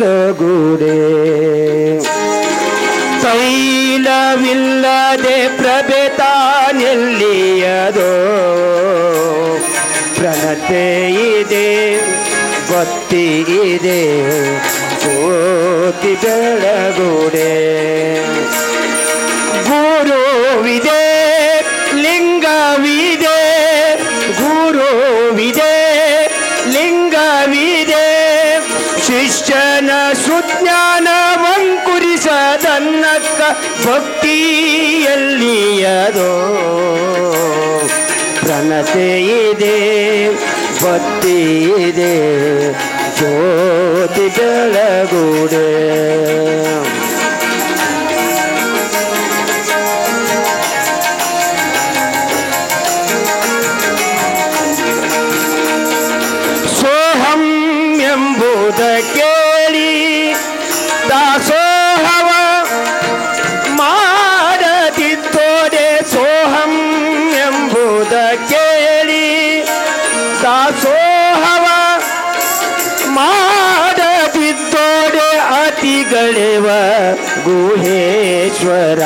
ಬೆಳಗುಡೆ ತೈಲವಿಲ್ಲದೆ ಪ್ರಭೆ ತಾನೆಲ್ಲಿಯದೋ ಪ್ರಣತೆ ಇದೆ ಭಕ್ತಿ ಇದೆ ಜ್ಯೋತಿ ಬೆಳಗುಡೆ ಗುರುವಿದೆ ಲಿಂಗವಿದೆ ಗುರುವಿದೆ ಲಿಂಗವಿದೆ ಶಿಷ್ಯನ ಸುಜ್ಞಾನವಂಕುರಿಸದನ್ನಕ್ಕ ಭಕ್ತಿಯಲ್ಲಿಯದೋ ಪ್ರಣತೆ ಇದೆ ಭಕ್ತಿ ಇದೆ ಜ್ಯೋತಿ ಬೆಳಗುಡೆ ಸೋಹಂ ಎಂಬುದ ಕೇಳಿ ದಾಸೋಹವ ಮಾಡದಿದ್ದೋಡೆ ಸೋಹಂ ಎಂಬುದ ಕೇಳಿ ದಾಸೋಹವ ಮಾಡದಿದ್ದೋಡೆ ಅತಿಗಳೆವ ಗುಹೇಶ್ವರ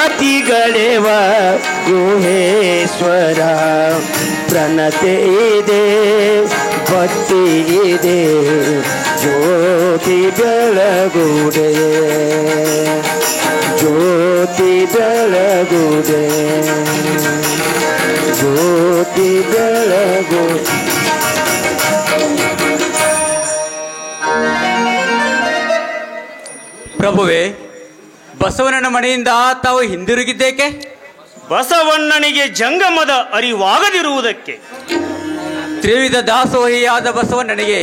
ಅತಿಗಳೆವ ಗುಹೇಶ್ವರ ಪ್ರಣತೆ ಇದೆ ಭಕ್ತಿ ಇದೆ ಜ್ಯೋತಿ ಬೆಳಗುಡೆ ಜ್ಯೋತಿ ಬೆಳಗುಡೆ ಜ್ಯೋತಿ ಬೆಳಗುಡೆ ಪ್ರಭುವೇ, ಬಸವಣ್ಣನ ಮನೆಯಿಂದ ತಾವು ಹಿಂದಿರುಗಿದ್ದೇಕೆ? ಬಸವಣ್ಣನಿಗೆ ಜಂಗಮದ ಅರಿವಾಗದಿರುವುದಕ್ಕೆ. ತ್ರಿವಿಧ ದಾಸೋಹಿಯಾದ ಬಸವಣ್ಣನಿಗೆ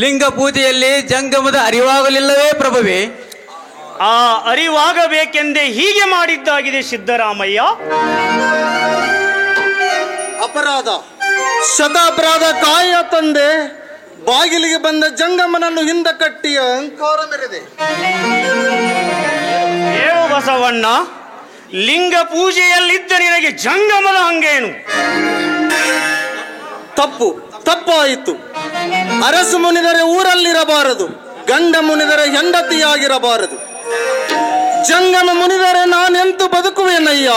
ಲಿಂಗ ಪೂಜೆಯಲ್ಲಿ ಜಂಗಮದ ಅರಿವಾಗಲಿಲ್ಲವೇ ಪ್ರಭುವೇ? ಆ ಅರಿವಾಗಬೇಕೆಂದೇ ಹೀಗೆ ಮಾಡಿದ್ದಾಗಿದೆ ಸಿದ್ದರಾಮಯ್ಯ. ಅಪರಾಧ ಶತಾಪರಾಧ ಕಾಯ ತಂದೆ ಬಾಗಿಲಿಗೆ ಬಂದ ಜಂಗಮನನ್ನು ಹಿಂದ ಕಟ್ಟಿ ಅಹಂಕಾರ ಮೆರೆದೆ. ಏವು ಬಸವಣ್ಣ, ಲಿಂಗ ಪೂಜೆಯಲ್ಲಿದ್ದ ನಿನಗೆ ಜಂಗಮದ ಹಂಗೇನು? ತಪ್ಪಾಯಿತು. ಅರಸು ಮುನಿದರೆ ಊರಲ್ಲಿರಬಾರದು, ಗಂಡ ಮುನಿದರೆ ಹೆಂಡತಿಯಾಗಿರಬಾರದು. ಜಂಗಮ ಮುನಿದರೆ ನಾನೆಂತು ಬದುಕುವೆನಯ್ಯ?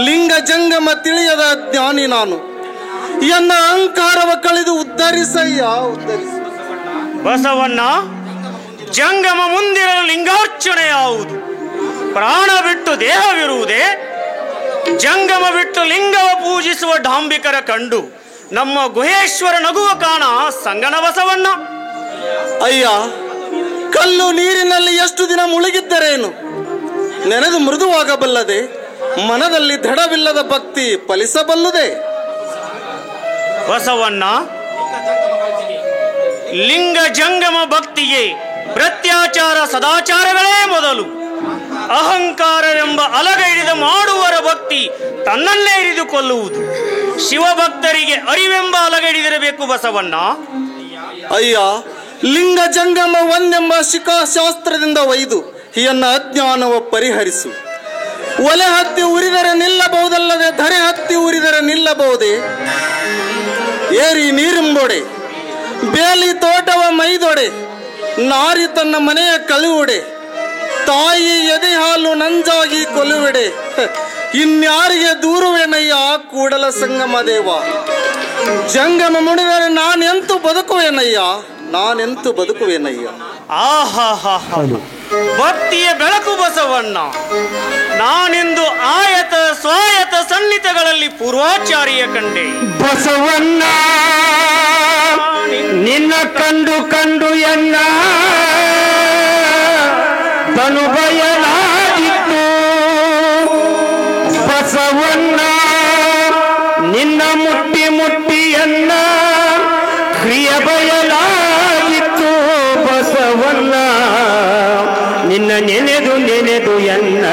ಲಿಂಗ ಜಂಗಮ ತಿಳಿಯದ ಜ್ಞಾನಿ ನಾನು. ಎನ್ನ ಅಹಂಕಾರವ ಕಳೆದು ಉದ್ಧರಿಸಯ್ಯ, ಉದ್ಧರಿಸ. ಬಸವಣ್ಣ, ಜಂಗಮ ಮುಂದಿರಲು ಲಿಂಗಾರ್ಚನೆ ಯಾವುದು? ಪ್ರಾಣ ಬಿಟ್ಟು ದೇಹವಿರುವುದೇ? ಜಂಗಮ ಬಿಟ್ಟು ಲಿಂಗವ ಪೂಜಿಸುವ ಡಾಂಬಿಕರ ಕಂಡು ನಮ್ಮ ಗುಹೇಶ್ವರ ನಗುವ ಕಾಣ ಸಂಗನ ಬಸವಣ್ಣ. ಅಯ್ಯ, ಕಲ್ಲು ನೀರಿನಲ್ಲಿ ಎಷ್ಟು ದಿನ ಮುಳುಗಿದ್ದರೇನು? ನೆನೆದು ಮೃದುವಾಗಬಲ್ಲದೆ, ಮನದಲ್ಲಿ ದೃಢವಿಲ್ಲದ ಭಕ್ತಿ ಫಲಿಸಬಲ್ಲುದೆ. ಬಸವಣ್ಣ, ಲಿಂಗ ಜಂಗಮ ಭಕ್ತಿಗೆ ಪ್ರತ್ಯಾಚಾರ ಸದಾಚಾರಗಳೇ ಮೊದಲು. ಅಹಂಕಾರವೆಂಬ ಅಲಗೈಡಿದ ಮಾಡುವರ ಭಕ್ತಿ ತನ್ನನ್ನೇ ಹಿಡಿದುಕೊಳ್ಳುವುದು. ಶಿವಭಕ್ತರಿಗೆ ಅರಿವೆಂಬ ಅಲಗೈಡಿದಿರಬೇಕು ಬಸವಣ್ಣ. ಅಯ್ಯ, ಲಿಂಗ ಜಂಗಮ ಒಂದೆಂಬ ಶಿಖಾಶಾಸ್ತ್ರದಿಂದ ಒಯ್ದು ಎನ್ನ ಅಜ್ಞಾನವ ಪರಿಹರಿಸು. ಒಲೆ ಹತ್ತಿ ಉರಿದರೆ ನಿಲ್ಲಬಹುದಲ್ಲದೆ ಧರೆ ಹತ್ತಿ ಉರಿದರೆ ನಿಲ್ಲಬಹುದೇ? ಏರಿ ನೀರಿಂಬೊಡೆ, ಬೇಲಿ ತೋಟವ ಮೈದೊಡೆ, ನಾರಿ ತನ್ನ ಮನೆಯ ಕಳುವುಡೆ, ತಾಯಿ ಎದೆ ಹಾಲು ನಂಜಾಗಿ ಕೊಲುವೆಡೆ. ಇನ್ಯಾರಿಗೆ ದೂರುವೆನಯ್ಯ ಕೂಡಲ ಸಂಗಮ ದೇವ? ಜಂಗಮ ಮುನಿದರೆ ನಾನೆಂತು ಬದುಕುವೆನಯ್ಯ, ನಾನೆಂತು ಬದುಕುವೆನಯ್ಯ? ಆಹಾ, ಭಕ್ತಿಯ ಬೆಳಕು ಬಸವಣ್ಣ. ನಾನೆಂದು ಆಯತ ಸ್ವಾಯತ ಸನ್ನಿತಗಳಲ್ಲಿ ಪೂರ್ವಾಚಾರ್ಯ ಕಂಡೆ. ಬಸವಣ್ಣ, ನಿನ್ನ ಕಂಡು ಕಂಡು ಎನ್ನ ತನು ಬಯಲಾಗಿತ್ತು. ಬಸವಣ್ಣ, ನಿನ್ನ ಮುಟ್ಟಿ ಮುಟ್ಟಿ ಎನ್ನ ಕ್ರಿಯ ಬಯಲಾಗಿತ್ತು. ಬಸವಣ್ಣ, ನಿನ್ನ ನೆನೆದು ನೆನೆದು ಎನ್ನ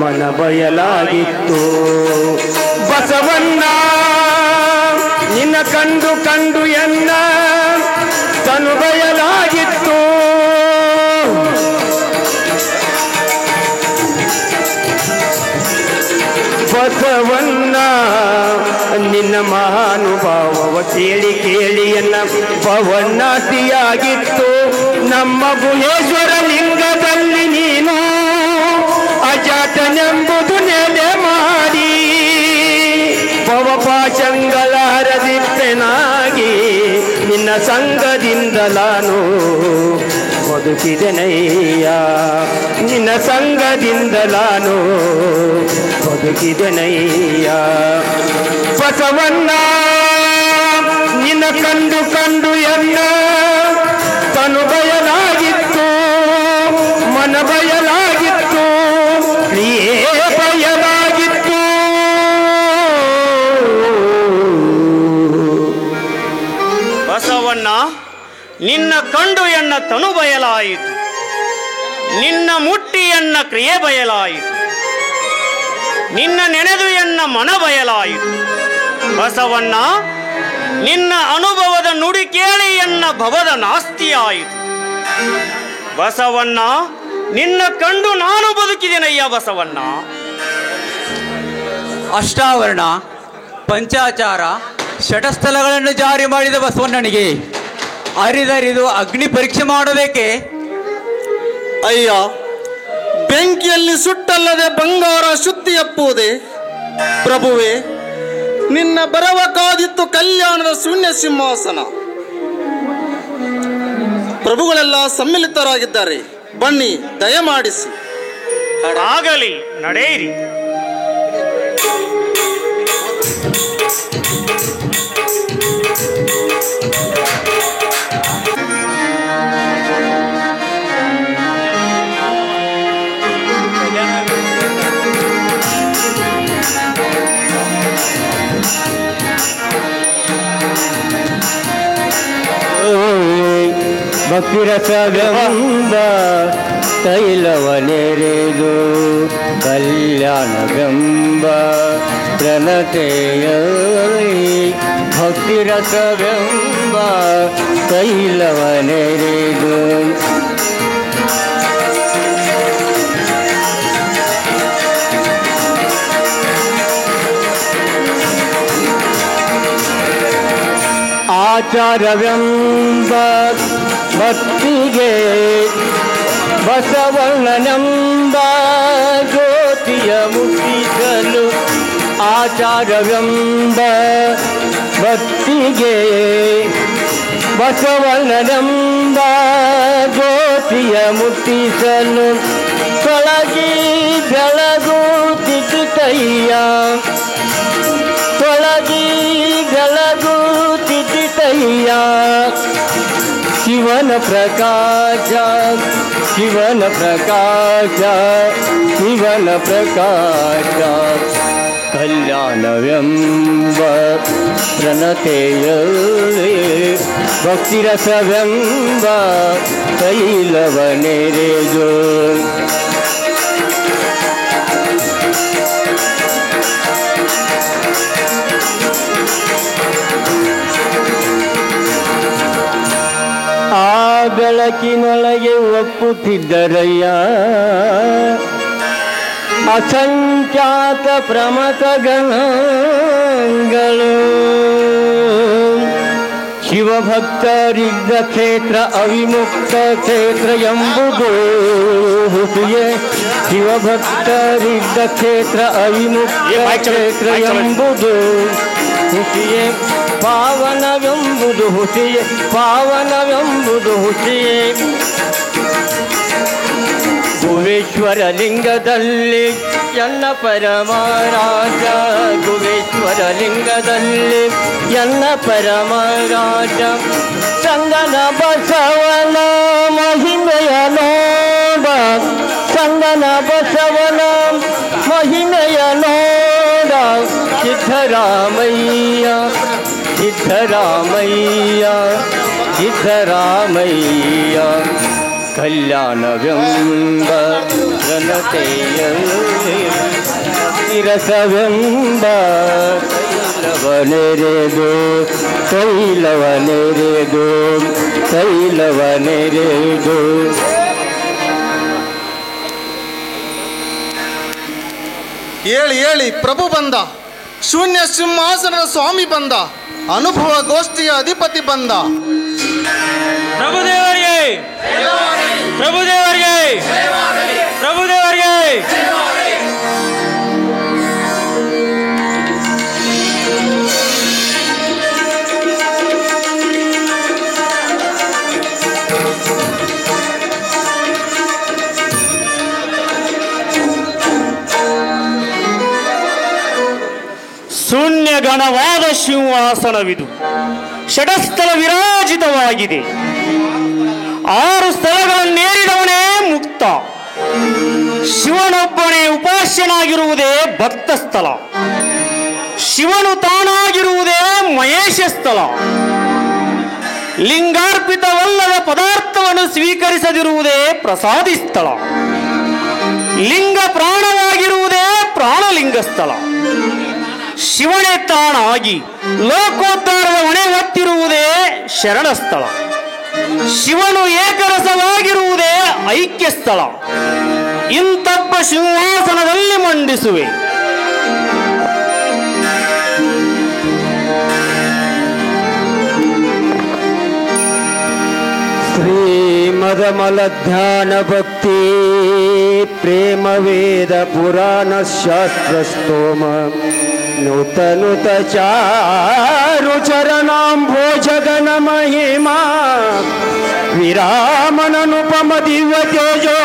ಮನ ಬಯಲಾಗಿತ್ತು. ಬಸವಣ್ಣ, ನಿನ್ನ ಕಂಡು ಕಂಡು ಎನ್ನ ತನು ಬಯಲಾಗಿತ್ತು. ಬಸವಣ್ಣ, ನಿನ್ನ ಮಹಾನುಭಾವವ ಕೇಳಿ ಕೇಳಿಯನ್ನ ಪವನಾತಿಯಾಗಿತ್ತು ನಮ್ಮ ಗುಹೇಶ್ವರ ಲಿಂಗದಲ್ಲಿ ನೀನು ಅಜಾತನೆಂಬುದು ನೆಲೆ ಮಾಡಿ ಪವಪಾಶಂಗಳ ಹರದಿಪ್ಪೆನಾಗಿ ನಿನ್ನ ಸಂಗದಿಂದ ನಾನು ಬದುಕಿದೆನಯ್ಯ ನಿನ್ನ ಸಂಗದಿಂದ ನಾನು ಬದುಕಿದೆನಯ್ಯ ಬಸವಣ್ಣ ನಿನ್ನ ಕಂಡು ಕಂಡು ಎನ್ನ ತನು ಬಯಲಾಗಿತ್ತು ಮನ ಬಯಲಾಗಿತ್ತು ಕ್ರಿಯೆ ಬಯಲಾಗಿತ್ತು ಬಸವಣ್ಣ ನಿನ್ನ ಕಂಡು ಎನ್ನ ತನು ಬಯಲಾಯಿತು ನಿನ್ನ ಮುಟ್ಟಿ ಎನ್ನ ಕ್ರಿಯೆ ಬಯಲಾಯಿತು ನಿನ್ನ ನೆನೆದು ಎನ್ನ ಮನ ಬಯಲಾಯಿತು ಬಸವಣ್ಣ ನಿನ್ನ ಅನುಭವದ ನುಡಿ ಕೇಳಿ ಎನ್ನ ಭವದ ನಾಸ್ತಿಯಾಯಿತು ಬಸವಣ್ಣ ನಿನ್ನ ಕಂಡು ನಾನು ಬದುಕಿದೆನಯ್ಯ ಬಸವಣ್ಣ ಅಷ್ಟಾವರಣ ಪಂಚಾಚಾರ ಷಟಸ್ಥಲಗಳನ್ನು ಜಾರಿ ಮಾಡಿದ ಬಸವಣ್ಣನಿಗೆ ಅರಿದರಿದು ಅಗ್ನಿ ಪರೀಕ್ಷೆ ಮಾಡಬೇಕೆ? ಅಯ್ಯ, ಬೆಂಕಿಯಲ್ಲಿ ಸುಟ್ಟಲ್ಲದೆ ಬಂಗಾರ ಶುದ್ಧಿಯಪ್ಪುವುದೇ? ಪ್ರಭುವೇ, ನಿನ್ನ ಬರವ ಕಾದಿತ್ತು ಕಲ್ಯಾಣದ ಶೂನ್ಯ ಸಿಂಹಾಸನ. ಪ್ರಭುಗಳೆಲ್ಲ ಸಮ್ಮಿಲಿತರಾಗಿದ್ದಾರೆ, ಬನ್ನಿ ದಯಮಾಡಿಸಿ. ಆಗಲಿ, ನಡೆಯಿರಿ. ಭಕ್ತಿರಸವೆಂಬ ತೈಲವನೆರೆದು ಕಲ್ಯಾಣವೆಂಬ ಪ್ರಣತೆಯ ಭಕ್ತಿರಸವೆಂಬ ತೈಲವನೆರೆದು ಆಚಾರವೆಂಬ ಭಕ್ತಿಗೆ ಬಸವಣ್ಣನೆಂಬ ಜ್ಯೋತಿಯ ಮುಟ್ಟಿಸಲು ಆಚಾರವೆಂಬ ಭಕ್ತಿಗೆ ಬಸವಣ್ಣನೆಂಬ ಜ್ಯೋತಿಯ ಮುಟ್ಟಿಸಲು ತೊಳಗಿ ಬೆಳಗುತ್ತಿದ್ದಯ್ಯ ತೊಳಗಿ ಬೆಳಗುತ್ತಿದ್ದಯ್ಯ ಶಿವನ ಪ್ರಕಾಶ ಶಿವನ ಪ್ರಕಾಶ ಶಿವನ ಪ್ರಕಾಶ ಕಲ್ಯಾಣವೆಂಬ ಪ್ರಣತೆಯಲ್ಲಿ ಭಕ್ತಿರಸವೆಂಬ ತೈಲವನೆರೆದು ಆ ಬೆಳಕಿನೊಳಗೆ ಒಪ್ಪುತ್ತಿದ್ದರಯ್ಯ ಅಸಂಖ್ಯಾತ ಪ್ರಮಥಗಣಗಳು ಶಿವಭಕ್ತರಿದ್ದ ಕ್ಷೇತ್ರ ಅವಿಮುಕ್ತ ಕ್ಷೇತ್ರ ಎಂಬುದು ಹುಸಿಯೇ ಶಿವಭಕ್ತರಿದ್ದ ಕ್ಷೇತ್ರ ಅವಿಮುಕ್ತ ಕ್ಷೇತ್ರ ಎಂಬುದು ಹುಸಿಯೇ ಪಾವನವೆಂಬುದು ಹುಸಿಯೇ ಪಾವನವೆಂಬುದು ಹುಸಿಯೇ ಗುವೇಶ್ವರ ಲಿಂಗದಲ್ಲಿ ಎನ್ನ ಪರಮರಾಜ ಗುವೇಶ್ವರ ಲಿಂಗದಲ್ಲಿ ಎನ್ನ ಪರಮರಾಜ ಸಂಗನ ಬಸವನ ಮಹಿಮೆಯ ನೋಡ ಸಂಗನ ಬಸವನ ಮಹಿಮೆಯ ನೋಡ ಸಿದ್ಧರಾಮಯ್ಯ ಸಿದ್ಧರಾಮಯ್ಯ ಸಿದ್ಧರಾಮಯ್ಯ ಕಲ್ಯಾಣವೆಂಬ ಘನತೆಯಲ್ಲಿ ರಸವೆಂಬ ತೈಲವನೆರೆದು ತೈಲವನೆರೆದು ತೈಲವನೆರೆದು ಹೇಳಿ ಹೇಳಿ ಪ್ರಭು ಬಂದ. ಶೂನ್ಯ ಸಿಂಹಾಸನದ ಸ್ವಾಮಿ ಬಂದ, ಅನುಭವ ಗೋಷ್ಠಿಯ ಅಧಿಪತಿ ಬಂದ. ಪ್ರಭುದೇವರಿಗೆ ಪ್ರಭುದೇವರಿಗೆ ಪ್ರಭುದೇವರಿಗೆ ಶೂನ್ಯ ಗಣವಾದ ಸಿಂಹಾಸನವಿದು ಷಟಸ್ಥಲ ವಿರಾಜಿತವಾಗಿದೆ. 6 ಸ್ಥಳಗಳನ್ನೇರಿದವನೇ ಮುಕ್ತ. ಶಿವನೊಬ್ಬನೇ ಉಪಾಸ್ಯನಾಗಿರುವುದೇ ಭಕ್ತ ಸ್ಥಳ. ಶಿವನು ತಾನಾಗಿರುವುದೇ ಮಹೇಶ ಸ್ಥಳ. ಲಿಂಗಾರ್ಪಿತವಲ್ಲದ ಪದಾರ್ಥವನ್ನು ಸ್ವೀಕರಿಸದಿರುವುದೇ ಪ್ರಸಾದಿ ಸ್ಥಳ. ಲಿಂಗ ಪ್ರಾಣವಾಗಿರುವುದೇ ಪ್ರಾಣಲಿಂಗ ಸ್ಥಳ. ಶಿವನೇ ತಾನಾಗಿ ಲೋಕೋದ್ಧಾರದ ಹೊಣೆ ಹೊತ್ತಿರುವುದೇ ಶರಣ ಸ್ಥಳ. ಶಿವನು ಏಕರಸವಾಗಿರುವುದೇ ಐಕ್ಯ ಸ್ಥಳ. ಇಂತಬ್ಬ ಸಿಂಹಾಸನದಲ್ಲಿ ಮಂಡಿಸುವೆ. ಶ್ರೀಮದಮಲ ಧ್ಯಾನ ಭಕ್ತಿ ಪ್ರೇಮ ವೇದ ಪುರಾಣ ಶಾಸ್ತ್ರ ಸ್ತೋಮ ನೂತನುತ ಚಾರು ಚರಣಾಂಭೋಜಗನ ಮಹಿಮಾ ವಿರಾಮನನುಪಮ ದಿವ್ಯ ತೇಜೋ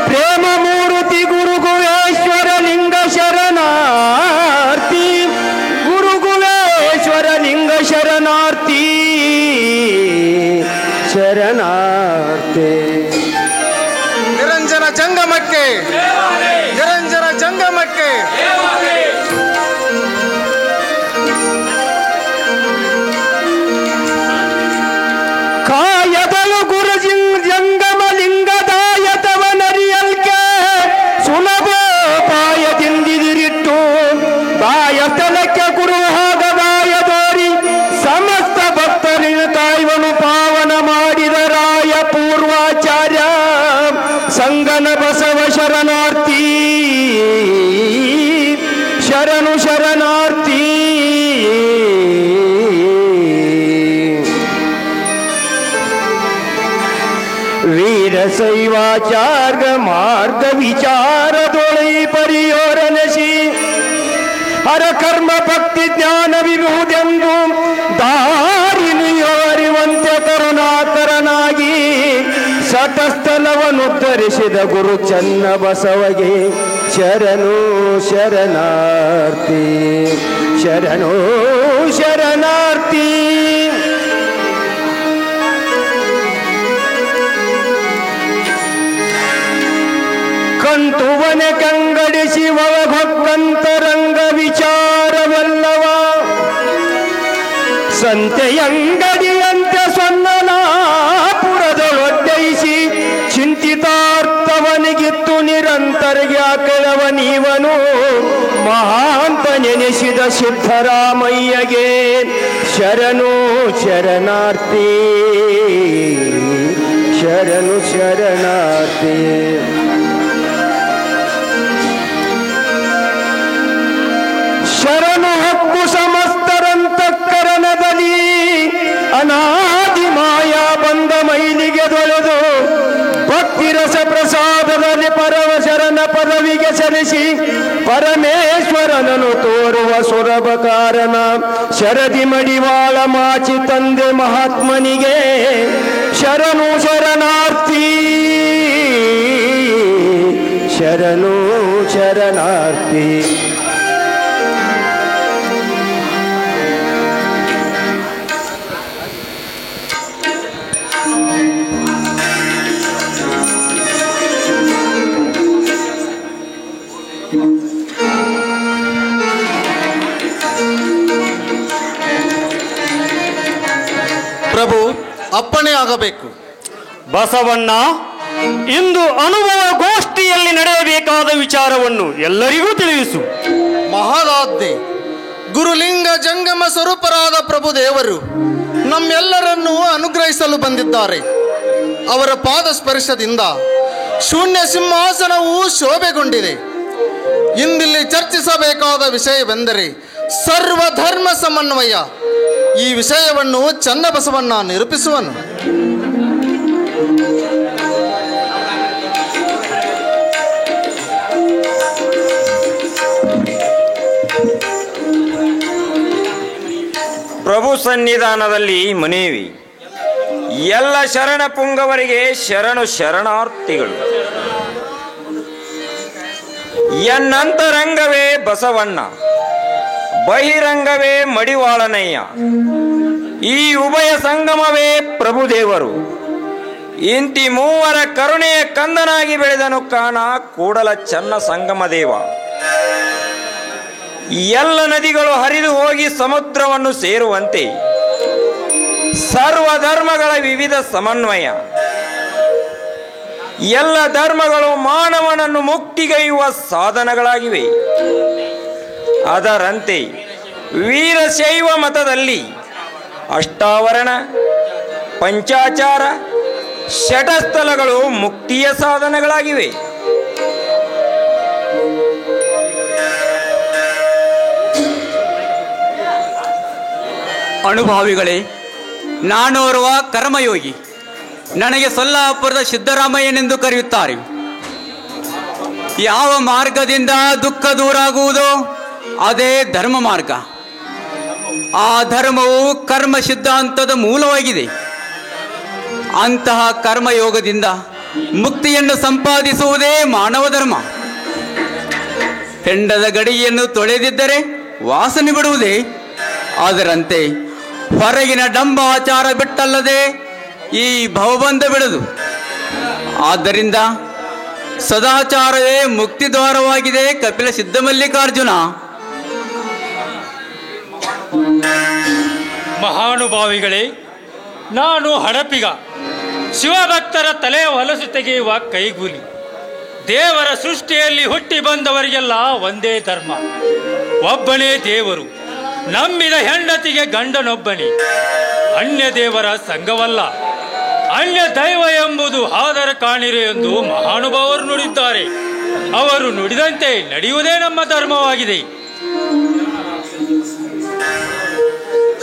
ಪ್ರೇಮ ಮೂರ್ತಿ ಗುರು ಗುಹೇಶ್ವರ ಲಿಂಗ ಶರಣಾರ್ಥಿ. ಗುರು ಗುಹೇಶ್ವರ ಲಿಂಗ ಶರಣಾರ್ಥಿ ಶರಣಾರ್ಥಿ. ನಿರಂಜನ ಜಂಗಮಕ್ಕೆ, ನಿರಂಜನ ಜಂಗಮಕ್ಕೆ. ಕಾಯದಳು ಗುರು ಜಂಗಮ ಲಿಂಗದಾಯತವನರಿಯಲ್ಕೆ ಸುಲಭೋಪಾಯದಿಂದಿರಿಟ್ಟು ಬಾಯತಲಕ್ಕೆ ಗುರು ಹಾಗದಾಯದೋರಿ ಸಮಸ್ತ ಭಕ್ತರಿನ ಕಾಯ್ವನು ಪಾವನ ಮಾಡಿದ ರಾಯ ಪೂರ್ವಾಚಾರ್ಯ ಸಂಗನ ಬಸವ ಶರಣಾರ್ಥಿ ಶರಣು ಶರಣಾರ್ಥಿ. ವೀರಶೈವಾಚಾರ್ಯ ಮಾರ್ಗ ವಿಚಾರದೊಳೈ ಪರಿಯೋರನಸಿ ಹರ ಕರ್ಮ ಭಕ್ತಿ ಜ್ಞಾನ ವಿಭೂದೆಂದು ದಾರಿನಿಯೋ ಅರಿವಂತೆ ಕರುಣಾಕರನಾಗಿ ಶತಸ್ಥಲವನ್ನು ಧರಿಸಿದ ಗುರು ಚನ್ನ ಬಸವಗೆ ಶರಣು ಶರಣಾರ್ಥಿ ಶರಣು ಶರಣಾರ್ಥಿ. ಕಂತುವನೆ ಕಂಗಡಿಸಿ ಭಕ್ತಂತರಂಗ ವಿಚಾರವಲ್ಲವ ಸಂತೆಯಂಗಡಿಯಂತೆ ಸೊನ್ನಲಾಪುರದೊಡ್ಡೈಸಿ ಚಿಂತಿತಾರ್ಥವನಿಗಿತ್ತು ನಿರಂತರಿಗೆ ಆಕಳವ ನೀವನು ಮಹಾಂತ ನೆನೆಸಿದ ಸಿದ್ಧರಾಮಯ್ಯಗೆ ಶರಣು ಶರಣಾರ್ಥಿ ಶರಣು ಶರಣಾರ್ಥಿ. ಶರಣು ಹಕ್ಕು ಸಮಸ್ತರಂತಃಕರಣದಲ್ಲಿ ಅನಾದಿ ಮಾಯಾ ಬಂದ ಮೈಲಿಗೆ ದೊಳೆದು ಭಕ್ತಿರಸ ಪ್ರಸಾದದಲ್ಲಿ ಪರವಶರನ ಪದವಿಗೆ ಸರಿಸಿ ಪರಮೇಶ್ವರನನ್ನು ತೋರುವ ಸುರಭ ಕಾರಣ ಶರದಿ ಮಡಿವಾಳ ಮಾಚಿ ತಂದೆ ಮಹಾತ್ಮನಿಗೆ ಶರಣು ಶರಣಾರ್ಥಿ ಶರಣು ಶರಣಾರ್ಥಿ. ಪ್ರಭು ಅಪ್ಪಣೆ ಆಗಬೇಕು. ಬಸವಣ್ಣ, ಇಂದು ಅನುಭವ ಗೋಷ್ಠಿಯಲ್ಲಿ ನಡೆಯಬೇಕಾದ ವಿಚಾರವನ್ನು ಎಲ್ಲರಿಗೂ ತಿಳಿಸು. ಮಹಾರಾಜ್ಞೆ, ಗುರುಲಿಂಗ ಜಂಗಮ ಸ್ವರೂಪರಾದ ಪ್ರಭುದೇವರು ನಮ್ಮೆಲ್ಲರನ್ನೂ ಅನುಗ್ರಹಿಸಲು ಬಂದಿದ್ದಾರೆ. ಅವರ ಪಾದ ಸ್ಪರ್ಶದಿಂದ ಶೂನ್ಯ ಸಿಂಹಾಸನವು ಶೋಭೆಗೊಂಡಿದೆ. ಇಂದಿಲ್ಲಿ ಚರ್ಚಿಸಬೇಕಾದ ವಿಷಯವೆಂದರೆ ಸರ್ವಧರ್ಮ ಸಮನ್ವಯ ಈ ವಿಷಯವನ್ನು ಚನ್ನಬಸವಣ್ಣ ನಿರೂಪಿಸುವನು. ಪ್ರಭು ಸನ್ನಿಧಾನದಲ್ಲಿ ಮನವಿ. ಎಲ್ಲ ಶರಣ ಪುಂಗವರಿಗೆ ಶರಣಾರ್ಥಿಗಳು. ಎನ್ನಂತರಂಗವೇ ಬಸವಣ್ಣ, ಬಹಿರಂಗವೇ ಮಡಿವಾಳನಯ್ಯ. ಈ ಉಭಯ ಸಂಗಮವೇ ಪ್ರಭುದೇವರು. ಇಂತಿ ಮೂವರ ಕರುಣೆಯ ಕಂದನಾಗಿ ಬೆಳೆದನು ಕಾಣ ಕೂಡಲ ಚನ್ನ ಸಂಗಮ ದೇವ. ಎಲ್ಲ ನದಿಗಳು ಹರಿದು ಹೋಗಿ ಸಮುದ್ರವನ್ನು ಸೇರುವಂತೆ ಸರ್ವ ಧರ್ಮಗಳ ವಿವಿಧ ಸಮನ್ವಯ. ಎಲ್ಲ ಧರ್ಮಗಳು ಮಾನವನನ್ನು ಮುಕ್ತಿಗೈಯುವ ಸಾಧನಗಳಾಗಿವೆ. ಅದರಂತೆ ವೀರಶೈವ ಮತದಲ್ಲಿ ಅಷ್ಟಾವರಣ, ಪಂಚಾಚಾರ, ಷಟಸ್ಥಲಗಳು ಮುಕ್ತಿಯ ಸಾಧನಗಳಾಗಿವೆ. ಅನುಭಾವಿಗಳೇ, ನಾನೋರ್ವ ಕರ್ಮಯೋಗಿ. ನನಗೆ ಸೊಲ್ಲಾಪುರದ ಸಿದ್ದರಾಮಯ್ಯನೆಂದು ಕರೆಯುತ್ತಾರೆ. ಯಾವ ಮಾರ್ಗದಿಂದ ದುಃಖ ದೂರಾಗುವುದೋ ಅದೇ ಧರ್ಮ ಮಾರ್ಗ. ಆ ಧರ್ಮವು ಕರ್ಮ ಸಿದ್ಧಾಂತದ ಮೂಲವಾಗಿದೆ. ಅಂತಹ ಕರ್ಮಯೋಗದಿಂದ ಮುಕ್ತಿಯನ್ನು ಸಂಪಾದಿಸುವುದೇ ಮಾನವ ಧರ್ಮ. ಹೆಂಡದ ಗಡಿಗೆಯನ್ನು ತೊಳೆದಿದ್ದರೆ ವಾಸನೆ ಬಿಡುವುದೇ. ಅದರಂತೆ ಹೊರಗಿನ ಡಂಬಾಚಾರ ಬಿಟ್ಟಲ್ಲದೆ ಈ ಭವಬಂಧ ಬಿಡದು. ಆದ್ದರಿಂದ ಸದಾಚಾರವೇ ಮುಕ್ತಿ ದ್ವಾರವಾಗಿದೆ. ಕಪಿಲ ಸಿದ್ಧಮಲ್ಲಿಕಾರ್ಜುನ. ಮಹಾನುಭಾವಿಗಳೇ, ನಾನು ಹಡಪಿಗ, ಶಿವಭಕ್ತರ ತಲೆ ಹೊಲಸು ತೆಗೆಯುವ ಕೈಗೂಲಿ. ದೇವರ ಸೃಷ್ಟಿಯಲ್ಲಿ ಹುಟ್ಟಿ ಬಂದವರಿಗೆಲ್ಲ ಒಂದೇ ಧರ್ಮ, ಒಬ್ಬನೇ ದೇವರು. ನಂಬಿದ ಹೆಂಡತಿಗೆ ಗಂಡನೊಬ್ಬನೇ. ಅನ್ಯ ದೇವರ ಸಂಘವಲ್ಲ, ಅನ್ಯ ದೈವ ಎಂಬುದು ಆದರ ಕಾಣಿರು ಎಂದು ಮಹಾನುಭಾವರು ನುಡಿದ್ದಾರೆ. ಅವರು ನುಡಿದಂತೆ ನಡೆಯುವುದೇ ನಮ್ಮ ಧರ್ಮವಾಗಿದೆ.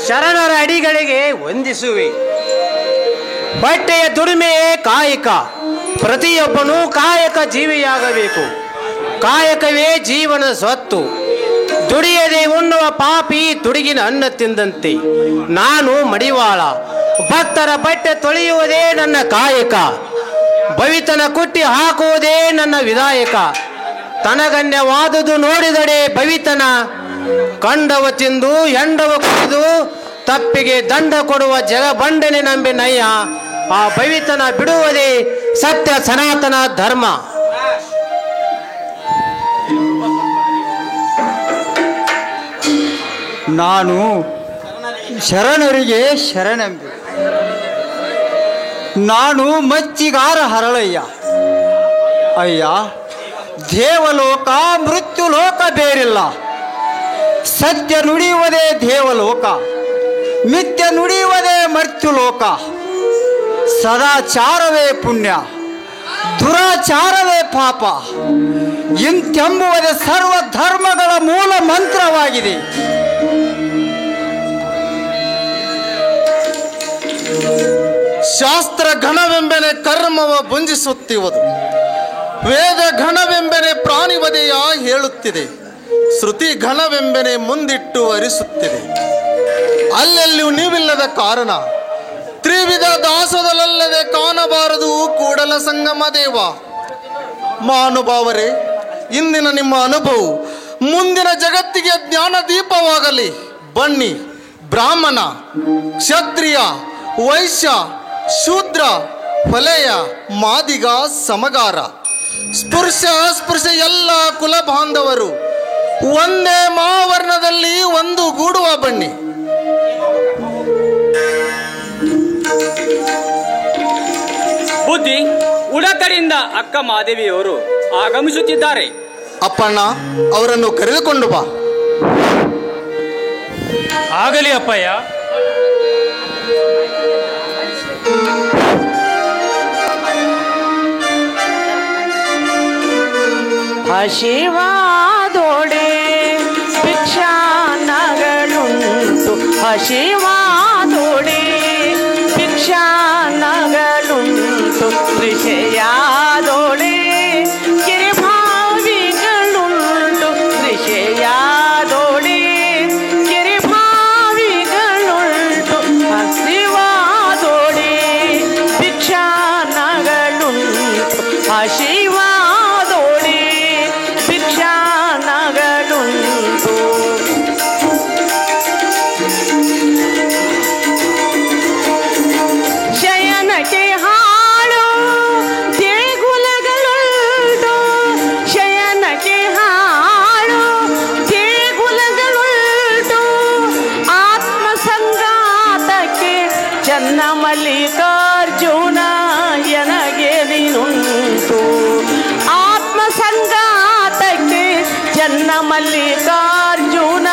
ಶರಣರ ಅಡಿಗಳಿಗೆ ವಂದಿಸುವೆ. ಹೊಟ್ಟೆಯ ದುಡಿಮೆಯೇ ಕಾಯಕ. ಪ್ರತಿಯೊಬ್ಬನೂ ಕಾಯಕ ಜೀವಿಯಾಗಬೇಕು. ಕಾಯಕವೇ ಜೀವನ ಸ್ವತ್ತು. ದುಡಿಯದೆ ಉಣ್ಣುವ ಪಾಪಿ ತುಡುಗಿನ ಅನ್ನ ತಿಂದಂತೆ. ನಾನು ಮಡಿವಾಳ, ಭಕ್ತರ ಬಟ್ಟೆ ತೊಳೆಯುವುದೇ ನನ್ನ ಕಾಯಕ. ಭವಿತನ ಕುಟ್ಟಿ ಹಾಕುವುದೇ ನನ್ನ ವಿಧಾಯಕ. ತನಗನ್ಯವಾದುದು ನೋಡಿದಡೆ ಭವಿತನ, ಕಂಡವ ತಿಂದು ಎಂಡವ ಕುಡಿದು ತಪ್ಪಿಗೆ ದಂಡ ಕೊಡುವ ಜಗಬಂಡನೆ ನಂಬಿ ನಯ್ಯ. ಆ ಭವಿತನ ಬಿಡುವುದೇ ಸತ್ಯ ಸನಾತನ ಧರ್ಮ. ನಾನು ಶರಣರಿಗೆ ಶರಣೆಂಬೆ. ನಾನು ಮಚ್ಚಿಗಾರ ಹರಳಯ್ಯ. ಅಯ್ಯ, ದೇವಲೋಕ ಮೃತ್ಯುಲೋಕ ಬೇರಿಲ್ಲ. ಸತ್ಯ ನುಡಿಯುವುದೇ ದೇವಲೋಕ, ಮಿಥ್ಯ ನುಡಿಯುವುದೇ ಮರ್ತ್ಯುಲೋಕ. ಸದಾಚಾರವೇ ಪುಣ್ಯ, ದುರಾಚಾರವೇ ಪಾಪ. ಇಂತೆಂಬುವುದೇ ಸರ್ವ ಧರ್ಮಗಳ ಮೂಲ ಮಂತ್ರವಾಗಿದೆ. ಶಾಸ್ತ್ರ ಘನವೆಂಬೆನೆ ಕರ್ಮವ ಭುಂಜಿಸುತ್ತಿರುವುದು. ವೇದ ಘನವೆಂಬೆನೆ ಪ್ರಾಣಿವದೆಯ ಹೇಳುತ್ತಿದೆ. ಶ್ರುತಿ ಘನವೆಂಬೆನೆ ಮುಂದಿಟ್ಟು ಅರಿಸುತ್ತಿದೆ. ಅಲ್ಲೆಲ್ಲಿಯೂ ನೀವಿಲ್ಲದ ಕಾರಣ ತ್ರಿವಿಧ ದಾಸದಲ್ಲದೆ ಕಾಣಬಾರದು ಕೂಡಲ ಸಂಗಮ ದೇವ. ಮಹಾನುಭಾವರೇ, ಇಂದಿನ ನಿಮ್ಮ ಅನುಭವ ಮುಂದಿನ ಜಗತ್ತಿಗೆ ಜ್ಞಾನ ದೀಪವಾಗಲಿ. ಬನ್ನಿ, ಬ್ರಾಹ್ಮಣ, ಕ್ಷತ್ರಿಯ, ವೈಶ್ಯ, ಶೂದ್ರ, ಫಲೆಯ, ಮಾದಿಗ, ಸಮಗಾರ, ಸ್ಪೃಶ ಎಲ್ಲ ಕುಲ ಬಾಂಧವರು ಒಂದೇ ಮಾವರ್ಣದಲ್ಲಿ ಒಂದು ಗೂಡುವ. ಬನ್ನಿ. ಬುದ್ಧಿ ಉಡಕರಿಂದ ಅಕ್ಕ ಮಾದೇವಿಯವರು ಆಗಮಿಸುತ್ತಿದ್ದಾರೆ. ಅಪ್ಪಣ್ಣ, ಅವರನ್ನು ಕರೆದುಕೊಂಡು ಬಾ. ಆಗಲಿ ಅಪ್ಪಯ್ಯ. ಹಸಿವಾದೋಡೆ ಭಿಕ್ಷಾನ ಹಸಿವಾದೊಡೆ ಭಿಕ್ಷಾ ನಗಲುಂಟು ಕೃಷಿಯಾದೊಡೆ ಕಿರಿಭಾವಿಗಳುಂಟು ಕೃಷಿಯಾದೊಡೆ ಕಿರಿಭಾವಿಗಳುಂಟು ಹಸಿವಾದೊಡೆ ಭಿಕ್ಷಾ ನಗಲುಂಟು ಹಸಿವಾದೊಡೆ ಭಿಕ್ಷಾ ನಗಲುಂಟು ಶಯನಕ್ಕೆ ಹಾಳು ದೇಗುಲಗಳುಂಟು ಶಯನಕ್ಕೆ ಹಾಳು ದೇಗುಲಗಳುಂಟು ಆತ್ಮಸಂಗಾತಕ್ಕೆ ಚನ್ನ ಮಲ್ಲಿಕಾರ್ಜುನ ಎನಗೆ ನೀನುಂಟು ಆತ್ಮಸಂಗಾತಕ್ಕೆ ಚನ್ನ ಮಲ್ಲಿಕಾರ್ಜುನ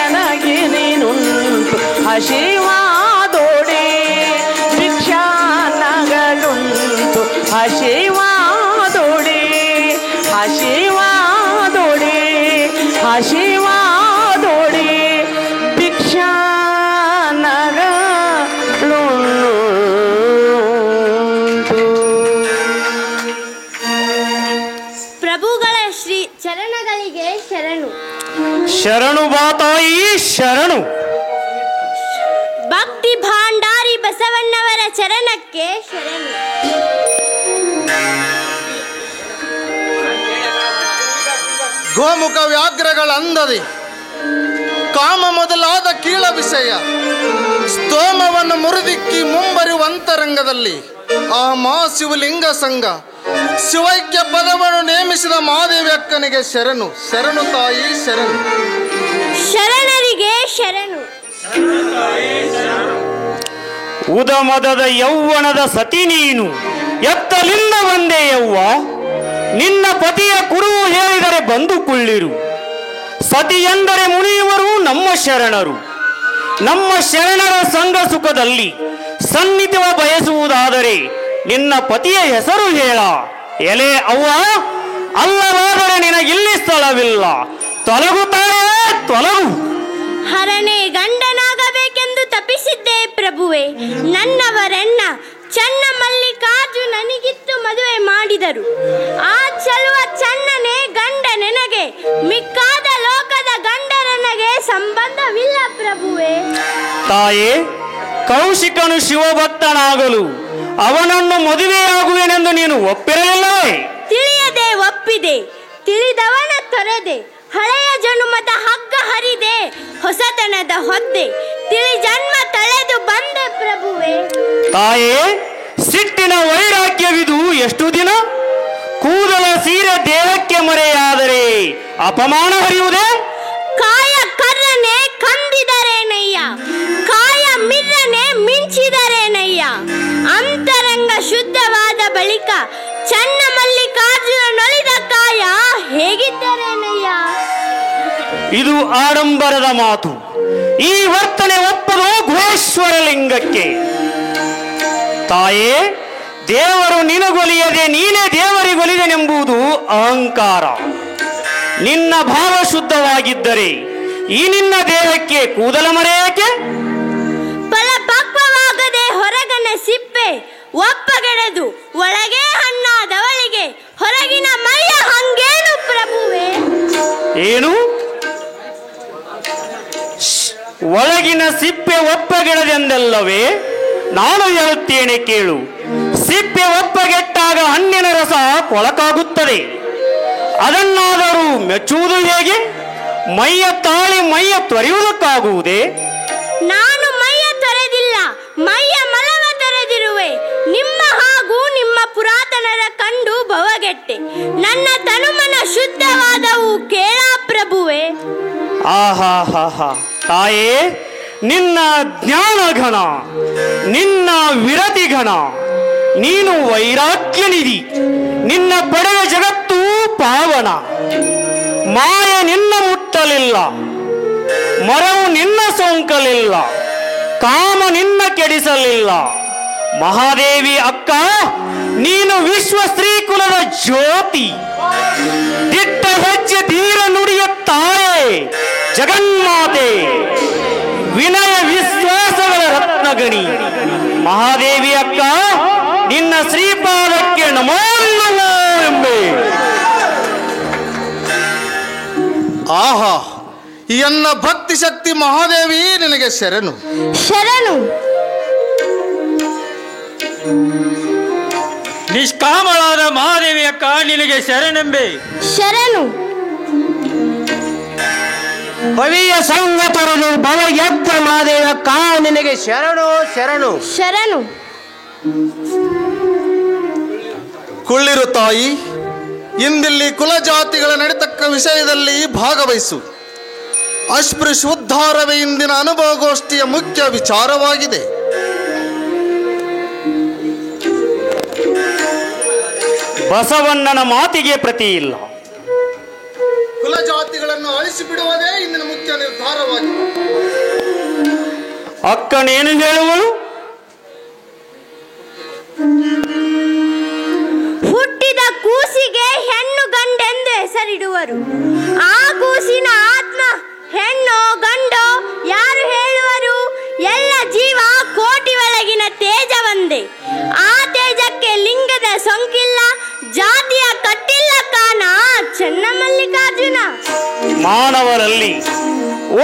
ಎನಗೆ ನೀನುಂಟು ಹಸಿವಾದೊಡೆ ಭಿಕ್ಷಾ ನಗಲುಂಟು ಹಸಿವಾದೊಡೆ ಹಸಿವಾದೊಡೆ ಹಸಿವಾದೊಡೆ ಭಿಕ್ಷಾ ನಗಲುಂಟು. ಪ್ರಭುಗಳ ಶ್ರೀ ಚರಣಗಳಿಗೆ ಶರಣು. ಶರಣು ಬಾತಾಯಿ ಶರಣು. ಭಕ್ತಿ ಭಾಂಡಾರಿ ಬಸವಣ್ಣವರ ಚರಣಕ್ಕೆ ಶರಣು. ಗೋಮುಖ ವ್ಯಾಘ್ರಗಳ ಅಂದದಿ ಕಾಮ ಮೊದಲಾದ ಕೀಳ ವಿಷಯ ಸ್ತೋಮವನ್ನು ಮುರಿದಿಕ್ಕಿ ಮುಂಬರುವಂತರಂಗದಲ್ಲಿ ಆ ಮಾ ಶಿವಲಿಂಗ ಸಂಘ ಶಿವೈಕ್ಯ ಪದವನ್ನು ನೇಮಿಸಿದ ಮಹಾದೇವಿ ಅಕ್ಕನಿಗೆ ಶರಣು. ಶರಣು ತಾಯಿ ಶರಣು. ಶರಣರಿಗೆ ಶರಣು. ಉದಮದದ ಯೌವನದ ಸತಿ ನೀನು ಎತ್ತಲಿಂದ ಬಂದೆ ಯವ್ವ. ನಿನ್ನ ಪತಿಯ ಕುರುವು ಹೇಳಿದರೆ ಬಂದು ಕುಳ್ಳಿರು. ಸತಿ ಎಂದರೆ ಮುನಿಯವರು ನಮ್ಮ ಶರಣರು. ನಮ್ಮ ಶರಣರ ಸಂಘ ಸುಖದಲ್ಲಿ ಸನ್ನಿಧಿವ ಬಯಸುವುದಾದರೆ ನಿನ್ನ ಪತಿಯ ಹೆಸರು ಹೇಳ. ಎಲೆ ಅವ್ವ, ಅಲ್ಲವಾದರೆ ನಿನಗಿಲ್ಲಿ ಸ್ಥಳವಿಲ್ಲ. ತೊಲಗುತ್ತಾರೆ ತೊಲಗು. ಹರನೇ ಗಂಡನಾಗಬೇಕೆಂದು ತಪಿಸಿದ್ದೆ ಪ್ರಭುವೆ. ನನ್ನವರಣ್ಣ ಚನ್ನ ಮಲ್ಲಿಕಾರ್ಜುನನಿಗಿತ್ತು ಮದುವೆ ಮಾಡಿದರು. ಆ ಚಲುವ ಚನ್ನನೇ ಗಂಡ ನನಗೆ, ಮಿಕ್ಕಾದ ಲೋಕದ ಗಂಡ ನನಗೆ ಸಂಬಂಧವಿಲ್ಲ ಪ್ರಭುವೆ. ತಾಯೇ, ಕೌಶಿಕನು ಶಿವಭಕ್ತನಾಗಲು ಅವನನ್ನು ಮದುವೆಯಾಗುವೆನೆಂದು ನೀನು ಒಪ್ಪಿರಲಿಲ್ಲವೇ? ತಿಳಿಯದೆ ಒಪ್ಪಿದೆ, ತಿಳಿದವನ ತೊರೆದೆ. ಹಳೆಯ ಜನುಮದ ಹಗ್ಗ ಹರಿದೆ, ಹೊಸತನದ ಹೊದ್ದೆ. ತಿಳಿ ಜನ್ಮ ತಳೆದು ಬಂದೆ ಪ್ರಭುವೆ. ತಾಯೇ, ಸಿಟ್ಟಿನ ವೈರಾಗ್ಯವಿದು ಎಷ್ಟು ದಿನ? ಕೂದಲ ಸೀರೆ ದೇಹಕ್ಕೆ ಮರೆಯಾದರೆ ಅಪಮಾನ ಹರಿಯುವುದೇ? ಕಾಯ ಕರ್ರನೆ ಕಂದಿದರೇನಯ್ಯ, ಕಾಯ ಮಿರ್ರನೆ ಮಿಂಚಿದರೇನಯ್ಯ. ಅಂತರಂಗ ಶುದ್ಧವಾದ ಬಳಿಕ ಚನ್ನ ಮಲ್ಲಿಕಾರ್ಜುನ ನೊಲಿದ ಕಾಯ ಹೇಗಿದ್ದರೇನಯ್ಯ. ಇದು ಆಡಂಬರದ ಮಾತು. ಈ ವರ್ತನೆ ಒಪ್ಪದು ಗುಹೇಶ್ವರ ಲಿಂಗಕ್ಕೆ. ತಾಯೇ, ದೇವರು ನಿನಗೊಲಿಯದೆ ನೀನೇ ದೇವರಿಗೊಲಿದೆನೆಂಬುದು ಅಹಂಕಾರ. ನಿನ್ನ ಭಾವ ಶುದ್ಧವಾಗಿದ್ದರೆ ಈ ನಿನ್ನ ದೇಹಕ್ಕೆ ಕೂದಲ ಮರೆಯೇಕೆ? ಫಲಪಕ್ವವಾಗದೆ ಹೊರಗನ ಸಿಪ್ಪೆ ಒಪ್ಪಗೆಳೆದು ಒಳಗೆ ಹಣ್ಣಾದವಳಿಗೆ ಹೊರಗಿನ ಮೈಯ ಹಂಗೇನು ಪ್ರಭುವೆ. ಏನು? ಒಳಗಿನ ಸಿಪ್ಪೆ ಒಪ್ಪಗೆಡದೆಂದಲ್ಲವೇ? ನಾನು ಹೇಳುತ್ತೇನೆ ಕೇಳು. ಸಿಪ್ಪೆ ಒಪ್ಪಗೆಟ್ಟಾಗ ಹಣ್ಣಿನ ರಸ ಕೊಳಕಾಗುತ್ತದೆ. ಅದನ್ನಾದರೂ ಮೆಚ್ಚುವುದು ಹೇಗೆ? ಮೈಯ ತಾಳಿ ಮೈಯ ತೊರೆಯುವುದಕ್ಕಾಗುವುದೇ? ನಾನು ಮೈಯ ತೊರೆದಿಲ್ಲ, ಮೈಯ ಮಲವ ತೊರೆದಿರುವೆ. ನಿಮ್ಮ ಹಾಗೂ ನಿಮ್ಮ ಪುರಾತನರ ಕಂಡು ಭವಗೆಟ್ಟೆ. ನನ್ನ ತನುಮನ ಶುದ್ಧವಾದವು ಕೇಳ ಪ್ರಭುವೆ. ಆಹಾ ತಾಯೇ, ನಿನ್ನ ಜ್ಞಾನಘನ, ನಿನ್ನ ವಿರತಿಘನ, ನೀನು ವೈರಾಗ್ಯ ನಿಧಿ. ನಿನ್ನ ಪಡೆಯ ಜಗತ್ತು ಪಾವನ. ಮಾಯ ನಿನ್ನ ಮುಟ್ಟಲಿಲ್ಲ, ಮರವು ನಿನ್ನ ಸೋಂಕಲಿಲ್ಲ, ಕಾಮ ನಿನ್ನ ಕೆಡಿಸಲಿಲ್ಲ. ಮಹಾದೇವಿ ಅಕ್ಕ, ನೀನು ವಿಶ್ವ ಸ್ತ್ರೀ ಕುಲದ ಜ್ಯೋತಿ. ದಿಟ್ಟ ಹೆಜ್ಜೆ ಧೀರ ನುಡಿಯ ತಾಯೇ, ಜಗನ್ಮಾತೆ. ವಿನಯ ವಿಶ್ವಾಸಗಳ ರತ್ನಗಣಿ ಮಹಾದೇವಿ ಅಕ್ಕ, ನಿನ್ನ ಶ್ರೀಪಾದಕ್ಕೆ ನಮೋ ನಮೋ ಎಂಬೆ. ಆಹಾ, ಎನ್ನ ಭಕ್ತಿ ಶಕ್ತಿ ಮಹಾದೇವಿ ನಿನಗೆ ಶರಣು. ಶರಣು. ನಿಷ್ಕಾಮಳಾದ ಮಹಾದೇವಿ ಅಕ್ಕ, ನಿನಗೆ ಶರಣೆಂಬೆ. ಶರಣು. ಭವಿಯ ಸಂಗತರನು ಭವ ಎದ್ದ ಮಹಾದೇವಕ್ಕ, ನಿನಗೆ ಶರಣು ಶರಣು ಶರಣು. ಕುಳ್ಳಿರು ತಾಯಿ, ಇಂದಿಲ್ಲಿ ಕುಲಜಾತಿಗಳ ನಡೀತಕ್ಕ ವಿಷಯದಲ್ಲಿ ಭಾಗವಹಿಸು. ಅಸ್ಪೃಶ್ಯ ಉದ್ಧಾರವೇ ಇಂದಿನ ಅನುಭವಗೋಷ್ಠಿಯ ಮುಖ್ಯ ವಿಚಾರವಾಗಿದೆ. ಬಸವಣ್ಣನ ಮಾತಿಗೆ ಪ್ರತಿ ಇಲ್ಲ. ಕುಲಜಾತಿಗಳನ್ನು ಅಳಿಸಿಬಿಡುವುದೇ ಇಂದಿನ ಮುಖ್ಯ ನಿರ್ಧಾರವಾಗಿದೆ. ಅಕ್ಕನೇನು ಹೇಳುವಳು? ಹುಟ್ಟಿದ ಕೂಸಿಗೆ ಹೆಣ್ಣು ಗಂಡೆಂದು ಹೆಸರಿಡುವರು. ಆ ಕೂಸಿನ ಆತ್ಮ ಹೆಣ್ಣೋ ಗಂಡೋ ಯಾರು ಹೇಳುವರು? ಎಲ್ಲ ಜೀವ ಕೋಟಿ ಒಳಗಿನ ತೇಜ ಒಂದೇ. ಆ ತೇಜಕ್ಕೆ ಲಿಂಗದ ಸೊಂಕಿಲ್ಲ, ಜಾತಿಯ ಕಟ್ಟಿಲ್ಲ ಕಾಣ ಚೆನ್ನಮಲ್ಲಿಕಾರ್ಜುನ. ಮಾನವರಲ್ಲಿ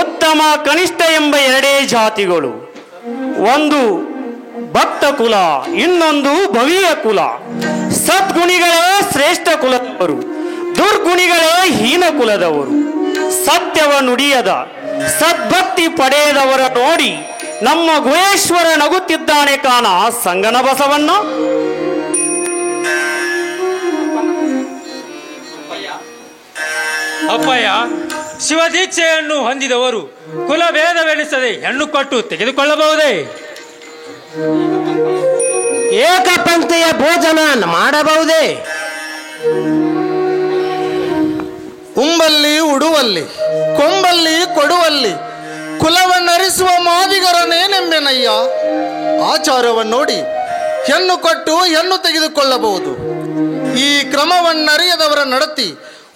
ಉತ್ತಮ ಕನಿಷ್ಠ ಎಂಬ ಎರಡೇ ಜಾತಿಗಳು. ಒಂದು ಭಕ್ತ ಕುಲ, ಇನ್ನೊಂದು ಭವೀಯ ಕುಲ. ಸದ್ಗುಣಿಗಳೇ ಶ್ರೇಷ್ಠ ಕುಲದವರು, ದುರ್ಗುಣಿಗಳೇ ಹೀನ ಕುಲದವರು. ಸತ್ಯವ ನುಡಿಯದ ಸದ್ಭಕ್ತಿ ಪಡೆಯದವರ ನೋಡಿ ನಮ್ಮ ಗುಹೇಶ್ವರ ನಗುತ್ತಿದ್ದಾನೆ ಕಾಣ ಸಂಗನ ಬಸವಣ್ಣ. ಅಪ್ಪಯ್ಯ, ಶಿವದೀಕ್ಷೆಯನ್ನು ಹೊಂದಿದವರು ಕುಲಭೇದವೆನಿಸದೆ ಹೆಣ್ಣು ಕೊಟ್ಟು ತೆಗೆದುಕೊಳ್ಳಬಹುದೇ? ಏಕಪಂಕ್ತಿಯ ಭೋಜನ ಮಾಡಬಹುದೇ? ಉಂಬಲ್ಲಿ ಉಡುವಲ್ಲಿ, ಕೊಂಬಲ್ಲಿ ಕೊಡುವಲ್ಲಿ ಕುಲವನ್ನರಿಸುವ ಮಾದಿಗರನೇನೆಂಬೆನಯ್ಯ. ಆಚಾರವನ್ನು ನೋಡಿ ಹೆಣ್ಣು ಕೊಟ್ಟು ಹೆಣ್ಣು ತೆಗೆದುಕೊಳ್ಳಬಹುದು. ಈ ಕ್ರಮವನ್ನರಿಯದವರ ನಡತಿ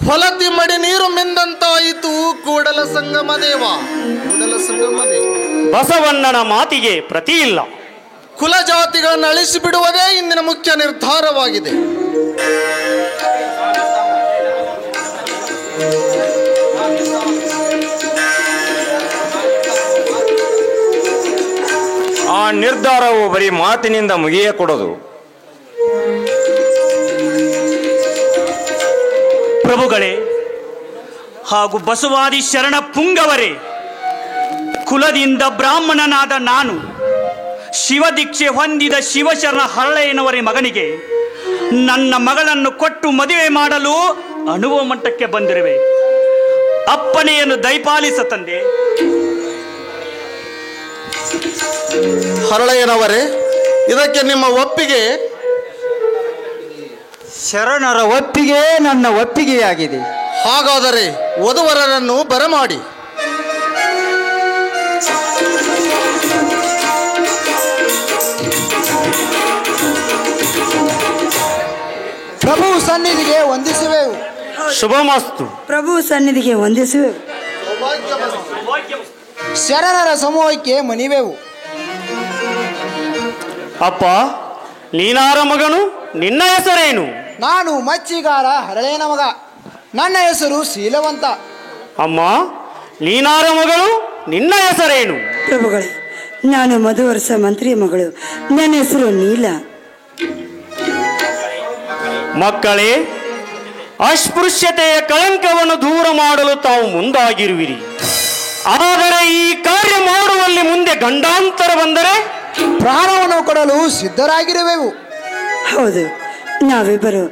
ಹೊಲತಿ ಮಡಿ ನೀರು ಮಿಂದಂತಾಯಿತು. ಕೂಡಲ ಸಂಗಮ ದೇವ, ಕೂಡಲ ಸಂಗಮ ದೇವ. ಬಸವಣ್ಣನ ಮಾತಿಗೆ ಪ್ರತಿ ಇಲ್ಲ. ಕುಲಜಾತಿಗಳನ್ನು ಅಳಿಸಿಬಿಡುವುದೇ ಇಂದಿನ ಮುಖ್ಯ ನಿರ್ಧಾರವಾಗಿದೆ. ಆ ನಿರ್ಧಾರವು ಬರೀ ಮಾತಿನಿಂದ ಮುಗಿಯೇ ಕೊಡೋದು. ಪ್ರಭುಗಳೇ ಹಾಗೂ ಬಸವಾದಿ ಶರಣ ಪುಂಗವರೇ, ಕುಲದಿಂದ ಬ್ರಾಹ್ಮಣನಾದ ನಾನು ಶಿವದೀಕ್ಷೆ ಹೊಂದಿದ ಶಿವಶರಣ ಹರಳೆಯನವರ ಮಗನಿಗೆ ನನ್ನ ಮಗಳನ್ನು ಕೊಟ್ಟು ಮದುವೆ ಮಾಡಲು ಅನುಭವ ಮಟ್ಟಕ್ಕೆ ಬಂದಿರುವೆ. ಅಪ್ಪನೆಯನ್ನು ದಯಪಾಲಿಸ ತಂದೆ. ಹರಳೆಯನವರೇ, ಇದಕ್ಕೆ ನಿಮ್ಮ ಒಪ್ಪಿಗೆ? ಶರಣರ ಒಪ್ಪಿಗೆ ನನ್ನ ಒಪ್ಪಿಗೆಯಾಗಿದೆ. ಹಾಗಾದರೆ ವಧುವರರನ್ನು ಬರಮಾಡಿ. ಪ್ರಭು ಸನ್ನಿಧಿಗೆ ವಂದಿಸುವೆವು. ಶುಭಮಸ್ತು. ಪ್ರಭು ಸನ್ನಿಧಿಗೆ ವಂದಿಸುವೆವು. ಶರಣರ ಸಮೂಹಕ್ಕೆ ಮನಿವೆವು. ಅಪ್ಪ, ನೀನಾರ ಮಗನು? ನಿನ್ನ ಹೆಸರೇನು? ನಾನು ಮಚ್ಚಿಗಾರ ಹರಳೇನ ಮಗ. ನನ್ನ ಹೆಸರು ಶೀಲವಂತ. ಅಮ್ಮ, ನೀನಾರ ಮಗಳು? ನಿನ್ನ ಹೆಸರೇನು? ಪ್ರಭುಗಳೇ, ನಾನು ಮಧುವರ್ಷ ಮಂತ್ರಿಯ ಮಗಳು. ನನ್ನ ಹೆಸರು ನೀಲ. ಮಕ್ಕಳೇ, ಅಸ್ಪೃಶ್ಯತೆಯ ಕಳಂಕವನ್ನು ದೂರ ಮಾಡಲು ತಾವು ಮುಂದಾಗಿರುವಿರಿ. ಆದರೆ ಈ ಕಾರ್ಯ ಮಾಡುವಲ್ಲಿ ಮುಂದೆ ಗಂಡಾಂತರ ಬಂದರೆ ಪ್ರಾಣವನ್ನು ಕೊಡಲು ಸಿದ್ಧರಾಗಿರುವೆವು. ಹೌದು, ನಾವಿಬ್ಬರು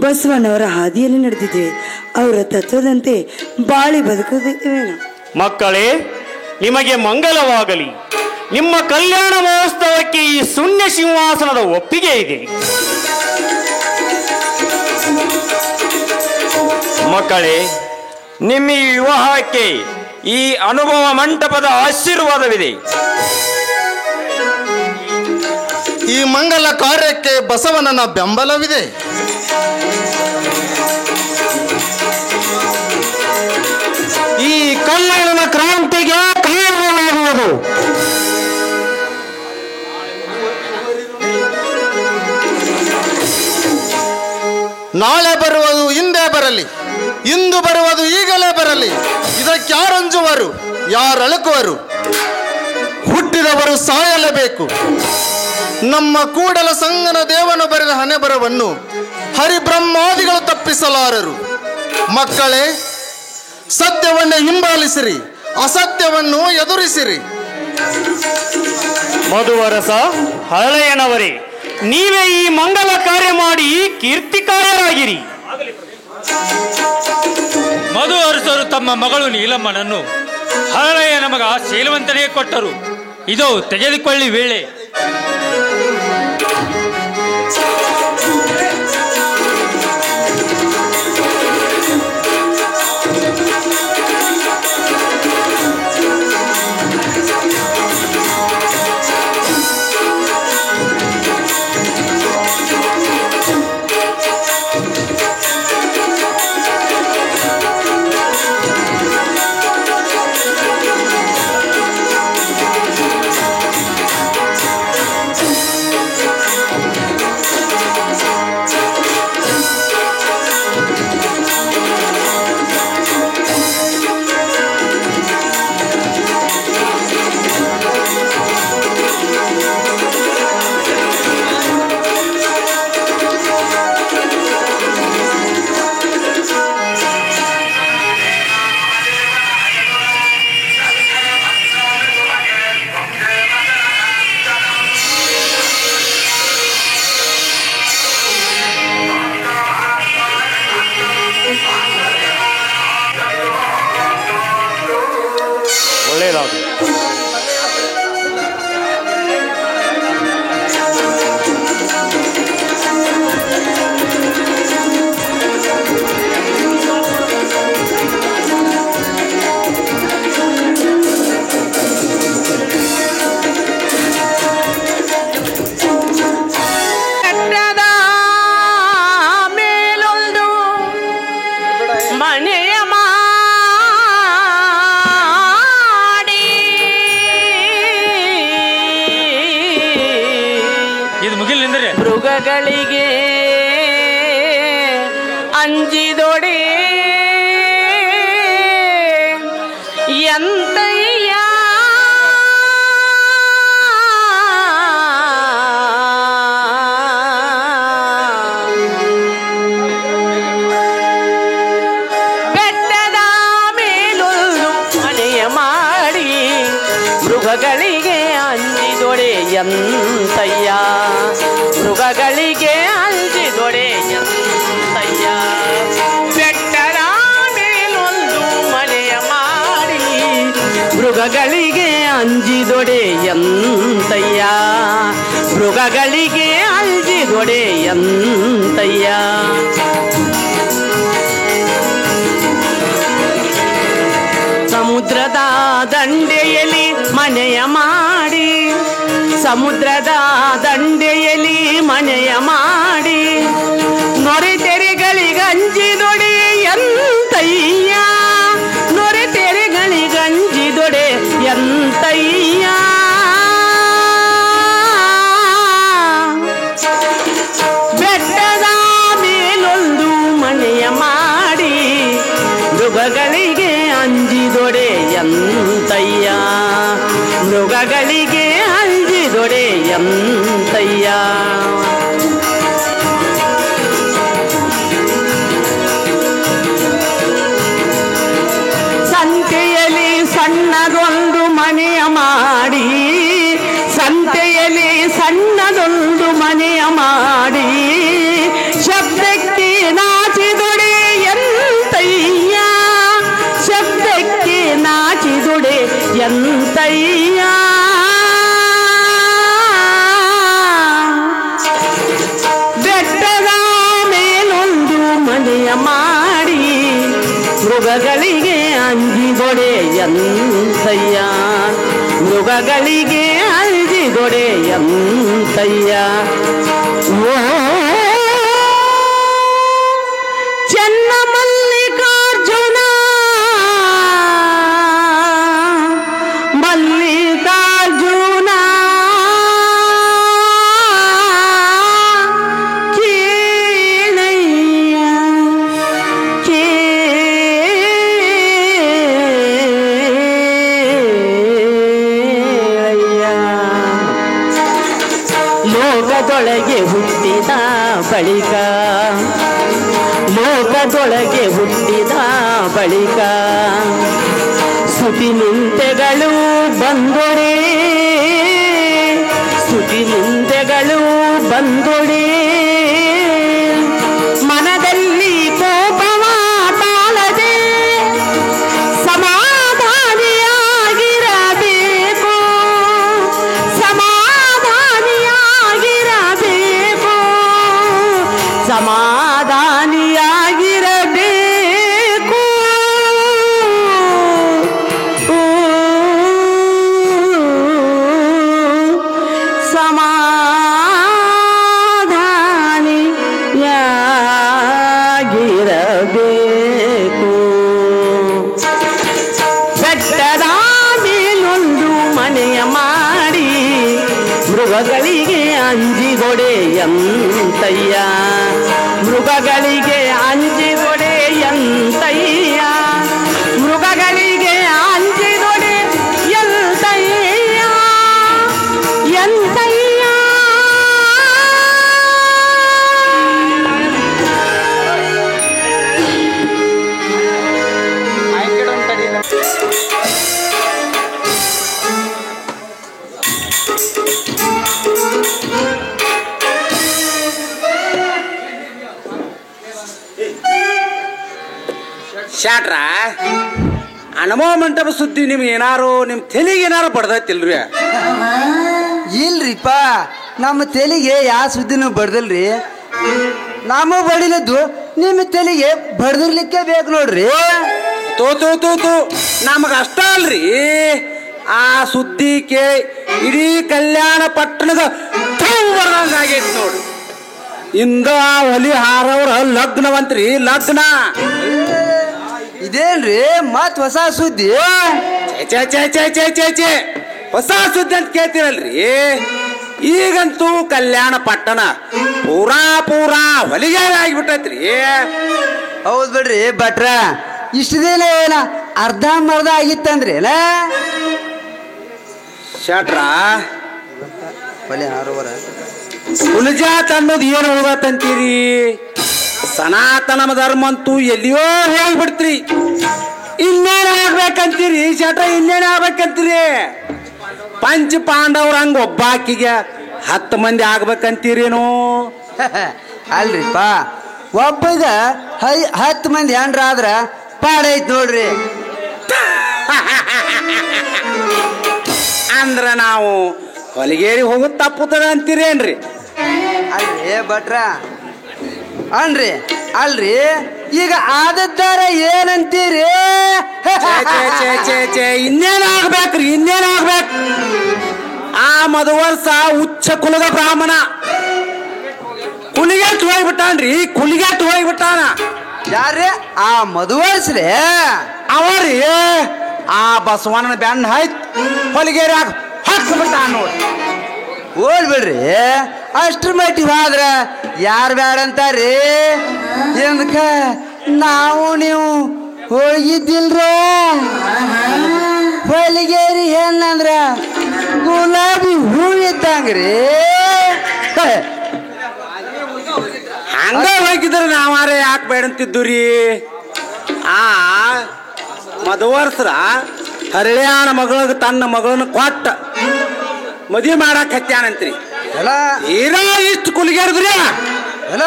ಬಸವಣ್ಣವರ ಹಾದಿಯಲ್ಲಿ ನಡೆದಿದ್ದೇವೆ. ಅವರ ತತ್ವದಂತೆ ಬಾಳಿ ಬದುಕುತ್ತೇವೆ. ಮಕ್ಕಳೇ, ನಿಮಗೆ ಮಂಗಲವಾಗಲಿ. ನಿಮ್ಮ ಕಲ್ಯಾಣ ಮಹೋತ್ಸವಕ್ಕೆ ಈ ಶೂನ್ಯ ಸಿಂಹಾಸನದ ಒಪ್ಪಿಗೆ ಇದೆ. ಮಕ್ಕಳೇ, ನಿಮ್ಮ ಈ ವಿವಾಹಕ್ಕೆ ಈ ಅನುಭವ ಮಂಟಪದ ಆಶೀರ್ವಾದವಿದೆ. ಈ ಮಂಗಲ ಕಾರ್ಯಕ್ಕೆ ಬಸವಣ್ಣನ ಬೆಂಬಲವಿದೆ. ಈ ಕಲ್ಯಾಣದ ಕ್ರಾಂತಿಗೆ ಕಾರಣವಾಗುವ ಆಗದು. ನಾಳೆ ಬರುವುದು ಹಿಂದೆ ಬರಲಿ, ಇಂದು ಬರುವುದು ಈಗಲೇ ಬರಲಿ. ಇದಕ್ಕೆ ಯಾರಂಜುವರು, ಯಾರಳುಕುವರು? ಹುಟ್ಟಿದವರು ಸಾಯಲೇಬೇಕು. ನಮ್ಮ ಕೂಡಲ ಸಂಗನ ದೇವನು ಬರೆದ ಹಣೆಬರವನ್ನು ಹರಿಬ್ರಹ್ಮಾದಿಗಳು ತಪ್ಪಿಸಲಾರರು. ಮಕ್ಕಳೇ, ಸತ್ಯವನ್ನೇ ಹಿಂಬಾಲಿಸಿರಿ, ಅಸತ್ಯವನ್ನು ಎದುರಿಸಿರಿ. ಮಧುವರಸ ಹರಳೆಯನವರೇ, ನೀವೇ ಈ ಮಂಗಲ ಕಾರ್ಯ ಮಾಡಿ ಕೀರ್ತಿಕಾರರಾಗಿರಿ. ಮಧು ಅರಸರು ತಮ್ಮ ಮಗಳು ನೀಲಮ್ಮನನ್ನು ಹರಳೆಯ ನಮಗ ಶೀಲವಂತನೇ ಕೊಟ್ಟರು. ಇದು ತೆಗೆದುಕೊಳ್ಳಿ ವೇಳೆ. ಮೃಗಗಳಿಗೆ ಅಂಜಿದೊಡೆ ಎಂತಯ್ಯ ಬೆಟ್ಟದ ಮೇಲೊಂದು ಮನೆಯ ಮಾಡಿ ಮೃಗಗಳಿಗೆ ಅಂಜಿದೊಡೆ ಎಂತಯ್ಯ ಮೃಗಗಳಿಗೆ ಅಂಜಿದೊಡೆ ಎಂತಯ್ಯ ಬೆಟ್ಟದ ಮೇಲೊಂದು ಮನೆಯ ಮಾಡಿ ಮೃಗಗಳಿಗೆ ಅಂಜಿದೊಡೆ ಎಂತಯ್ಯ ಮೃಗಗಳಿಗೆ ಅಂಜಿದೊಡೆ ಎಂತಯ್ಯ ಸಮುದ್ರದ ದಂಡೆಯಲ್ಲಿ ಮನೆಯ ಮಾಡಿ ಸಮುದ್ರದ ದಂಡೆಯಲ್ಲಿ ಮನೆಯ ಮಾಡಿ ನೊರೆತೆರೆಗಳಿಗಂಜಿದೊಡೆ ಎಂತಯ್ಯ ನೊರೆತೆರೆಗಳಿಗಂಜಿದೊಡೆ ಎಂತಯ್ಯ ಬೆಟ್ಟದ ಮೇಲೊಂದು ಮನೆಯ ಮಾಡಿ ಮೃಗಗಳಿಗೆ ಅಂಜಿದೊಡೆ ಎಂತಯ್ಯ ಮೃಗಗಳಿಗೆ ಅಂಜಿದೊಡೆ ಎಂತಯ್ಯ ಸಂತೆಯಲ್ಲಿ ಸಣ್ಣದೊಂದು ಮನೆಯ ಮಾಡಿ ಸಂತೆಯಲ್ಲಿ ಸಣ್ಣದೊಂದು ಮನೆಯ ಮಾಡಿ ಶಬ್ದಕ್ಕೆ ನಾಚಿದೊಡೆ ಎಂತಯ್ಯ ಶಬ್ದಕ್ಕೆ ನಾಚಿದೊಡೆ ಎಂತಯ್ಯ ಬೆಟ್ಟದ ಮೇಲೊಂದು ಮನೆಯ ಮಾಡಿ ಮೃಗಗಳಿಗೆ ಅಂಜಿದೊಡೆ ಎಂತಯ್ಯ ಮೃಗಗಳಿಗೆ ಅಂಜಿದೊಡೆ ಎಂತಯ್ಯ ಓ ಚೆನ್ನ ಮಲ್ಲಿಕಾರ್ಜುನ ಮಲ್ಲಿಕಾರ್ಜುನ ಹುಟ್ಟಿದ ಬಳಿಕ ಲೋಕದೊಳಗೆ ಹುಟ್ಟಿದ ಬಳಿಕ ಸ್ತುತಿ ನಿಂದೆಗಳು ಬಂದೊಡೆ ಸ್ತುತಿ ನಿಂದೆಗಳು ಬಂದೊಡೆ ಮನದಲ್ಲಿ ಕೋಪವ ತಾಳದೆ ಸಮಾಧಾನಿಯಾಗಿರಬೇಕು ಸಮಾಧಾನಿಯಾಗಿರಬೇಕು ಸಮಾಧಾನಿಯಾಗಿರಬೇಕು ಸಮಾಧಾನಿಯಾಗಿರಬೇಕು ಬೆಟ್ಟದ ಮೇಲೊಂದು ಮನೆಯ ಮಾಡಿ ಮೃಗಗಳಿಗೆ ಅಂಜಿಗೊಡೆಯಂತಯ್ಯ ಮೃಗಗಳಿಗೆ ಅಂಜಿಗೊಡೆಯಂತಯ್ಯ ಮೃಗಗಳಿಗೆ ಅಂಜಿಗೊಡೆ ಎಂತಯ್ಯ ಎಂತಯ್ಯ ಶಾಟ್ರ ಅನುಭವ ಮಂಟಪ ಸುದ್ದಿ ನಿಮ್ಗೆ ಏನಾರು ನಿಮ್ಮ ತೆಲಿಗೆ ಏನಾರು ಬಡ್ದೈತಿಲ್ರಿ? ಇಲ್ರಿಪ್ಪ, ನಮ್ಮ ತೆಲಿಗೆ ಯಾವ ಸುದ್ದಿನೂ ಬಡ್ದಲ್ರಿ. ನಮ್ಮ ಬಡಿಲದ್ದು ನಿಮ್ಮ ತೆಲಿಗೆ ಬಡ್ದಿರ್ಲಿಕ್ಕೆ ಬೇಕು ನೋಡ್ರಿ. ತೋ ನಮಗ ಅಷ್ಟ ಅಲ್ರಿ, ಆ ಸುದ್ದಿ ಇಡೀ ಕಲ್ಯಾಣ ಪಟ್ಟಣದ ಆಗೈತಿ ನೋಡ್ರಿ. ಇಂದ ಹೊಲಿ ಹಾರವ್ರ ಲಗ್ನವಂತ್ರಿ, ಲಗ್ನ. ಇದೇನ್ರಿ ಮತ್ ಹೊಸ ಸುದ್ದಿ? ಚೇ ಹೊಸ ಸುದ್ದಿ ಅಂತ ಕೇಳ್ತೀರಲ್ರಿ. ಈಗಂತೂ ಕಲ್ಯಾಣ ಪಟ್ಟಣ ಪೂರಾ ಹೊಲಿಗೆ ಆಗಿಬಿಟ್ಟೈತ್ರಿ. ಹೌದ್ ಬಿಡ್ರಿ ಭಟ್ರ, ಇಷ್ಟು ದಿನ ಏನ ಅರ್ಧ ಮರ್ಧ ಆಗಿತ್ತಂದ್ರಿ ಅಲ್ಲ ಶಾಟ್ರ? ಹೊಲಿ ಹಾರೋವರ ಕುಲಜಾತ್ ಅನ್ನೋದು ಏನು ಹೋಗತ್ತಂತೀರಿ? ಸನಾತನ ಧರ್ಮ ಅಂತೂ ಎಲ್ಲಿಯೋ ಹೋಗ್ಬಿಡ್ತ್ರಿ. ಇನ್ನೇನ್ ಆಗ್ಬೇಕಂತೀರಿ ಶಾಟ್ರ? ಇನ್ನೇನ್ ಆಗ್ಬೇಕಂತೀರಿ? ಪಂಚ ಪಾಂಡವ್ರ ಹಂಗ ಒಬ್ಬಾಕಿಗೆ 10 ಮಂದಿ ಆಗ್ಬೇಕಂತೀರೇನು? ಅಲ್ರಿಪ್ಪ, ಒಬ್ಬಗ 10 ಮಂದಿ ಹೆಂಡ್ರ ಆದ್ರ ಪಾಡೈತ್ ನೋಡ್ರಿ. ಅಂದ್ರ ನಾವು ಹೊಲಿಗೇರಿ ಹೋಗುತ್ತ ತಪ್ಪುತ್ತದ ಅಂತೀರೇನ್ರಿ? ಅಲ್ರಿ ಭಟ್ರ, ಅಲ್ರಿ ಈಗ ಆದದ್ದಾರ ಏನಂತೀರಿ? ಇನ್ನೇನ್ ಆಗ್ಬೇಕ್ರಿ? ಇನ್ನೇನ್ ಆಗ್ಬೇಕು? ಆ ಮಧುವರ್ಷ ಉಚ್ಚ ಕುಲದ ಬ್ರಾಹ್ಮಣ ಕುಲಿಗೆಟ್ಟು ಹೋಗ್ಬಿಟ್ಟಾನ್ರಿ. ಕುಲಿಗೆಟ್ಟು ಹೋಗ್ಬಿಟ್ಟಾನ. ಯಾರೇ ಆ ಮಧುವರ್ಸ್ರಿ? ಅವರಿ ಆ ಬಸವಣ್ಣನ ಬೆನ್ನ ಆಯ್ತು ಹೊಲಿಗೇರಿ ಹಾಕ್ಬಿಟ್ಟ ನೋಡಿ. ಹೋಲ್ ಬಿಡ್ರಿ, ಅಷ್ಟ್ರ ಮಟ್ಟಿಗೆ ಹೋದ್ರ ಯಾರು ಬ್ಯಾಡ ಅಂತಾರಿ? ಎಂದಕ ನಾವು ನೀವು ಹೋಗಿದ್ದಿಲ್ರ? ಹೊಲಿಗೇರಿ ಏನಂದ್ರ ಗುಲಾಬಿ ಹೂ ಇದ್ದಂಗ್ರಿ. ಹಂಗ ಹೋಗಿದ್ರೆ ನಾವಾರೇ ಯಾಕೆ ಬೇಡಂತಿದ್ದು ರೀ? ಆ ಮಧುವರ್ಷರ ಹರಿಯಾಣ ಮಗಳಿಗೆ ತನ್ನ ಮಗಳನ್ನು ಕೊಟ್ಟ ಮದುವೆ ಮಾಡಕ್ ಹತ್ಯಾನಂತ್ರಿ. ಎಲ್ಲ ಇಷ್ಟು ಕುಲಿಗೇರಿದ್ರಿ ಎಲ್ಲ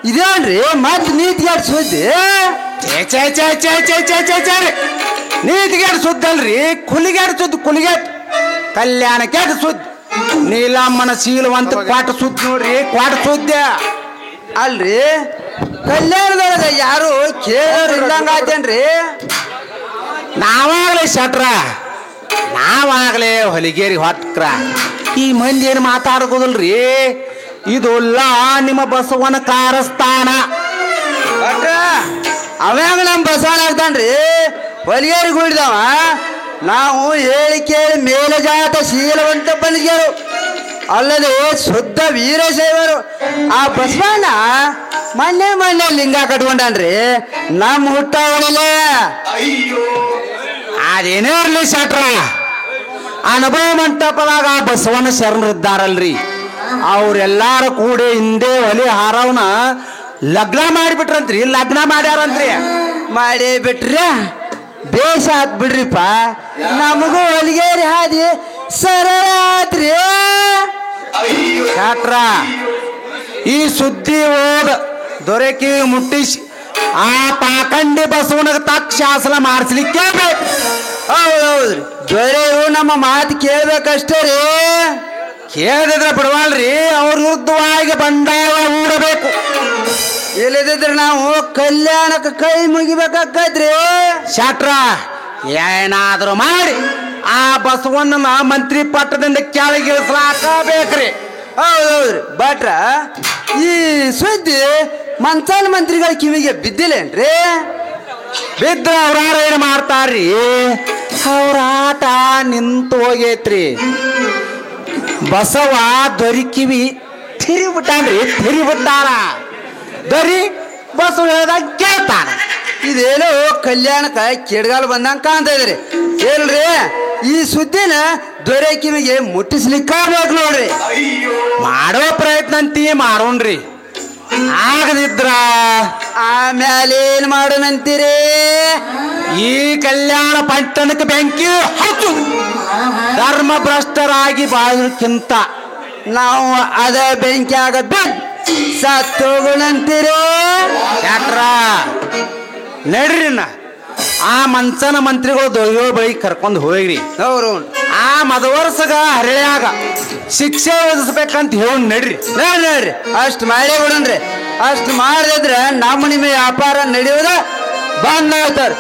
ಇದೇನ್ರಿ ಮತ್ ನೀತಿಗಾಡ್ ಸುದ್ದಿ? ನೀತಿಗೇಡ್ ಸುದ್ದಲ್ರಿ, ಕುಲಿಗೇಡ್ ಸುದ್ದಿ. ಕುಲಿಗೇಡ್ ಕಲ್ಯಾಣ ಕೆಟ್ಟ ಸುದ್ದಿ. ನೀಲಮ್ಮನ ಶೀಲವಂತ ಕ್ವಾಟ ಸುದ್ದಿ ನೋಡ್ರಿ, ಕ್ವಾಟ ಸುದ್ದಿ. ಅಲ್ರಿ ಕಲ್ಯಾಣದೊಳಗ ಯಾರು ಕೇಳಿದಂಗ ಆತೇನ್ರಿ? ನಾವಾಗ್ಲೇ ಶಟ್ರ, ನಾವಾಗ್ಲೇ ಹೊಲಿಗೇರಿ ಹೊಟ್ಕ್ರ. ಈ ಮಂದಿ ಏನು ಮಾತಾಡ್ಕೋದಲ್ರಿ? ಇದೆಲ್ಲ ನಿಮ್ಮ ಬಸವನ ಕಾರಸ್ಥಾನ. ಅವಾಗ ನಮ್ ಬಸವನ ಆಗ್ತಾನ್ರಿ ಹೊಲಿಗೇರಿ ಗುಡಿದವ. ನಾವು ಹೇಳಿ ಕೇಳಿ ಮೇಲಜಾತ ಶೀಲವಂತ ಬಲಿಗೆರು, ಅಲ್ಲದೆ ಶುದ್ಧ ವೀರಶೈವರು. ಆ ಬಸವಣ್ಣ ಮೊನ್ನೆ ಲಿಂಗ ಕಟ್ಕೊಂಡನ್ರಿ ನಮ್ಮ ಹುಟ್ಟವಳಲೆ. ಅದೇನೇ ಇರ್ಲಿ ಶಟ್ರ, ಅನುಭವ ಮಂಟಪದಾಗ ಬಸವನ ಶರಣರಿದ್ದಾರಲ್ರಿ, ಅವ್ರೆಲ್ಲಾರು ಕೂಡಿ ಹಿಂದೆ ಒಲಿ ಹಾರವನ ಲಗ್ನ ಮಾಡಿಬಿಟ್ರಂತ್ರಿ. ಲಗ್ನ ಮಾಡ್ಯಾರಂತ್ರಿ. ಮಾಡೇ ಬಿಟ್ರ ಬೇಷ ಆತ್ ಬಿಡ್ರಿಪ್ಪ. ನಮಗೂ ಹೊಲಿಗೇರಿ ಹಾದಿ ಸರಳ ಆತ್ರಿ. ಶಾಟ್ರ ಈ ಸುದ್ದಿ ಹೋದ ದೊರೆಕಿ ಮುಟ್ಟಿಸಿ ಆ ಪಾಕಂಡಿ ಬಸವನಿಗೆ ತಕ್ಕ ಶಾಸನ ಮಾಡಿಸ್ಲಿಕ್ಕೆ ಬೇಕು. ಹೌದೌದ್ರಿ, ದೊರೆಯು ನಮ್ಮ ಮಾತು ಕೇಳ್ಬೇಕಷ್ಟೇ ರೀ. ಕೇಳಿದ್ರೆ ಬಿಡವಲ್ರಿ, ಅವ್ರ ವಿರುದ್ಧವಾಗಿ ಬಂದಾಗ ಹೂಡಬೇಕು. ಇಲ್ಲದಿದ್ರೆ ನಾವು ಕಲ್ಯಾಣಕ್ಕೆ ಕೈ ಮುಗಿಬೇಕಾಕೈತ್ರಿ. ಶಾಟ್ರ ಏನಾದ್ರು ಮಾಡಿ ಆ ಬಸವಣ್ಣನ ಮಂತ್ರಿ ಪಟ್ಟದಿಂದ ಕೆಳಗಿಳಿಸ್ಲಾಕಬೇಕ್ರಿ. ಹೌದೌದ್ರಿ ಭಟ್ರ, ಈ ಸುದ್ದಿ ಮಂಚಾಲ ಮಂತ್ರಿಗಳ ಕಿವಿಗೆ ಬಿದ್ದಿಲ್ಲೇನ್ರಿ? ಬಿದ್ರ ಅವ್ರಾರ ಏನ್ ಮಾಡ್ತಾರ್ರಿ? ಅವ್ರ ಆಟ ನಿಂತು ಹೋಗೈತ್ರಿ. ಬಸವ ದೊರಿ ಕಿವಿ ತಿರಿಬಿಟ್ಟಾನ್ರಿ, ತಿರಿಬಿಟ್ಟಾರ. ದೊರಿ ಬಸವ ಹೇಳ್ದಾಗ ಕೇಳ್ತಾನ. ಇದೇನೋ ಕಲ್ಯಾಣಕ್ಕೆ ಕೆಡ್ಗಾಲ ಬಂದಂಗ ಕಾಣ್ತಾ ಇದ್ರಿ. ಏನ್ರಿ ಈ ಸುದ್ದಿನ ದೊರೆ ಕಿವಿಗೆ ಮುಟ್ಟಿಸ್ಲಿಕ್ಕಾಗ್ಬೇಕು ನೋಡ್ರಿ. ಮಾಡೋ ಪ್ರಯತ್ನ ಅಂತೀ ಮಾಡೋಣ್ರಿ. ಆಗದಿದ್ರ ಆಮೇಲೆ ಏನ್ ಮಾಡೋಣಂತೀರಿ? ಈ ಕಲ್ಯಾಣ ಪಟ್ಟಣಕ್ಕೆ ಬೆಂಕಿ ಹಚ್ಚು. ಧರ್ಮ ಭ್ರಷ್ಟರಾಗಿ ಬಾಳೋಕ್ಕಿಂತ ನಾವು ಅದ ಬೆಂಕಿ ಆಗ ಸತ್ತೋಗೋಣಂತೀರಿ. ಯಾಕ್ರ ನಡ್ರಿ ಆ ಮಂಚನ ಮಂತ್ರಿಗಳು ದೊಯ್ಯೋ ಬಳಿ ಕರ್ಕೊಂಡು ಹೋಗ್ರಿ. ಅವ್ರು ಆ ಮದವರ್ಸಗ ಹರಿಯಾಗ ಶಿಕ್ಷೆ ವಿಧಿಸ್ಬೇಕಂತ ಹೇಳಿ ನಡ್ರಿ. ನೋಡ್ರಿ ಅಷ್ಟು ಮಾಡೇ ಬಿಡನ್ರಿ. ಅಷ್ಟು ಮಾಡದಿದ್ರ ನಮ್ಮ ನಿಮ್ಮ ವ್ಯಾಪಾರ ನಡೆಯೋದ ಬಂದ್ ಆಗ್ತಾರ.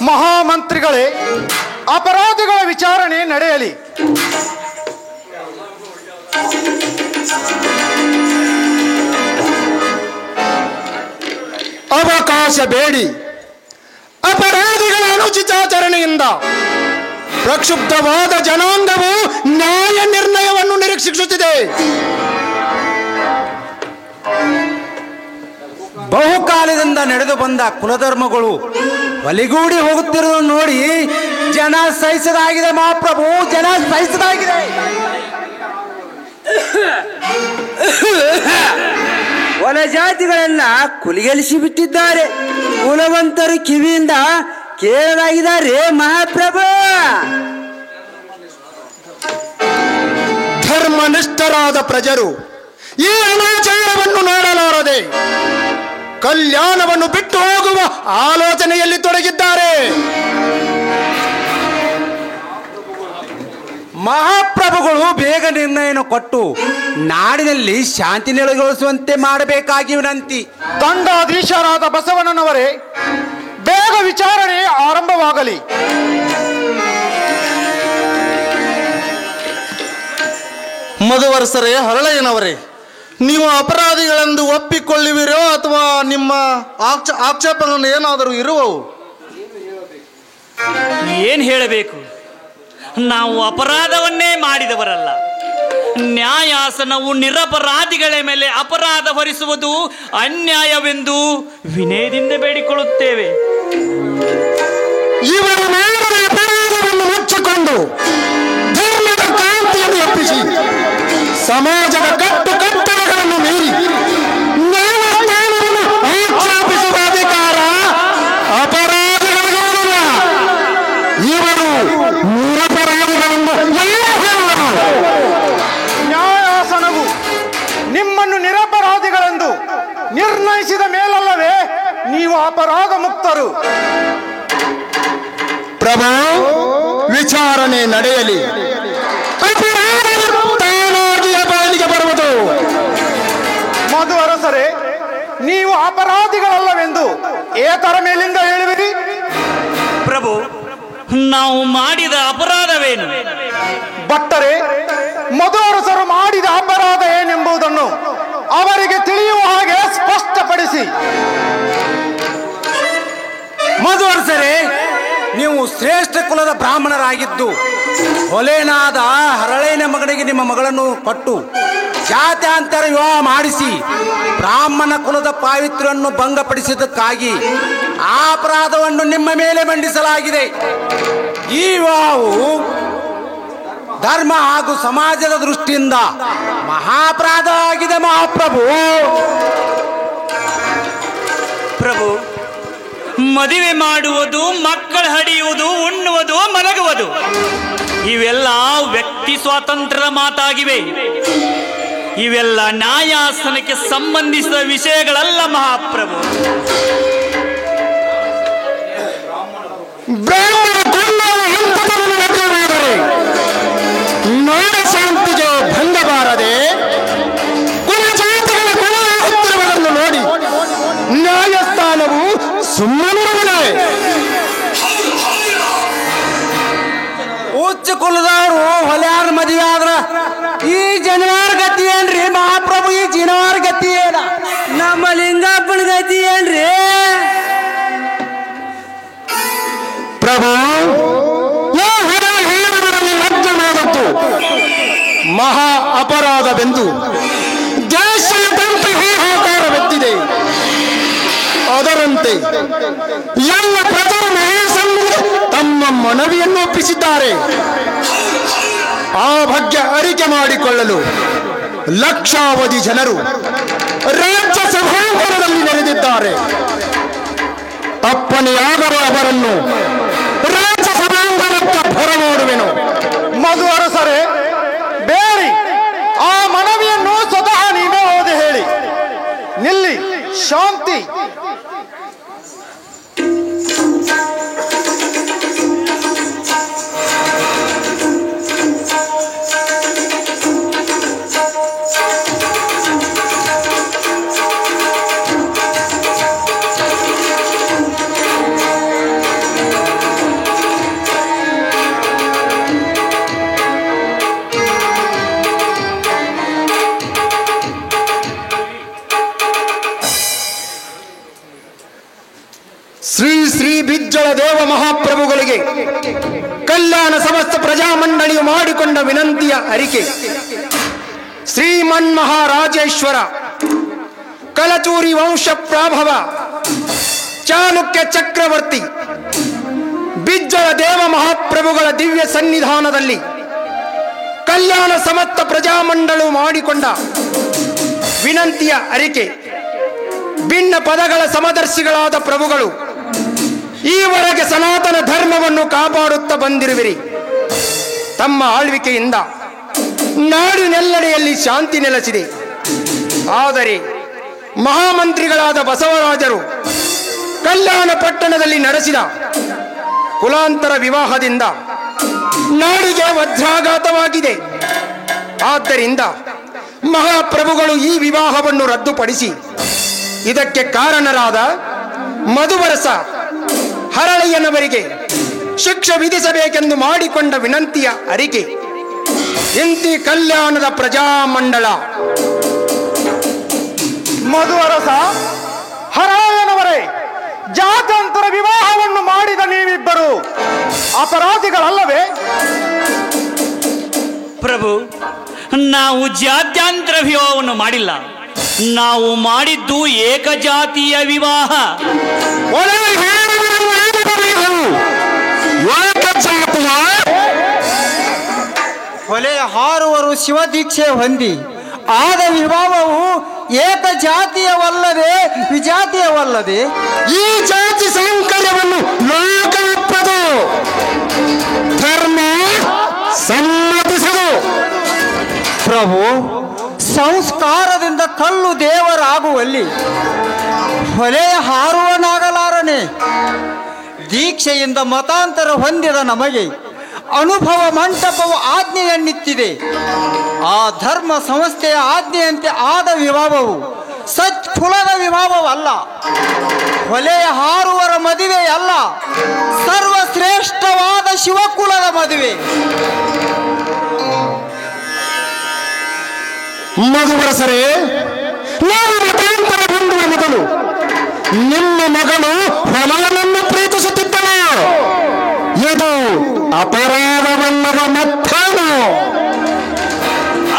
ಮಹಾಮಂತ್ರಿಗಳೇ, ಅಪರಾಧಿಗಳ ವಿಚಾರಣೆ ನಡೆಯಲಿ. ಅವಕಾಶ ಬೇಡಿ. ಅಪರಾಧಿಗಳ ಅನುಚಿತಾಚರಣೆಯಿಂದ ಪ್ರಕ್ಷುಬ್ಧವಾದ ಜನಾಂಗವು ನ್ಯಾಯ ನಿರ್ಣಯವನ್ನು ನಿರೀಕ್ಷಿಸುತ್ತಿದೆ. ಬಹುಕಾಲದಿಂದ ನಡೆದು ಬಂದ ಕುಲಧರ್ಮಗಳು ಬಲಿಗೂಡಿ ಹೋಗುತ್ತಿರುವುದನ್ನು ನೋಡಿ ಜನ ಸಹಿಸದಾಗಿದೆ. ಮಹಾಪ್ರಭು, ಜನ ಸಹಿಸದಾಗಿದೆ. ಹೊಲ ಜಾತಿಗಳೆಲ್ಲ ಕುಲಿಗೆಲಿಸಿ ಬಿಟ್ಟಿದ್ದಾರೆ. ಕುಲವಂತರು ಕಿವಿಯಿಂದ ಕೇಳಲಾಗಿದ್ದಾರೆ. ಮಹಾಪ್ರಭು, ಧರ್ಮನಿಷ್ಠರಾದ ಪ್ರಜರು ಈ ಅನಾಚಾರವನ್ನು ನೋಡಲಾರದೆ ಕಲ್ಯಾಣವನ್ನು ಬಿಟ್ಟು ಹೋಗುವ ಆಲೋಚನೆಯಲ್ಲಿ ತೊಡಗಿದ್ದಾರೆ. ಮಹಾಪ್ರಭುಗಳು ಬೇಗ ನಿರ್ಣಯ ಕೊಟ್ಟು ನಾಡಿನಲ್ಲಿ ಶಾಂತಿ ನೆಲೆಗೊಳಿಸುವಂತೆ ಮಾಡಬೇಕಾಗಿ ವಿನಂತಿ. ದಂಡಾಧೀಶರಾದ ಬಸವಣ್ಣನವರೇ, ಬೇಗ ವಿಚಾರಣೆ ಆರಂಭವಾಗಲಿ. ಮಧುವರ್ಸರೇ, ಹರಳಯ್ಯನವರೇ, ನೀವು ಅಪರಾಧಿಗಳೆಂದು ಒಪ್ಪಿಕೊಳ್ಳುವಿರೋ ಅಥವಾ ನಿಮ್ಮ ಆಕ್ಷೇಪಗಳನ್ನು ಏನಾದರೂ ಇರುವವು? ಏನ್ ಹೇಳಬೇಕು? ನಾವು ಅಪರಾಧವನ್ನೇ ಮಾಡಿದವರಲ್ಲ. ನ್ಯಾಯಾಸನವು ನಿರಪರಾಧಿಗಳ ಮೇಲೆ ಅಪರಾಧ ಹೊರಿಸುವುದು ಅನ್ಯಾಯವೆಂದು ವಿನಯದಿಂದ ಬೇಡಿಕೊಳ್ಳುತ್ತೇವೆ. ಇವರು ಮಾಡಿದ ಅಪರಾಧವನ್ನು ಮುಚ್ಚಿಕೊಂಡು ಧರ್ಮದ ಕಾಂತಿಯನ್ನು ಒಪ್ಪಿಸಿ ಸಮಾಜದ ಕಟ್ಟುಕಟ್ಟಳೆಗಳನ್ನು ಮೀರಿ ನ್ಯಾಯಸ್ಥಾನವನ್ನು ಆಕ್ಷೇಪಿಸುವ ಅಧಿಕಾರ ಅಪರಾಧಿಗಳಿಗಿಲ್ಲ. ಇವರು ನಿರಪರಾಧಿಗಳನ್ನು ನ್ಯಾಯಾಸನವು ನಿಮ್ಮನ್ನು ನಿರಪರಾಧಿಗಳೆಂದು ನಿರ್ಣಯಿಸಿದ ಮೇಲಲ್ಲವೇ ನೀವು ಅಪರಾಧ ಮುಕ್ತರು. ಪ್ರಭು, ವಿಚಾರಣೆ ನಡೆಯಲಿ. ಬಾಲಿಗೆ ಬರುವುದು. ಮಧುವರಸರೇ, ನೀವು ಅಪರಾಧಿಗಳಲ್ಲವೆಂದು ಏತರ ಮೇಲಿಂದ ಹೇಳುವಿರಿ? ಪ್ರಭು, ನಾವು ಮಾಡಿದ ಅಪರಾಧವೇನು? ಭಟ್ಟರೇ, ಮಧುವರಸರು ಮಾಡಿದ ಅಪರಾಧ ಏನೆಂಬುದನ್ನು ಅವರಿಗೆ ತಿಳಿಯುವ ಹಾಗೆ ಸ್ಪಷ್ಟಪಡಿಸಿ. ಮಧುವರ್ಸರೇ, ನೀವು ಶ್ರೇಷ್ಠ ಕುಲದ ಬ್ರಾಹ್ಮಣರಾಗಿದ್ದು ಹೊಲೆನಾದ ಹರಳೇನ ಮಗನಿಗೆ ನಿಮ್ಮ ಮಗಳನ್ನು ಕೊಟ್ಟು ಜಾತ್ಯಾಂತರ ವಿವಾಹ ಮಾಡಿಸಿ ಬ್ರಾಹ್ಮಣ ಕುಲದ ಪಾವಿತ್ರ್ಯವನ್ನು ಭಂಗಪಡಿಸಿದ್ದಕ್ಕಾಗಿ ಆ ಅಪರಾಧವನ್ನು ನಿಮ್ಮ ಮೇಲೆ ಮಂಡಿಸಲಾಗಿದೆ. ಈ ವಿವಾಹವು ಧರ್ಮ ಹಾಗೂ ಸಮಾಜದ ದೃಷ್ಟಿಯಿಂದ ಮಹಾಪರಾಧ ಆಗಿದೆ ಮಹಾಪ್ರಭು. ಪ್ರಭು, ಮದುವೆ ಮಾಡುವುದು, ಮಕ್ಕಳು ಹಡಿಯುವುದು, ಉಣ್ಣುವುದು, ಮಲಗುವುದು ಇವೆಲ್ಲ ವ್ಯಕ್ತಿ ಸ್ವಾತಂತ್ರ್ಯದ ಮಾತಾಗಿವೆ. ಇವೆಲ್ಲ ನ್ಯಾಯಾಸನಕ್ಕೆ ಸಂಬಂಧಿಸಿದ ವಿಷಯಗಳಲ್ಲ ಮಹಾಪ್ರಭು. ನಾಡ ಶಾಂತಿಗೆ ಭಂಗ ಬಾರದೆ ಕುಲಜಾತಿಗಳ ಕುಲ ಹತ್ತಿರವನ್ನು ನೋಡಿ ನ್ಯಾಯಸ್ಥಾನವು ಸುಮ್ಮನಿರುವುದೇ. ಉಚ್ಚ ಕುಲದವರು ಹೊಲ್ಯಾರ ಮದುವೆ ಆದ್ರ ಈ ಜನವಾರ ಗತಿ ಏನ್ರಿ ಮಹಾಪ್ರಭು? ಈ ಜನವಾರ ಗತಿ ಏನ? ನಮ್ಮ ಲಿಂಗಪ್ಪನ ಗತಿ ಏನ್ರಿ? ಪ್ರಭು, ಲಜ್ಜೆ ಮಾಡಿದ್ದು ಮಹಾ ಅಪರಾಧವೆಂದು ದೇಶಾದ್ಯಂತ ಹಾಹಾಕಾರವೆತ್ತಿದೆ. ಅದರಂತೆ ಎಲ್ಲ ಪ್ರಜರ ಮಹಾಸಂಘ ತಮ್ಮ ಮನವಿಯನ್ನು ಒಪ್ಪಿಸಿದ್ದಾರೆ. ಆ ಬಗ್ಗೆ ಅರಿಕೆ ಮಾಡಿಕೊಳ್ಳಲು ಲಕ್ಷಾವಧಿ ಜನರು ರಾಜ್ಯ ಸಭಾಂಗಣದಲ್ಲಿ ನೆರೆದಿದ್ದಾರೆ. ತಪ್ಪನೆಯಾಗಲು ಅವರನ್ನು ರಾಜ್ಯ ಸಭಾಂಗಣಕ್ಕೆ ಬರಮಾಡುವೆನು. ಮಧುವರಸರೇ, ಬೇಡಿ, ಆ ಮನವಿಯನ್ನು ಸ್ವತಃ ನೀವೇ ಓದಿ ಹೇಳಿ. ನಿಲ್ಲಿ, ಶಾಂತಿ. ಶ್ರೀ ಶ್ರೀ ಬಿಜ್ಜಳ ದೇವ ಮಹಾಪ್ರಭುಗಳಿಗೆ ಕಲ್ಯಾಣ ಸಮಸ್ತ ಪ್ರಜಾಮಂಡಳಿಯು ಮಾಡಿಕೊಂಡ ವಿನಂತಿಯ ಅರಿಕೆ. ಶ್ರೀಮನ್ ಮಹಾರಾಜೇಶ್ವರ ಕಲಚೂರಿ ವಂಶ ಪ್ರಾಭವ ಚಾಲುಕ್ಯ ಚಕ್ರವರ್ತಿ ಬಿಜ್ಜಳ ದೇವ ಮಹಾಪ್ರಭುಗಳ ದಿವ್ಯ ಸನ್ನಿಧಾನದಲ್ಲಿ ಕಲ್ಯಾಣ ಸಮಸ್ತ ಪ್ರಜಾಮಂಡಳು ಮಾಡಿಕೊಂಡ ವಿನಂತಿಯ ಅರಿಕೆ. ಭಿನ್ನ ಪದಗಳ ಸಮದರ್ಶಿಗಳಾದ ಪ್ರಭುಗಳು ಈವರೆಗೆ ಸನಾತನ ಧರ್ಮವನ್ನು ಕಾಪಾಡುತ್ತಾ ಬಂದಿರುವಿರಿ. ತಮ್ಮ ಆಳ್ವಿಕೆಯಿಂದ ನಾಡಿನೆಲ್ಲೆಡೆಯಲ್ಲಿ ಶಾಂತಿ ನೆಲೆಸಿದೆ. ಆದರೆ ಮಹಾಮಂತ್ರಿಗಳಾದ ಬಸವರಾಜರು ಕಲ್ಯಾಣ ಪಟ್ಟಣದಲ್ಲಿ ನಡೆಸಿದ ಕುಲಾಂತರ ವಿವಾಹದಿಂದ ನಾಡಿಗೆ ವಜ್ರಾಘಾತವಾಗಿದೆ. ಆದ್ದರಿಂದ ಮಹಾಪ್ರಭುಗಳು ಈ ವಿವಾಹವನ್ನು ರದ್ದುಪಡಿಸಿ ಇದಕ್ಕೆ ಕಾರಣರಾದ ಮಧುವರಸ ಹರಳಯ್ಯನವರಿಗೆ ಶಿಕ್ಷೆ ವಿಧಿಸಬೇಕೆಂದು ಮಾಡಿಕೊಂಡ ವಿನಂತಿಯ ಅರಿಕೆ. ಇಂತಿ ಕಲ್ಯಾಣದ ಪ್ರಜಾಮಂಡಳ. ಮಧುವರಸ ಹರಳಯ್ಯನವರೇ, ಜಾತ್ಯಂತರ ವಿವಾಹವನ್ನು ಮಾಡಿದ ನೀವಿಬ್ಬರು ಅಪರಾಧಿಗಳಲ್ಲವೇ? ಪ್ರಭು, ನಾವು ಜಾತ್ಯಾಂತರ ವಿವಾಹವನ್ನು ಮಾಡಿಲ್ಲ. ನಾವು ಮಾಡಿದ್ದು ಏಕಜಾತಿಯ ವಿವಾಹ. ಹೊಲೆ ಹಾರುವರು ಶಿವದೀಕ್ಷೆ ಹೊಂದಿ ಆದ ವಿವಾಹವು ಏಕಜಾತಿಯವಲ್ಲದೆ ವಿಜಾತಿಯವಲ್ಲದೆ ಈ ಜಾತಿ ಸಾಂಕರ್ಯವನ್ನು ಲೋಕವಿಪ್ಪದು, ಧರ್ಮ ಸಮ್ಮತಿಸದು. ಪ್ರಭು, ಸಂಸ್ಕಾರದಿಂದ ಕಲ್ಲು ದೇವರಾಗುವಲ್ಲಿ ಹೊಲೆ ಹಾರುವನಾಗಲಾರನೆ. ದೀಕ್ಷೆಯಿಂದ ಮತಾಂತರ ಹೊಂದಿದ ನಮಗೆ ಅನುಭವ ಮಂಟಪವು ಆಜ್ಞೆಯನ್ನಿತ್ತಿದೆ. ಆ ಧರ್ಮ ಸಂಸ್ಥೆಯ ಆಜ್ಞೆಯಂತೆ ಆದ ವಿವಾಹವು ಸತ್ಕುಲದ ವಿವಾಹವಲ್ಲ, ಹೊಲೆ ಹಾರುವರ ಮದುವೆಯಲ್ಲ, ಸರ್ವಶ್ರೇಷ್ಠವಾದ ಶಿವಕುಲದ ಮದುವೆ. ಮಧುವರಸರೇ, ನಾವು ಮತಾಂತರ ಹೊಂದುವ ಮೊದಲು ನಿಮ್ಮ ಮಗಳು ಹೊಲವನ್ನು ಪ್ರೀತಿ ಅಪರಾಧವಲ್ಲದ ಮತ್ತೇನು?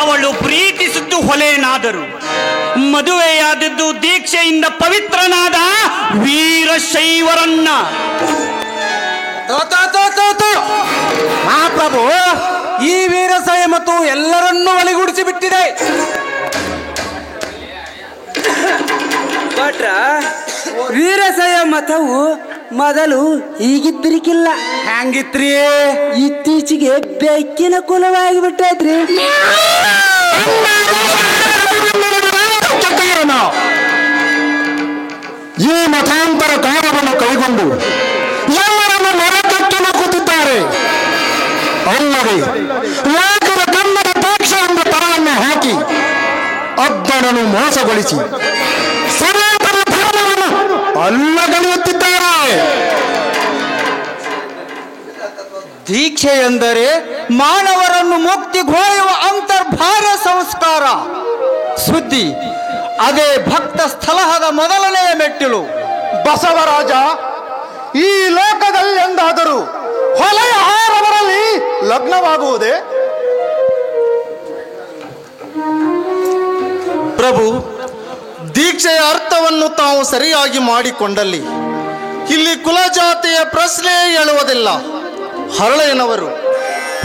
ಅವಳು ಪ್ರೀತಿಸಿದ್ದು ಹೊಲೆನಾದರು, ಮದುವೆಯಾದದ್ದು ದೀಕ್ಷೆಯಿಂದ ಪವಿತ್ರನಾದ ವೀರಶೈವರನ್ನ. ಮಹಾಪ್ರಭು, ಈ ವೀರಶೈವ ಮತ್ತು ಎಲ್ಲರನ್ನೂ ಒಲಿಗೂಡಿಸಿ ಬಿಟ್ಟಿದೆ. ಭಟ್ರ, ವೀರಶೈವ ಮತವು ಮೊದಲು ಹೀಗಿದ್ರಿಕಿಲ್ಲ. ಹ್ಯಾಂಗಿತ್ರಿ? ಇತ್ತೀಚೆಗೆ ಬೆಕ್ಕಿನ ಕುಲವಾಗಿ ಬಿಟ್ಟೈತ್ರಿ. ಈ ಮತಾಂತರ ಕಾರ್ಯವನ್ನು ಕೈಗೊಂಡು ಎಲ್ಲರನ್ನು ಮರಕಟ್ಟಲು ಕೂತಿದ್ದಾರೆ. ಅಲ್ಲದೆ ಲೋಕದ ಕನ್ನಡ ದೀಕ್ಷೆ ಎಂಬ ತರವನ್ನು ಹಾಕಿ ಅದ್ದನನ್ನು ಮೋಸಗೊಳಿಸಿ ಸನಾತನ ಧರ್ಮವನ್ನು ಅಲ್ಲಗಳೆಯುತ್ತಿದ್ದಾರೆ. ದೀಕ್ಷೆ ಎಂದರೆ ಮಾನವರನ್ನು ಮುಕ್ತಿಗೊಯ್ಯುವ ಅಂತರ್ಭಾರ್ಯ ಸಂಸ್ಕಾರ. ಸುದ್ದಿ ಅದೇ ಭಕ್ತ ಸ್ಥಳದ ಮೊದಲನೆಯ ಮೆಟ್ಟಿಲು. ಬಸವರಾಜ, ಈ ಲೋಕದಲ್ಲಿ ಎಂದಾದರೂ ಹೊಲೆಯ ಹಾರವರಲ್ಲಿ ಲಗ್ನವಾಗುವುದೇ? ಪ್ರಭು, ದೀಕ್ಷೆಯ ಅರ್ಥವನ್ನು ತಾವು ಸರಿಯಾಗಿ ಮಾಡಿಕೊಂಡಲ್ಲಿ ಇಲ್ಲಿ ಕುಲಜಾತಿಯ ಪ್ರಶ್ನೆ ಹೇಳುವುದಿಲ್ಲ. ಹರಳೆಯನವರು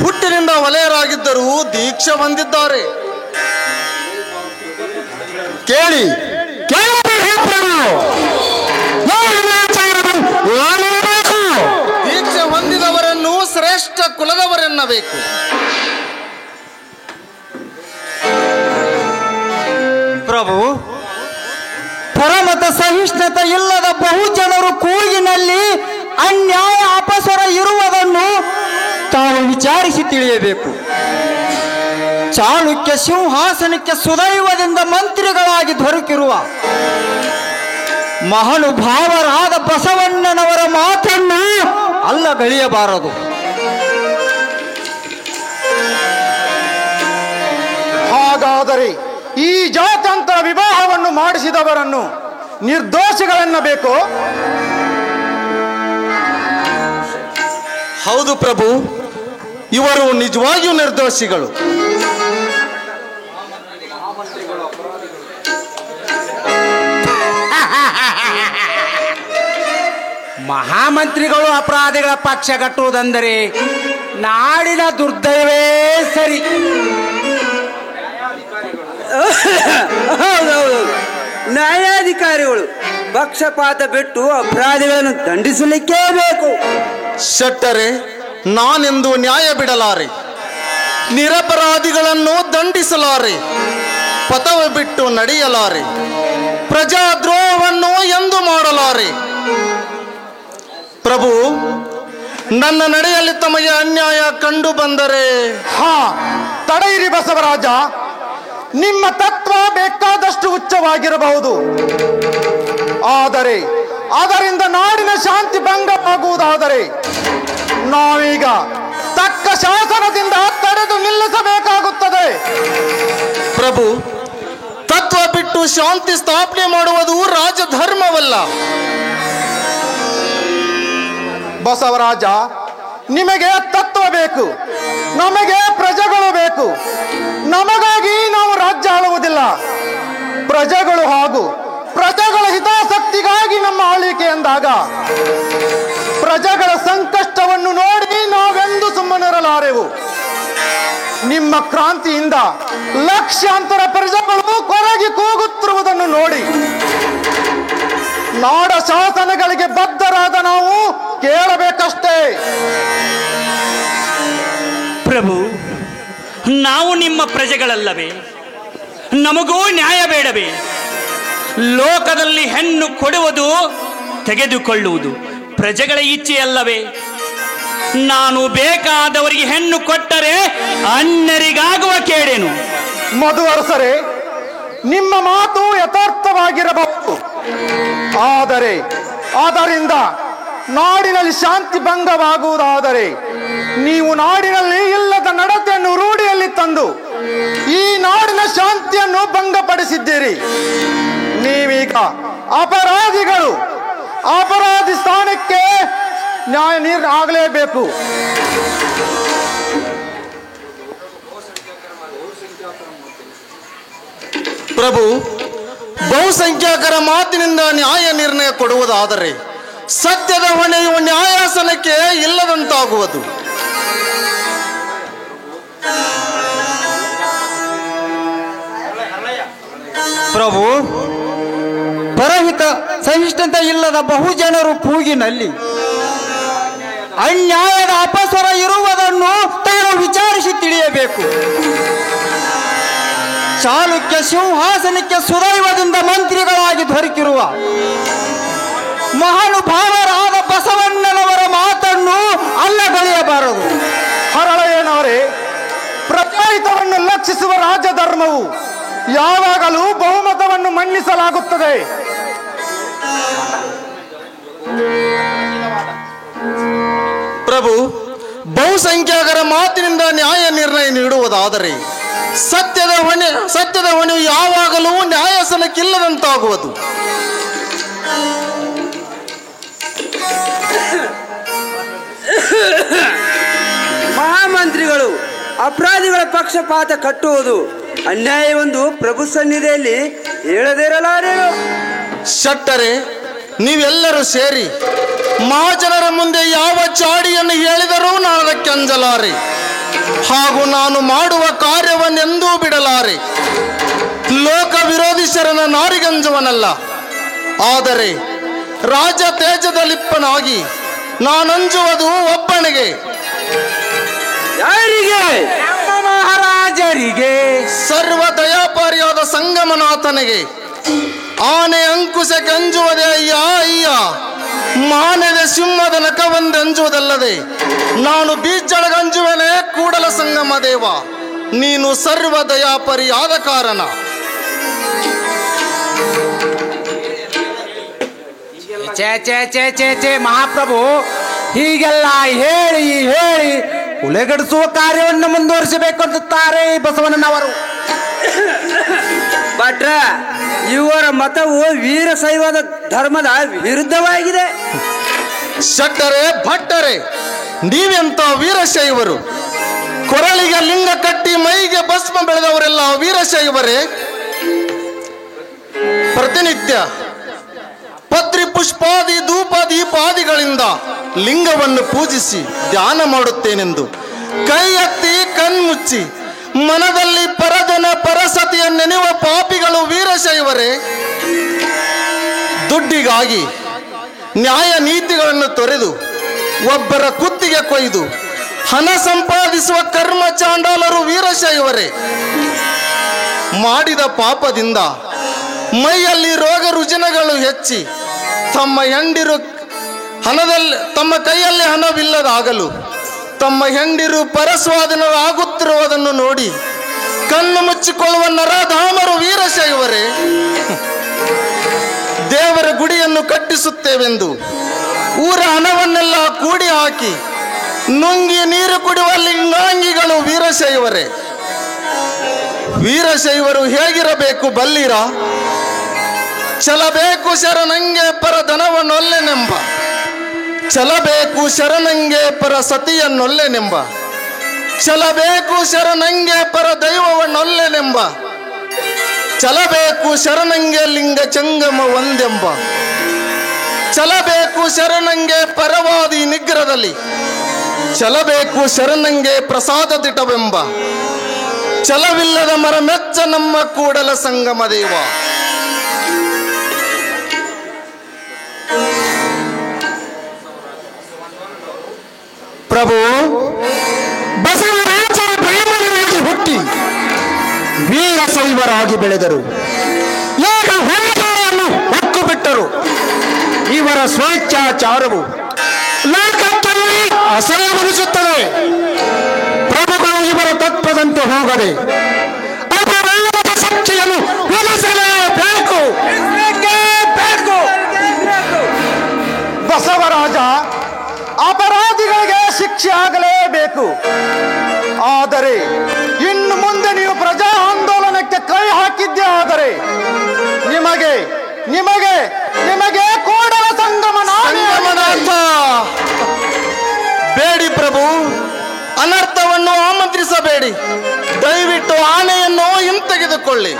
ಹುಟ್ಟಿನಿಂದ ಹೊಲೆಯರಾಗಿದ್ದರೂ ದೀಕ್ಷೆ ಹೊಂದಿದ್ದಾರೆ. ಕೇಳಿ ದೀಕ್ಷೆ ಹೊಂದಿದವರನ್ನು ಶ್ರೇಷ್ಠ ಕುಲದವರೆನ್ನಬೇಕು. ಪ್ರಭು, ಪರಮತ ಸಹಿಷ್ಣುತೆ ಇಲ್ಲದ ಬಹುಜನರು ಕೂಗಿನಲ್ಲಿ ಅನ್ಯಾಯ ಅಪಸ್ವರ ಇರುವುದನ್ನು ತಾವು ವಿಚಾರಿಸಿ ತಿಳಿಯಬೇಕು. ಚಾಳುಕ್ಯ ಸಿಂಹಾಸನಕ್ಕೆ ಸುದೈವದಿಂದ ಮಂತ್ರಿಗಳಾಗಿ ದೊರಕಿರುವ ಮಹಾನುಭಾವರಾದ ಬಸವಣ್ಣನವರ ಮಾತನ್ನು ಅಲ್ಲಗಳೆಯಬಾರದು. ಹಾಗಾದರೆ ಈ ಜಾತ್ಯಂತರ ವಿವಾಹವನ್ನು ಮಾಡಿಸಿದವರನ್ನು ನಿರ್ದೋಷಿಗಳೆನ್ನಬೇಕು? ಹೌದು ಪ್ರಭು, ಇವರು ನಿಜವಾಗಿಯೂ ನಿರ್ದೋಷಿಗಳು. ಮಹಾಮಂತ್ರಿಗಳು ಅಪರಾಧಿಗಳ ಪಕ್ಷ ಕಟ್ಟುವುದೆಂದರೆ ನಾಡಿನ ದುರ್ದೈವೇ ಸರಿ. ಹೌದೌದು, ನ್ಯಾಯಾಧಿಕಾರಿಗಳು ಪಕ್ಷಪಾತ ಬಿಟ್ಟು ಅಪರಾಧಿಗಳನ್ನು ದಂಡಿಸಲಿಕ್ಕೇ ಬೇಕು. ಶೆಟ್ಟರೆ, ನಾನೆಂದು ನ್ಯಾಯ ಬಿಡಲಾರೆ, ನಿರಪರಾಧಿಗಳನ್ನು ದಂಡಿಸಲಾರೆ, ಪಥವ ಬಿಟ್ಟು ನಡೆಯಲಾರೆ, ಪ್ರಜಾದ್ರೋಹವನ್ನು ಎಂದು ಮಾಡಲಾರೆ. ಪ್ರಭು, ನನ್ನ ನಡೆಯಲ್ಲಿ ತಮಗೆ ಅನ್ಯಾಯ ಕಂಡು ಬಂದರೆ ತಡೆಯಿರಿ ಬಸವರಾಜ. ನಿಮ್ಮ ತತ್ವ ಬೇಕಾದಷ್ಟು ಉಚ್ಚವಾಗಿರಬಹುದು, ಆದರೆ ಅದರಿಂದ ನಾಡಿನ ಶಾಂತಿ ಭಂಗವಾಗುವುದಾದರೆ ನಾವೀಗ ತಕ್ಕ ಶಾಸನದಿಂದ ತಡೆದು ನಿಲ್ಲಿಸಬೇಕಾಗುತ್ತದೆ. ಪ್ರಭು, ತತ್ವ ಬಿಟ್ಟು ಶಾಂತಿ ಸ್ಥಾಪನೆ ಮಾಡುವುದು ರಾಜಧರ್ಮವಲ್ಲ. ಬಸವರಾಜ, ನಿಮಗೆ ತತ್ವ ಬೇಕು, ನಮಗೆ ಪ್ರಜೆಗಳು ಬೇಕು. ನಮಗಾಗಿ ನಾವು ರಾಜ್ಯ ಆಳುವುದಿಲ್ಲ. ಪ್ರಜೆಗಳು ಹಾಗೂ ಪ್ರಜೆಗಳ ಹಿತಾಸಕ್ತಿಗಾಗಿ ನಮ್ಮ ಆಳ್ವಿಕೆ ಎಂದಾಗ ಪ್ರಜೆಗಳ ಸಂಕಷ್ಟವನ್ನು ನೋಡಿ ನಾವೆಂದು ಸುಮ್ಮನಿರಲಾರೆವು. ನಿಮ್ಮ ಕ್ರಾಂತಿಯಿಂದ ಲಕ್ಷಾಂತರ ಪ್ರಜೆಗಳು ಕೊರಗಿ ಕೂಗುತ್ತಿರುವುದನ್ನು ನೋಡಿ ನಾಡ ಶಾಸನಗಳಿಗೆ ಬದ್ಧರಾದ ನಾವು ಕೇಳಬೇಕಷ್ಟೇ. ಪ್ರಭು, ನಾವು ನಿಮ್ಮ ಪ್ರಜೆಗಳಲ್ಲವೇ? ನಮಗೂ ನ್ಯಾಯ ಬೇಡವೇ? ಲೋಕದಲ್ಲಿ ಹೆಣ್ಣು ಕೊಡುವುದು ತೆಗೆದುಕೊಳ್ಳುವುದು ಪ್ರಜೆಗಳ ಇಚ್ಛೆಯಲ್ಲವೇ? ನಾನು ಬೇಕಾದವರಿಗೆ ಹೆಣ್ಣು ಕೊಟ್ಟರೆ ಅನ್ಯರಿಗಾಗುವ ಕೇಡೇನು? ಮಧುವರಸರೇ, ನಿಮ್ಮ ಮಾತು ಯಥಾರ್ಥವಾಗಿರಬಹುದು, ಆದರೆ ಅದರಿಂದ ನಾಡಿನಲ್ಲಿ ಶಾಂತಿ ಭಂಗವಾಗುವುದಾದರೆ ನೀವು ನಾಡಿನಲ್ಲಿ ಇಲ್ಲದ ನಡತೆಯನ್ನು ರೂಢಿಯಲ್ಲಿ ತಂದು ಈ ನಾಡಿನ ಶಾಂತಿಯನ್ನು ಭಂಗಪಡಿಸಿದ್ದೀರಿ. ನೀವೀಗ ಅಪರಾಧಿ ಸ್ಥಾನಕ್ಕೆ ನ್ಯಾಯ ನಿರ್ಣಯ ಆಗಲೇಬೇಕು. ಪ್ರಭು, ಬಹುಸಂಖ್ಯಾತರ ಮಾತಿನಿಂದ ನ್ಯಾಯ ನಿರ್ಣಯ ಕೊಡುವುದಾದರೆ ಸತ್ಯದ ಹೊಣೆಯು ನ್ಯಾಯಾಸನಕ್ಕೆ ಇಲ್ಲದಂತಾಗುವುದು. ಪ್ರಭು, ಪರಹಿತ ಸಹಿಷ್ಣುತೆ ಇಲ್ಲದ ಬಹುಜನರು ಕೂಗಿನಲ್ಲಿ ಅನ್ಯಾಯದ ಅಪಸ್ವರ ಇರುವುದನ್ನು ತಾನು ವಿಚಾರಿಸಿ ತಿಳಿಯಬೇಕು. ಚಾಲುಕ್ಯ ಸಿಂಹಾಸನಕ್ಕೆ ಸುದೈವದಿಂದ ಮಂತ್ರಿಗಳಾಗಿ ದೊರಕಿರುವ ಮಹಾನುಭಾವರಾದ ಬಸವಣ್ಣನವರ ಮಾತನ್ನು ಅಲ್ಲಗಳೆಯಬಾರದು. ಹರಳೆಯನವರೇ, ಪ್ರಜಾಹಿತವನ್ನು ಲಕ್ಷಿಸುವ ರಾಜಧರ್ಮವು ಯಾವಾಗಲೂ ಬಹುಮತವನ್ನು ಮನ್ನಿಸಲಾಗುತ್ತದೆ. ಪ್ರಭು, ಬಹುಸಂಖ್ಯಾತರ ಮಾತಿನಿಂದ ನ್ಯಾಯ ನಿರ್ಣಯ ನೀಡುವುದಾದರೆ ಸತ್ಯದ ಹೊಣೆಯು ಯಾವಾಗಲೂ ನ್ಯಾಯಾಸನಕ್ಕಿಲ್ಲದಂತಾಗುವುದು. ಮಹಾಮಂತ್ರಿಗಳು ಅಪರಾಧಿಗಳ ಪಕ್ಷಪಾತ ಕಟ್ಟುವುದು ಅನ್ಯಾಯವೊಂದು ಪ್ರಭು ಸನ್ನಿಧಿಯಲ್ಲಿ ಹೇಳದಿರಲಾರೇನು. ಶಟ್ಟರೆ, ನೀವೆಲ್ಲರೂ ಸೇರಿ ಮಹಾಜನರ ಮುಂದೆ ಯಾವ ಚಾಡಿಯನ್ನು ಹೇಳಿದರೂ ನಾನು ಅದಕ್ಕೆ ಅಂಜಲಾರೆ, ಹಾಗೂ ನಾನು ಮಾಡುವ ಕಾರ್ಯವನ್ನೆಂದೂ ಬಿಡಲಾರೆ. ಲೋಕ ವಿರೋಧಿ ಶರಣ ನಾರಿಗಂಜವನಲ್ಲ, ಆದರೆ ರಾಜ ತೇಜದಲಿಪ್ಪನಾಗಿ ನಾನಂಜುವುದು ಒಬ್ಬನಿಗೆ. ಯಾರಿಗೆ? ಮಹಾರಾಜರಿಗೆ. ಸರ್ವ ದಯಾಪಾರಿಯಾದ ಸಂಗಮನಾಥನಿಗೆ. ಆನೆ ಅಂಕುಶಕ್ಕೆ ಅಂಜುವುದೇ ಅಯ್ಯ ಅಯ್ಯ, ಮಾನದ ಸಿಂಹದ ನಖವೆಂದಂಜುವುದಲ್ಲದೆ ನಾನು ಬೀಜಳಗಂಜುವನೇ ಕೂಡಲ ಸಂಗಮ ದೇವ. ನೀನು ಸರ್ವ ದಯಾಪರಿಯಾದ ಕಾರಣ. ಛೇ ಛೇ ಛೇ ಛೇ ಛೇ ಮಹಾಪ್ರಭು, ಹೀಗೆಲ್ಲ ಹೇಳಿ ಹೇಳಿ ಉಲೆಗಡಿಸುವ ಕಾರ್ಯವನ್ನು ಮುಂದುವರಿಸಬೇಕಂತಾರೆ ಬಸವಣ್ಣನವರು. ಭಟ್ರ, ಇವರ ಮತವು ವೀರಶೈವದ ಧರ್ಮದ ವಿರುದ್ಧವಾಗಿದೆ. ಶಟ್ಟರೆ, ಭಟ್ಟರೆ, ನೀವೆಂತ ವೀರಶೈವರು? ಕೊರಳಿಗೆ ಲಿಂಗ ಕಟ್ಟಿ ಮೈಗೆ ಭಸ್ಮ ಬೆಳೆದವರೆಲ್ಲ ವೀರಶೈವರೇ? ಪ್ರತಿನಿತ್ಯ ಪತ್ರಿ ಪುಷ್ಪಾದಿ ಧೂಪ ದೀಪಾದಿಗಳಿಂದ ಲಿಂಗವನ್ನು ಪೂಜಿಸಿ ಧ್ಯಾನ ಮಾಡುತ್ತೇನೆಂದು ಕೈ ಎತ್ತಿ ಕಣ್ಮುಚ್ಚಿ ಮನದಲ್ಲಿ ಪರಜನ ಪರಸತಿಯ ನೆನೆಯುವ ಪಾಪಿಗಳು ವೀರಶೈವರೇ? ದುಡ್ಡಿಗಾಗಿ ನ್ಯಾಯ ನೀತಿಗಳನ್ನು ತೊರೆದು ಒಬ್ಬರ ಕುತ್ತಿಗೆ ಕೊಯ್ದು ಹಣ ಸಂಪಾದಿಸುವ ಕರ್ಮ ಚಾಂಡಾಲರು ವೀರಶೈವರೇ? ಮಾಡಿದ ಪಾಪದಿಂದ ಮೈಯಲ್ಲಿ ರೋಗ ರುಜಿನಗಳು ಹೆಚ್ಚಿ ತಮ್ಮ ಕೈಯಲ್ಲಿ ಹಣವಿಲ್ಲದಾಗಲು ತಮ್ಮ ಹೆಂಡಿರು ಪರಸ್ವಾಧೀನರಾಗುತ್ತಿರುವುದನ್ನು ನೋಡಿ ಕಣ್ಣು ಮುಚ್ಚಿಕೊಳ್ಳುವ ನರಧಾಮರು ವೀರಶೈವರೇ? ದೇವರ ಗುಡಿಯನ್ನು ಕಟ್ಟಿಸುತ್ತೇವೆಂದು ಊರ ಹಣವನ್ನೆಲ್ಲ ಕೂಡಿ ಹಾಕಿ ನುಂಗಿ ನೀರು ಕುಡಿಯುವ ಲಿಂಗಾಂಗಿಗಳು ವೀರಶೈವರೇ? ವೀರಶೈವರು ಹೇಗಿರಬೇಕು ಬಲ್ಲಿರ? ಚಲಬೇಕು ಶರಣಂಗೆ ಪರ ಧನವನ್ನೊಲ್ಲೆನೆಂಬ, ಚಲಬೇಕು ಶರಣಂಗೆ ಪರ ಸತಿಯನ್ನೊಲ್ಲೆನೆಂಬ, ಚಲಬೇಕು ಶರಣಂಗೆ ಪರ ದೈವವನ್ನೊಲ್ಲೆನೆಂಬ, ಚಲಬೇಕು ಶರಣಂಗೆ ಲಿಂಗ ಚಂಗಮ ಒಂದೆಂಬ, ಚಲಬೇಕು ಶರಣಂಗೆ ಪರವಾದಿ ನಿಗ್ರಹದಲ್ಲಿ, ಚಲಬೇಕು ಶರಣಂಗೆ ಪ್ರಸಾದ ದಿಟವೆಂಬ, ಛಲವಿಲ್ಲದ ಮರ ಮೆಚ್ಚ ನಮ್ಮ ಕೂಡಲ ಸಂಗಮ ದೇವ. ಪ್ರಭು, ಬಸವರಾಜರ ಬ್ರಾಹ್ಮಣರಾಗಿ ಹುಟ್ಟಿ ವೀರಶೈವರಾಗಿ ಬೆಳೆದರು. ಈಗ ಹೊರಗೆಯನ್ನು ಹೊಕ್ಕು ಬಿಟ್ಟರು. ಇವರ ಸ್ವೇಚ್ಛಾಚಾರವು ಲೋಕದಲ್ಲಿ ಅಸಹ್ಯಗೊಳಿಸುತ್ತದೆ. ಪ್ರಭುಗಳು ಇವರ ತತ್ವದಂತೆ ಹೋಗದೆ ಅಪರಾಧದ ಶಿಕ್ಷೆಯನ್ನು ವಿಧಿಸಲೇಬೇಕು. ಬಸವರಾಜ, ಅಪರಾಧಿಗಳಿಗೆ ಶಿಕ್ಷೆ ಆಗಲೇಬೇಕು. ಆದರೆ ಇನ್ನು ಮುಂದೆ ನೀವು ಪ್ರಜಾ ಆಂದೋಲನಕ್ಕೆ ಕೈ ಹಾಕಿದ್ದೇ ಆದರೆ ನಿಮಗೆ ನಿಮಗೆ ನಿಮಗೆ ಕೂಡಲ ಸಂಗಮನಾಥ ಬೇಡಿ ಪ್ರಭು, ಅನರ್ಥವನ್ನು ಆಮಂತ್ರಿಸಬೇಡಿ. ದಯವಿಟ್ಟು ಆನೆಯನ್ನು ಹಿಂತೆಗೆದುಕೊಳ್ಳಿ.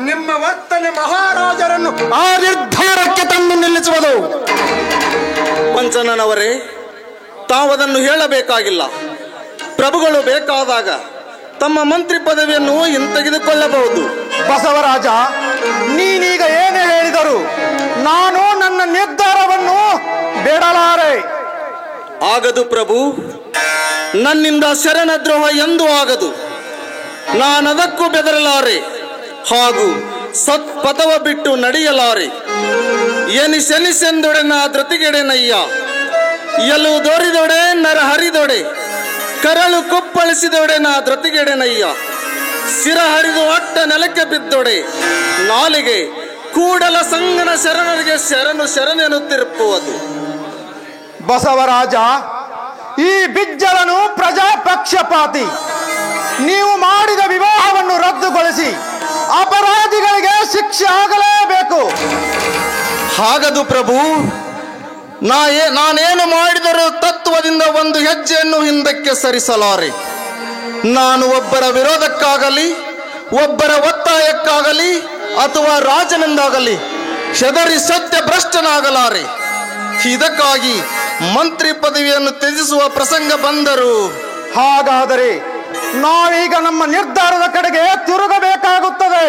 ನಿಮ್ಮ ವರ್ತನೆ ಮಹಾರಾಜರನ್ನು ಆ ನಿರ್ಧಾರಕ್ಕೆ ತಂದು ನಿಲ್ಲಿಸುವುದು. ಪಂಚನನವರೇ, ತಾವದನ್ನು ಹೇಳಬೇಕಾಗಿಲ್ಲ. ಪ್ರಭುಗಳು ಬೇಕಾದಾಗ ತಮ್ಮ ಮಂತ್ರಿ ಪದವಿಯನ್ನು ಹಿಂತೆಗೆದುಕೊಳ್ಳಬಹುದು. ಬಸವರಾಜ, ನೀನೀಗ ಏನೇ ಹೇಳಿದರು ನಾನು ನನ್ನ ನಿರ್ಧಾರವನ್ನು ಬಿಡಲಾರೆ. ಆಗದು ಪ್ರಭು, ನನ್ನಿಂದ ಶರಣದ್ರೋಹ ಎಂದೂ ಆಗದು. ನಾನದಕ್ಕೂ ಬೆದರಲಾರೆ, ಹಾಗೂ ಸತ್ಪಥವ ಬಿಟ್ಟು ನಡೆಯಲಾರೆ. ಎನಿಸೆನಿಸೆಂದೊಡೆ ನಾ ಧೃತಿಗೆಡೆನಯ್ಯ, ಎಲು ದೊರಿದೊಡೆ ನರ ಹರಿದೊಡೆ, ಕರಳು ಕುಪ್ಪಳಿಸಿದೊಡೆ ನಾ ಧೃತಿಗೆಡೆನಯ್ಯ. ಸಿರ ಹರಿದು ಅಟ್ಟ ನೆಲಕ್ಕೆ ಬಿದ್ದೊಡೆ, ನಾಲಿಗೆ ಕೂಡಲ ಸಂಗನ ಶರಣರಿಗೆ ಶರಣೆನ್ನುತ್ತಿರುವುದು. ಬಸವರಾಜ, ಈ ಬಿಜ್ಜಳನು ಪ್ರಜಾಪಕ್ಷಪಾತಿ. ನೀವು ಮಾಡಿದ ವಿವಾಹವನ್ನು ರದ್ದುಗೊಳಿಸಿ ಅಪರಾಧಿಗಳಿಗೆ ಶಿಕ್ಷೆ ಆಗಲೇಬೇಕು. ಹಾಗದು ಪ್ರಭು, ನಾನೇನು ಮಾಡಿದರೂ ತತ್ವದಿಂದ ಒಂದು ಹೆಜ್ಜೆಯನ್ನು ಹಿಂದಕ್ಕೆ ಸರಿಸಲಾರೆ. ನಾನು ಒಬ್ಬರ ವಿರೋಧಕ್ಕಾಗಲಿ, ಒಬ್ಬರ ಒತ್ತಾಯಕ್ಕಾಗಲಿ, ಅಥವಾ ರಾಜನಿಂದಾಗಲಿ ಹೆದರಿ ಸತ್ಯ ಭ್ರಷ್ಟನಾಗಲಾರೆ. ಇದಕ್ಕಾಗಿ ಮಂತ್ರಿ ಪದವಿಯನ್ನು ತ್ಯಜಿಸುವ ಪ್ರಸಂಗ ಬಂದರು. ಹಾಗಾದರೆ ನಾವೀಗ ನಮ್ಮ ನಿರ್ಧಾರದ ಕಡೆಗೆ ತಿರುಗಬೇಕಾಗುತ್ತದೆ.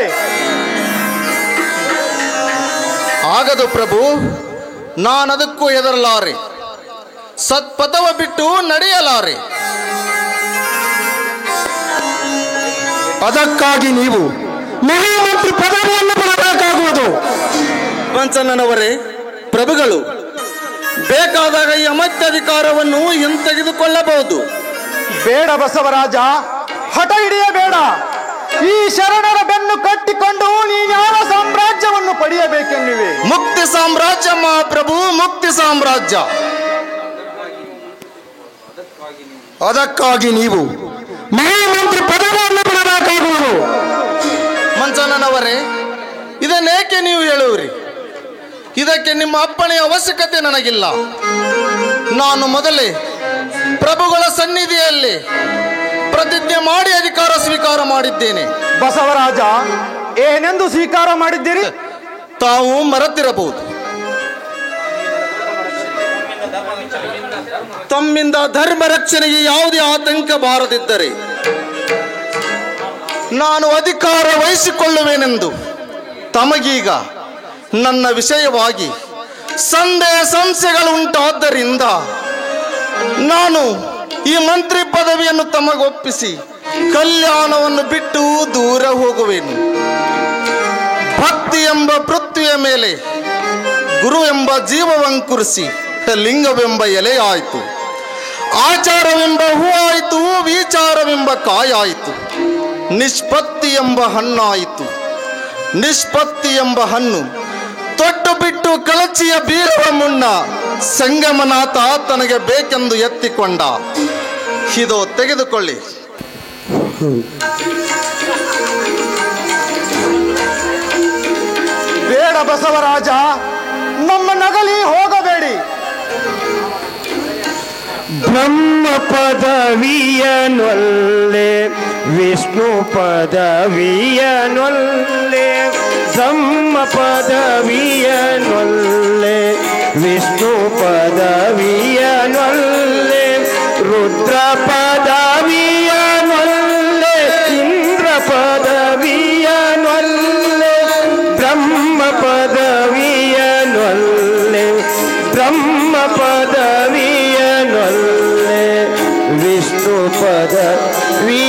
ಆಗದು ಪ್ರಭು, ನಾನದಕ್ಕೂ ಹೆದರಲಾರೆ. ಸತ್ಪಥವ ಬಿಟ್ಟು ನಡೆಯಲಾರೆ. ಅದಕ್ಕಾಗಿ ನೀವು ಮಹಾಮಂತ್ರಿ ಪದವಿಯನ್ನು ಪಡೆಯಬೇಕಾಗುವುದು. ಪಂಚನನವರೇ, ಪ್ರಭುಗಳು ಬೇಕಾದಾಗ ಈ ಅಮತ್ಯಾಧಿಕಾರವನ್ನು ಹಿಂತೆಗೆದುಕೊಳ್ಳಬಹುದು. ಬೇಡ ಬಸವರಾಜ, ಹಠ ಹಿಡಿಯಬೇಡ. ಈ ಶರಣರ ಬೆನ್ನು ಕಟ್ಟಿಕೊಂಡು ನೀನ್ಯಾವ ಸಾಮ್ರಾಜ್ಯವನ್ನು ಪಡೆಯಬೇಕೆನ್ನಿವೆ? ಮುಕ್ತಿ ಸಾಮ್ರಾಜ್ಯ ಮಹಾಪ್ರಭು, ಮುಕ್ತಿ ಸಾಮ್ರಾಜ್ಯ. ಅದಕ್ಕಾಗಿ ನೀವು ಮಹಾಮಂತ್ರಿ ಪದವಿಯನ್ನು ಪಡೆಯಬೇಕಾಗುವುದು. ಮಂಚನನವರೇ, ಇದನ್ನೇಕೆ ನೀವು ಹೇಳುವಿರಿ? ಇದಕ್ಕೆ ನಿಮ್ಮ ಅಪ್ಪಣೆಯ ಅವಶ್ಯಕತೆ ನನಗಿಲ್ಲ. ನಾನು ಮೊದಲೇ ಪ್ರಭುಗಳ ಸನ್ನಿಧಿಯಲ್ಲಿ ಪ್ರತಿಜ್ಞೆ ಮಾಡಿ ಅಧಿಕಾರ ಸ್ವೀಕಾರ ಮಾಡಿದ್ದೇನೆ. ಬಸವರಾಜ, ಏನೆಂದು ಸ್ವೀಕಾರ ಮಾಡಿದ್ದೀರಿ? ತಾವು ಮರೆತಿರಬಹುದು. ತಮ್ಮಿಂದ ಧರ್ಮ ರಕ್ಷಣೆಗೆ ಯಾವುದೇ ಆತಂಕ ಬಾರದಿದ್ದರೆ ನಾನು ಅಧಿಕಾರ ವಹಿಸಿಕೊಳ್ಳುವೆನೆಂದು ತಮಗೀಗ ನನ್ನ ವಿಷಯವಾಗಿ ಸಂಶಯಗಳು ಉಂಟಾದ್ದರಿಂದ ನಾನು ಈ ಮಂತ್ರಿ ಪದವಿಯನ್ನು ತಮಗೊಪ್ಪಿಸಿ ಕಲ್ಯಾಣವನ್ನು ಬಿಟ್ಟು ದೂರ ಹೋಗುವೆನು. ಭಕ್ತಿ ಎಂಬ ಪೃಥ್ವಿಯ ಮೇಲೆ ಗುರು ಎಂಬ ಜೀವವಂಕುರಿಸಿ ಲಿಂಗವೆಂಬ ಎಲೆ ಆಯಿತು. ಆಚಾರವೆಂಬ ಹೂ ಆಯಿತು, ವಿಚಾರವೆಂಬ ಕಾಯಾಯಿತು. ನಿಷ್ಪತ್ತಿ ಎಂಬ ಹಣ್ಣಾಯಿತು. ನಿಷ್ಪತ್ತಿ ಎಂಬ ಹಣ್ಣು ತೊಟ್ಟು ಬಿಟ್ಟು ಕಳಚಿಯ ಬೀರುವ ಮುನ್ನ ಸಂಗಮನಾಥ ತನಗೆ ಬೇಕೆಂದು ಎತ್ತಿಕೊಂಡ. ಇದು ತೆಗೆದುಕೊಳ್ಳಿ. ಬೇಡ ಬಸವರಾಜ, ನಮ್ಮ ನಗಲಿ ಹೋಗಬೇಡಿ. ಬ್ರಹ್ಮ ಪದವಿಯನೊಲ್ಲೆ ವಿಷ್ಣು ಪದವಿಯನೊಲ್ಲೆ, ಬ್ರಹ್ಮ ಪದವಿಯನೊಲ್ಲೆ ವಿಷ್ಣು ಪದವಿಯನೊಲ್ಲೆ, ರುದ್ರ ಪದವಿಯನೊಲ್ಲೆ ಇಂದ್ರ ಪದವಿಯನೊಲ್ಲೆ, ಬ್ರಹ್ಮ ಪದವಿಯನೊಲ್ಲೆ ಬ್ರಹ್ಮ ಪದವಿಯನೊಲ್ಲೆ ವಿಷ್ಣು ಪದವಿಯನೊಲ್ಲೆ.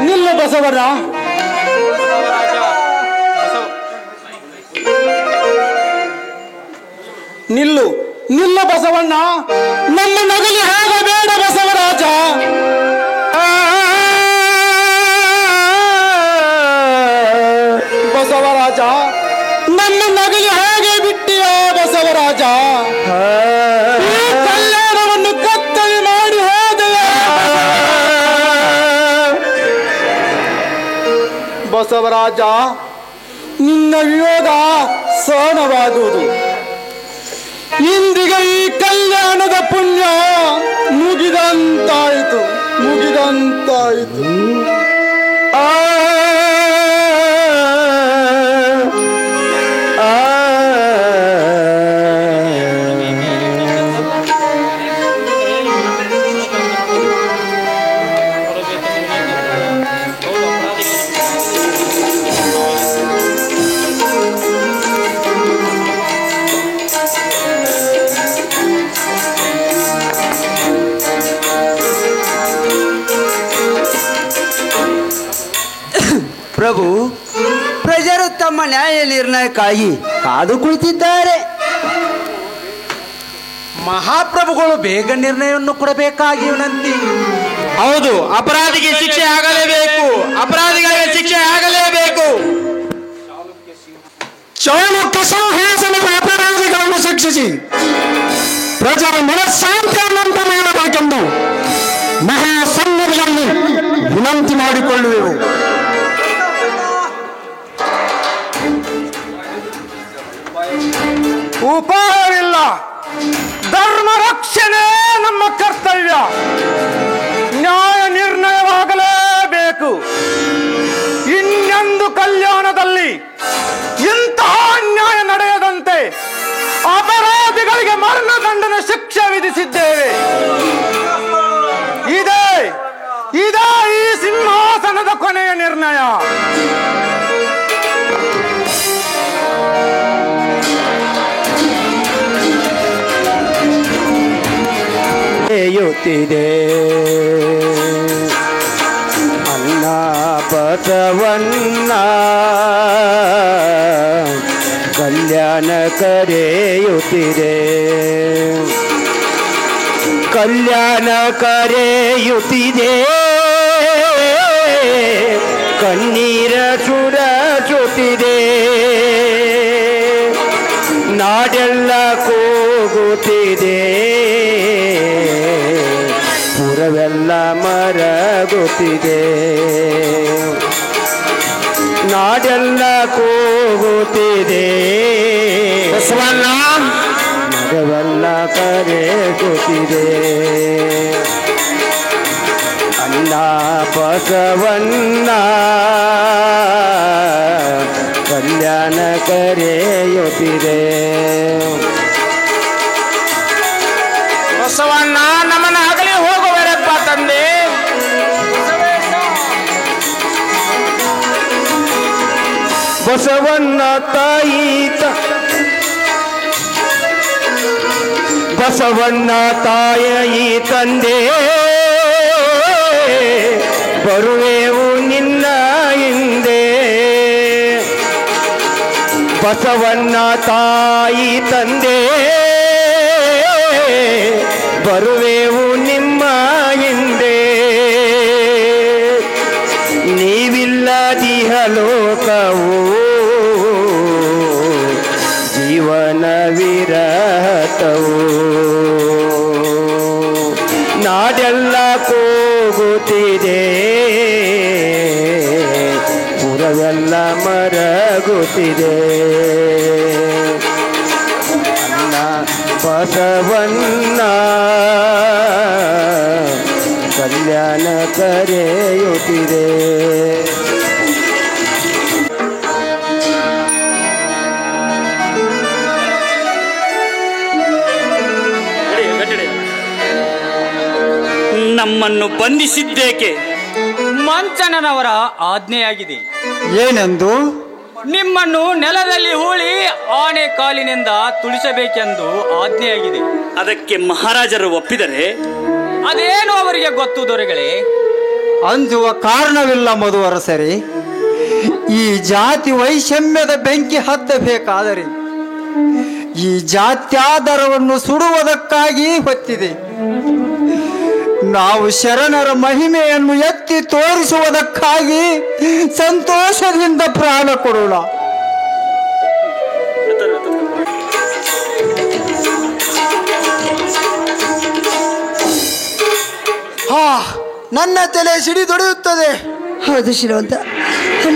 ನಿಲ್ಲು ಬಸವರ. ನಿಲ್ಲು ನಿಲ್ಲು ಬಸವಣ್ಣ, ನಮ್ಮ ನಗಲಿ ಆಗಬೇಡ ಬಸವರಾಜ. ಬಸವರಾಜ, ನಮ್ಮ ನಗಲಿ ಹಾಗೆ ಬಿಟ್ಟಿಯ ಬಸವರಾಜ. ಈ ಕಲ್ಯಾಣವನ್ನು ಕತ್ತಲೆ ಮಾಡಿ ಹೋದೆಯ ಬಸವರಾಜ. ನಿನ್ನ ವಿಯೋಗ ಸಹನವಾಗುವುದು. ಇಂದಿಗೆ ಈ ಕಲ್ಯಾಣದ ಪುಣ್ಯ ಮುಗಿದಂತಾಯಿತು, ಮುಗಿದಂತಾಯಿತು. ಪ್ರಭು, ಪ್ರಜರು ತಮ್ಮ ನ್ಯಾಯ ನಿರ್ಣಯಕ್ಕಾಗಿ ಕಾದು ಕುಳಿತಿದ್ದಾರೆ. ಮಹಾಪ್ರಭುಗಳು ಬೇಗ ನಿರ್ಣಯವನ್ನು ಕೊಡಬೇಕಾಗಿ ವಿನಂತಿ. ಹೌದು, ಅಪರಾಧಿಗೆ ಶಿಕ್ಷೆ ಆಗಲೇಬೇಕು, ಅಪರಾಧಿಗಳಿಗೆ ಶಿಕ್ಷೆ ಆಗಲೇಬೇಕು. ಚಾಣಕ್ಯ ಸಿಂಹಾಸನದ ಅಪರಾಧಿಗಳನ್ನು ಶಿಕ್ಷಿಸಿ ಪ್ರಜರ ಮನಸ್ಸಾಂತಿಯನ್ನುಂಟು ಮಾಡಬೇಕೆಂದು ಮಹಾಸನ್ನಿಧಿಯಲ್ಲಿ ವಿನಂತಿ ಮಾಡಿಕೊಳ್ಳುವೆವು. ಉಪಾಯವಿಲ್ಲ, ಧರ್ಮ ರಕ್ಷಣೆ ನಮ್ಮ ಕರ್ತವ್ಯ. ನ್ಯಾಯ ನಿರ್ಣಯವಾಗಲೇಬೇಕು. ಇನ್ನೊಂದು ಕಲ್ಯಾಣದಲ್ಲಿ ಇಂತಹ ಅನ್ಯಾಯ ನಡೆಯದಂತೆ ಅಪರಾಧಿಗಳಿಗೆ ಮರಣದಂಡನೆ ಶಿಕ್ಷೆ ವಿಧಿಸಿದ್ದೇವೆ. ಇದೇ ಈ ಸಿಂಹಾಸನದ ಕೊನೆಯ ನಿರ್ಣಯ. ಯುತ್ತಿದೆ ಅನ್ನ ಬಸವಣ್ಣ, ಕಲ್ಯಾಣ ಕರೆಯುತ್ತಿದೆ, ಕಲ್ಯಾಣ ಕರೆಯುತ್ತಿದೆ, ಕಣ್ಣೀರ ಸುರಸುತ್ತಿದೆ, ನಾಡೆಲ್ಲ ಕೂಗುತ್ತಿದೆ, ಪುರವೆಲ್ಲ ಮರಗುತ್ತಿದೆ, ನಾಡೆಲ್ಲ ಕೂಗುತ್ತಿದೆ, ಮರವೆಲ್ಲ ಕರೆಗುತ್ತಿದೆ. ಅನ್ನ ಬಸವಣ್ಣ, ಕಲ್ಯಾಣ ಕರೆಯುತ್ತಿದೆ. ಬಸವಣ್ಣ, ನಮ್ಮನ್ನ ಆಗಲಿ ಹೋಗುವರಪ್ಪ ತಂದೆ. ಬಸವಣ್ಣ ತಾಯಿ ಬಸವಣ್ಣ ತಾಯ ಈ ತಂದೆ, ಬರುವೆವು ನಿನ್ನ ಹಿಂದೆ. ಬಸವಣ್ಣ ತಾಯಿ ತಂದೆ, ಬರುವೆವು ನಿಮ್ಮ ಹಿಂದೆ. ನೀವಿಲ್ಲದಿಹ ಲೋಕವು ಜೀವನ ವಿರಹತವು, ನಾಡೆಲ್ಲ ಕೂಗುತ್ತಿದೆ, ಪುರವೆಲ್ಲ ಮರಗುತ್ತಿದೆ. ಅನ್ನ ಬಸವಣ್ಣ, ಕಲ್ಯಾಣ ಕರೆಯುತ್ತಿದೆ. ನಮ್ಮನ್ನು ಬಂಧಿಸಿದ್ದೇಕೆ? ಮಂಚನನವರ ಆಜ್ಞೆಯಾಗಿದೆ. ಏನೆಂದು? ನಿಮ್ಮನ್ನು ನೆಲದಲ್ಲಿ ಹೂಳಿ ಆನೆ ಕಾಲಿನಿಂದ ತುಳಿಸಬೇಕೆಂದು ಆಜ್ಞೆಯಾಗಿದೆ. ಅದಕ್ಕೆ ಮಹಾರಾಜರು ಒಪ್ಪಿದರೆ? ಅದೇನು ಅವರಿಗೆ ಗೊತ್ತು ದೊರೆಗಳೇ. ಅಂಜುವ ಕಾರಣವಿಲ್ಲ ಮಧುವರಸರೇ. ಈ ಜಾತಿ ವೈಷಮ್ಯದ ಬೆಂಕಿ ಹತ್ತಬೇಕಾದರೆ ಈ ಜಾತ್ಯಾಧಾರವನ್ನು ಸುಡುವುದಕ್ಕಾಗಿ ಹೊತ್ತಿದೆ. ನಾವು ಶರಣರ ಮಹಿಮೆಯನ್ನು ಎತ್ತಿ ತೋರಿಸುವುದಕ್ಕಾಗಿ ಸಂತೋಷದಿಂದ ಪ್ರಾಣ ಕೊಡೋಣ. ನನ್ನ ತಲೆ ಸಿಡಿದೊಡೆಯುತ್ತದೆ. ಹೌದು ಶಿಲವಂತ,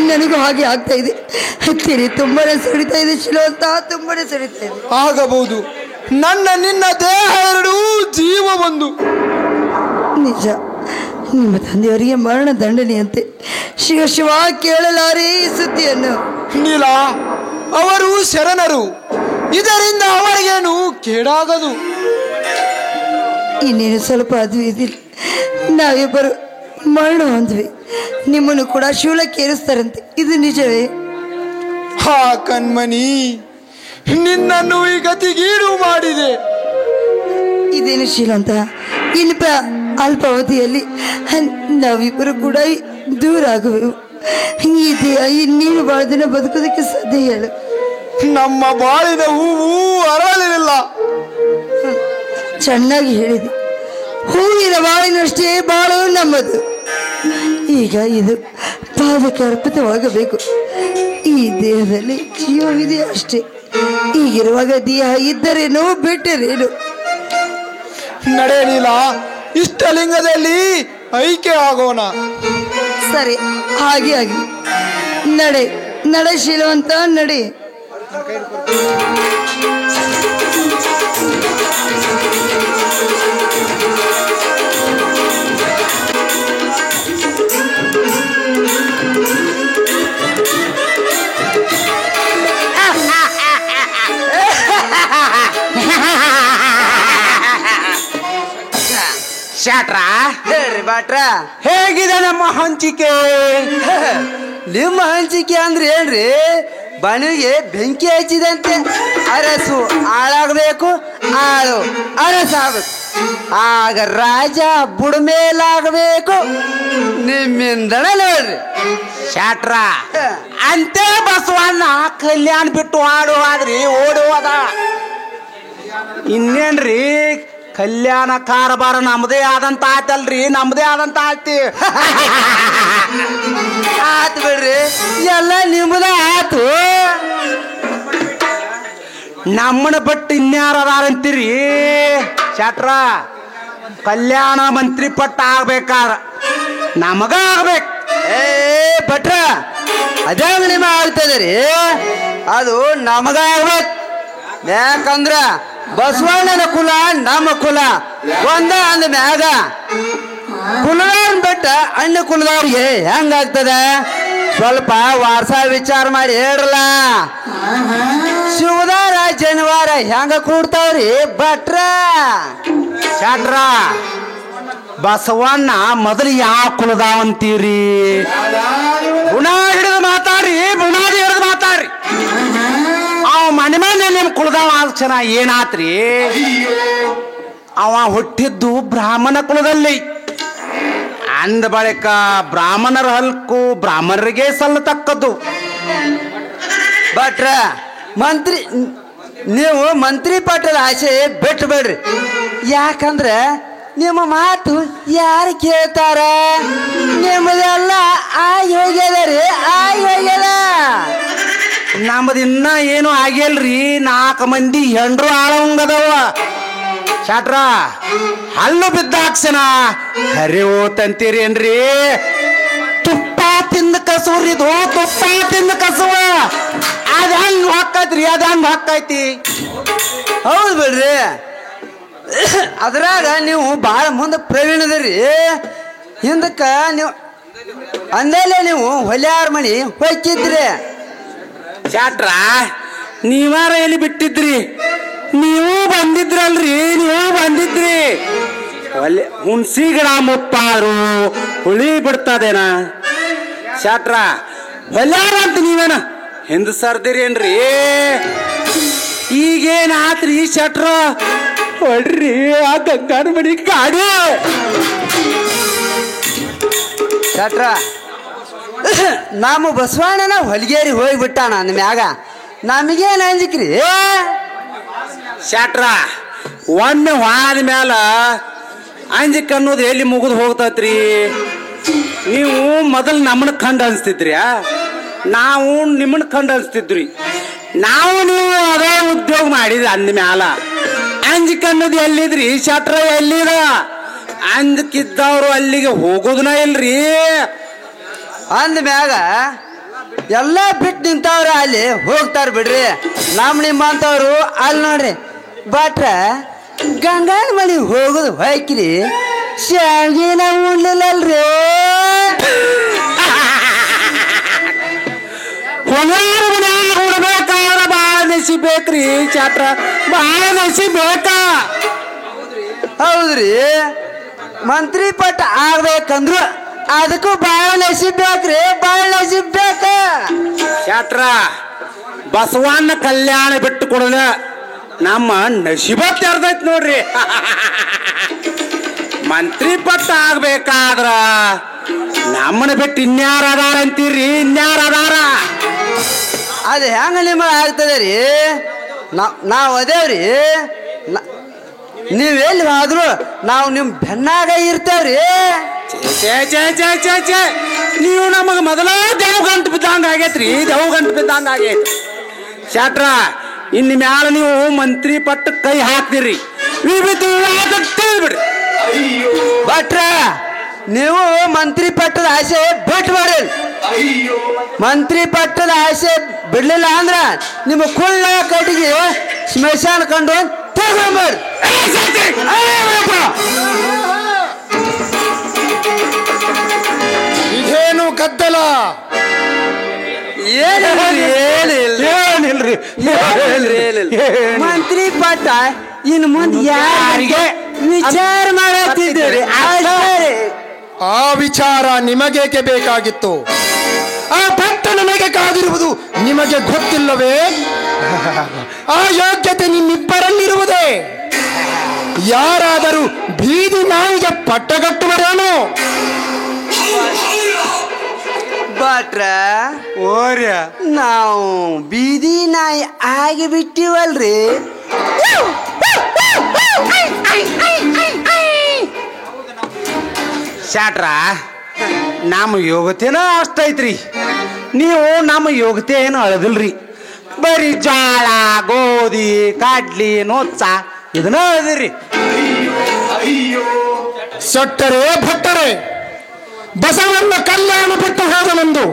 ನನಗೂ ಹಾಗೆ ಆಗ್ತಾ ಇದೆ. ತಿರಿ ತುಂಬಾನೇ ಸಿಡಿತಾ ಇದೆ ಶಿಲವಂತ, ತುಂಬಾನೇ ಸಿಡಿತಾ ಇದೆ. ಆಗಬಹುದು. ನಿನ್ನ ದೇಹ ಎರಡೂ ಜೀವ ಒಂದು. ನಿಜ, ನಿಮ್ಮ ತಂದೆಯವರಿಗೆ ಮರಣ ದಂಡನೆಯಂತೆ. ಶಿವ ಶಿವ ಕೇಳಲಾರೆ ಈ ಸುದ್ದಿಯನ್ನು. ನೀಲ, ಅವರು ಶರಣರು, ಇದರಿಂದ ಅವರಿಗೇನು ಕೇಡಾಗದು. ಇನ್ನೇನು ಸ್ವಲ್ಪ ಅದು ಇದಿಲ್ಲ, ನಾವಿಬ್ಬರು ಮರಣ ಹೊಂದ್ವಿ. ನಿಮ್ಮನ್ನು ಕೂಡ ಶೂಲಕ್ಕೆ ಏರಿಸ್ತಾರಂತೆ, ಇದು ನಿಜವೇ? ಹಾ ಕಣ್ಮಣಿ, ನಿನ್ನನ್ನು ಈ ಗತಿಗೀಡು ಮಾಡಿದೆ. ಇದೇನು ಶೀಲಂತ, ಇನ್ನಿಪ ಅಲ್ಪಾವಧಿಯಲ್ಲಿ ನಾವಿಬ್ಬರು ಕೂಡ ದೂರ ಆಗುವೆವು. ನೀನು ಬಹಳ ದಿನ ಬದುಕೋದಕ್ಕೆ ಸಾಧ್ಯ ಹೇಳು. ನಮ್ಮ ಬಾಳಿನ ಹೂವು ಅರಳಿರಲಿಲ್ಲ. ಚೆನ್ನಾಗಿ ಹೇಳಿದೆ. ಹೂವಿನ ಬಾಳಿನಷ್ಟೇ ಬಾಳು ನಮ್ಮದು. ಈಗ ಇದು ಪಾದಕ್ಕೆ ಅರ್ಪಿತವಾಗಬೇಕು. ಈ ದೇಹದಲ್ಲಿ ಜೀವವಿದೆ ಅಷ್ಟೇ. ಈಗಿರುವಾಗ ದೇಹ ಇದ್ದರೇನು ಬಿಟ್ಟರೇನು. ನಡೆಯಲಿಲ್ಲ, ಇಷ್ಟಲಿಂಗದಲ್ಲಿ ಐಕ್ಯ ಆಗೋಣ. ಸರಿ, ಹಾಗೆ ಆಗಿ ನಡೆ ನಡೆ ಶೀಲವಂತ, ನಡೆ. ಶಾಟ್ರ, ಹೇಳ್ರಿ ಬಾಟ್ರ, ಹೇಗಿದೆ ನಮ್ಮ ಹಂಚಿಕೆ? ನಿಮ್ಮ ಹಂಚಿಕೆ ಅಂದ್ರೆ ಹೇಳ್ರಿ, ಬಣಿಗೆ ಬೆಂಕಿ ಹಚ್ಚಿದಂತೆ. ಅರಸು ಹಾಳಾಗಬೇಕು, ಆಳು ಅರಸಾಗಬೇಕು. ಆಗ ರಾಜ ಬುಡಮೇಲಾಗಬೇಕು. ನಿಮ್ಮಿಂದನೇ ನೋಡ್ರಿ ಶಾಟ್ರ. ಅಂತೆ ಬಸವಣ್ಣ ಕಲ್ಯಾಣ ಬಿಟ್ಟು ಆಡುವಾದ್ರಿ ಓಡುವದ. ಇನ್ನೇನ್ರಿ, ಕಲ್ಯಾಣ ಕಾರಬಾರ ನಮ್ದೇ ಆದಂತ ಆಯ್ತಲ್ರಿ, ನಮ್ದೇ ಆದಂತ ಆಯ್ತಿ. ಆತು ಬಿಡ್ರಿ, ಎಲ್ಲ ನಿಮ್ಮದ ಆತು. ನಮ್ಮನ್ನ ಬಿಟ್ಟು ಇನ್ಯಾರದಾರಂತೀರಿ ಶಾಟ್ರ? ಕಲ್ಯಾಣ ಮಂತ್ರಿ ಪಟ್ಟ ಆಗ್ಬೇಕಾದ್ರ ನಮಗ ಆಗ್ಬೇಕು. ಭಟ್ರ, ಅದ್ಯಾಂಗ ನಿಮ್ಮ ಆಗ್ತದ್ರಿ? ಅದು ನಮಗ ಆಗ್ಬೇಕು. ಯಾಕಂದ್ರ ಬಸವಣ್ಣನ ಕುಲ ನಮ್ಮ ಕುಲ ಒಂದ ಅಂದ ಮ್ಯಾಗ ಕುಲದವ್ರನ್ನ ಬಿಟ್ಟ ಅಣ್ಣ ಕುಲದವ್ರಿಗೆ ಹೆಂಗಾಗ್ತದ? ಸ್ವಲ್ಪ ವಾರಸ ವಿಚಾರ ಮಾಡಿ ಹೇಳ್ರಲ್ಲ. ಶಿವದಾರ ಜನವಾರ ಹೆಂಗ ಕೂಡ್ತಾವ್ರಿ ಭಟ್ರ? ಶಾಟ್ರ, ಬಸವಣ್ಣ ಮೊದಲು ಯಾವ ಕುಲದಾವಂತೀರಿ? ಬುನಾದಿ ಹಿಡಿದು ಮಾತಾಡ್ರಿ, ಬುನಾದಿ ಹಿಡಿದು ಮಾತಾಡ್ರಿ. ಅವ ಮನೆ ಮನೆ ನಿಮ್ ಕುಲದಾವ ಆದ ಕ್ಷಣ ಏನಾತ್ರಿ? ಅವ ಹುಟ್ಟಿದ್ದು ಬ್ರಾಹ್ಮಣ ಕುಲದಲ್ಲಿ. ಅಂದ ಬಳಿಕ ಬ್ರಾಹ್ಮಣರ ಹಲ್ಕು ಬ್ರಾಹ್ಮಣರಿಗೆ ಸಲ್ಲತಕ್ಕದ್ದು. ಭಟ್ರ, ನೀವು ಮಂತ್ರಿ ಪಟ್ಟದ ಆಸೆ ಬಿಟ್ಟು ಬಿಡ್ರಿ. ಯಾಕಂದ್ರೆ ನಿಮ್ಮ ಮಾತು ಯಾರು ಕೇಳ್ತಾರ? ನಿಮ್ಮದೆಲ್ಲ ಆಗಿ ಹೋಗ್ಯದ ರೀ, ಆಗಿ ಹೋಗ್ಯದ. ನಮ್ಮದು ಇನ್ನ ಏನು ಆಗಿಲ್ರಿ. 4 ಮಂದಿ ಹೆಂಡ್ರು ಆಳವಂಗದವ. ಶಾಟ್ರ, ಹಲ್ಲು ಬಿದ್ದಾಕ್ಷಣ ಹರಿ ಓತಂತೀರಿ ಏನ್ರಿ? ತುಪ್ಪ ತಿಂದ ಕಸುವ್ರಿ ಇದು, ತುಪ್ಪ ತಿಂದ ಕಸುವ. ಅದ ಹೆಂಗ್ ಹೊಕ್ಕೈತ್ರಿ, ಅದ ಹೆಂಗ್ ಹೊಕ್ಕೈತಿ? ಹೌದು ಬಿಡ್ರಿ. ಅದ್ರಾಗ ನೀವು ಭಾಳ ಮುಂದೆ ಪ್ರವೀಣದಿರಿ. ಹಿಂದಕ್ಕ ನೀವು ಅಂದಲೇ ನೀವು ಹೊಲ್ಯಾರ ಮಣಿ ಹೊಕ್ಕಿದ್ರಿ. ಶಾಟ್ರ, ನೀವಾರ ಎಲ್ಲಿ ಬಿಟ್ಟಿದ್ರಿ? ನೀವು ಬಂದಿದ್ರಲ್ರಿ, ನೀವು ಬಂದಿದ್ರಿ. ಒಳ್ಳೆ ಹುಣಸಿ ಗಿಡ ಮುಪ್ಪಾರು ಹುಳಿ ಬಿಡ್ತದೇನ? ಶಾಟ್ರ, ಹೊಲ್ಯಾರ ಅಂತ ನೀವೇನ ಹಿಂದ್ ಸರ್ದಿರಿ ಏನ್ರಿ? ಈಗೇನ್ ಆತ್ರಿ ಶಾಟ್ರ? ಹೊಡ್ರಿ ಆ ಗಂಗಾನ ಮಣಿ ಗಾಡಿ. ಶಾಟ್ರ, ನಮ್ಮ ಬಸವಣ್ಣನ ಹೊಲಿಗೇರಿ ಹೋಗ್ಬಿಟ್ಟಾನ ಅಂದ ಮ್ಯಾಗ ನಮಗೇನು ಅಂಜಿಕ್ರಿ? ಶಾಟ್ರ ಒಮ್ಮೆ ಹೋದ ಮ್ಯಾಲ ಅಂಜಿಕ್ ಅನ್ನೋದು ಎಲ್ಲಿ ಮುಗಿದು ಹೋಗ್ತತ್ರಿ. ನೀವು ಮೊದಲು ನಮ್ಮನ್ನ ಕಂಡು ಅನ್ಸ್ತಿದ್ರಿ, ನಾವು ನಿಮ್ಮನ್ನ ಕಂಡು ಅನ್ಸ್ತಿದ್ರಿ. ನಾವು ನೀವು ಅದೇ ಉದ್ಯೋಗ ಮಾಡಿದ್ರಿ ಅಂದ ಮ್ಯಾಲ ಅಂಜಿಕ್ ಅನ್ನೋದು ಎಲ್ಲಿದ್ರಿ ಶಾಟ್ರ? ಎಲ್ಲಿದ ಅಂಜಕ್ಕಿದ್ದವ್ರು ಅಲ್ಲಿಗೆ ಹೋಗೋದನ ಇಲ್ರಿ. ಅಂದ ಮ್ಯಾಗ ಎಲ್ಲ ಬಿಟ್ಟು ನಿಂತವ್ರ ಅಲ್ಲಿ ಹೋಗ್ತಾರ ಬಿಡ್ರಿ. ನಿಮ್ಮಂತವ್ರು ಅಲ್ಲಿ ನೋಡ್ರಿ ಬಟ್ರ ಗಂಗಾನ ಮಳಿ ಹೋಗುದು ಹೊಯ್ಕಿರಿ ಶಾವಿಗೆನ ಉಣ್ಲಿಲ್ಲಲ್ರಿ. ಉಡ್ಬೇಕಾದ್ರ ಬಾಳ ನಸಿ ಬೇಕ್ರಿ ಚಾಟ್ರ, ಬಾಳ ನಸಿ ಬೇಕ. ಹೌದ್ರಿ, ಮಂತ್ರಿ ಪಟ್ಟ ಆಗ್ಬೇಕಂದ್ರು ಅದಕ್ಕೂ ಬಾಳ ನಸೀಬ್ ಬೇಕ್ರಿ, ಬಾಳ ನಸೀಬ್ ಬೇಕ. ಶಾಟ್ರ ಬಸವಣ್ಣ ಕಲ್ಯಾಣ ಬಿಟ್ಟು ಕೊಡದ ನಮ್ಮ ನಸೀಬ ತೆರ್ದೈತ್ ನೋಡ್ರಿ. ಮಂತ್ರಿ ಪಟ್ಟ ಆಗ್ಬೇಕಾದ್ರ ನಮ್ಮನ್ನ ಬಿಟ್ಟು ಇನ್ಯಾರ ಅದಾರ ಅಂತೀರಿ? ಇನ್ಯಾರ ಅದಾರ? ಅದು ಹೆಂಗ ನಿಮಗೆ ಆಗ್ತದೆ ರೀ? ನಾವು ಅದೇವ್ರಿ, ನೀವೆಲ್ಲಿ ಹೋದ್ರು ನಾವು ನಿಮ್ ಬೆನ್ನಾಗ ಇರ್ತೇವ್ರಿ. ನೀವು ನಮಗ ಮೊದಲ ದೇವ್ ಗಂಟು ಬಿದ್ದಂಗ ಆಗೈತ್ರಿ, ದೇವ್ ಗಂಟು ಬಿದ್ದಂಗ ಆಗೈತಿ. ಶಾಟ್ರ ಇನ್ ಮ್ಯಾಲ ನೀವು ಮಂತ್ರಿ ಪಟ್ಟ ಕೈ ಹಾಕ್ತಿರಿ ತಿಳಿದ್ಬಿಡ್ರಿ. ಭಟ್ರ ನೀವು ಮಂತ್ರಿ ಪಟ್ಟದ ಆಸೆ ಬಿಟ್ಟು ಬರ್ರಿ. ಮಂತ್ರಿ ಪಟ್ಟದ ಆಸೆ ಬಿಡ್ಲಿಲ್ಲ ಅಂದ್ರ ನಿಮ್ಮ ಕುಳ್ಳ ಕಟ್ಟಿಗೆ ಸ್ಮಶಾನ ಕಂಡು ತಗೊಂಡ್ಬರ್ರಿ. ಇದೇನು ಗದ್ದಲ? ಏನಿಲ್ರಿ ಮಂತ್ರಿ ಪಟ್ಟ ಇನ್ನು ಮುಂದೆ ಯಾರಿಗೆ ವಿಚಾರ ಮಾಡತ್ತಿದ್ದೀರಿ? ಆ ವಿಚಾರ ನಿಮಗೇಕೆ ಬೇಕಾಗಿತ್ತು? ಆ ಪಟ್ಟ ನನಗೆ ಕಾದಿರುವುದು ನಿಮಗೆ ಗೊತ್ತಿಲ್ಲವೇ? ಆ ಯೋಗ್ಯತೆ ನಿಮ್ಮಿಬ್ಬರಲ್ಲಿರುವುದೇ. ಯಾರಾದರೂ ಬೀದಿ ನಾಯಿಗೆ ಪಟ್ಟಗಟ್ಟುವರೇನು? ಭಟ್ರ ನಾವು ಬೀದಿ ನಾಯಿ ಆಗಿ ಬಿಟ್ಟಿವಲ್ರಿ. ಶಾಟ್ರ ನಮ್ಮ ಯೋಗ್ಯತೆನ ಅಷ್ಟೈತ್ರಿ, ನೀವು ನಮ್ಮ ಯೋಗ್ಯತೆ ಏನು ಅಳದಿಲ್ರಿ. ಬರೀ ಜೋಳ ಗೋಧಿ ಕಡ್ಲಿ ನೊಚ್ಚ ಇದನ್ನ ಅಳದಿರಿ. ಸಟ್ಟರೆ ಭಟ್ಟರೆ ಬಸವಣ್ಣ ಕಲ್ಯಾಣ ಬಿಟ್ಟು ಹೋದನೆಂದು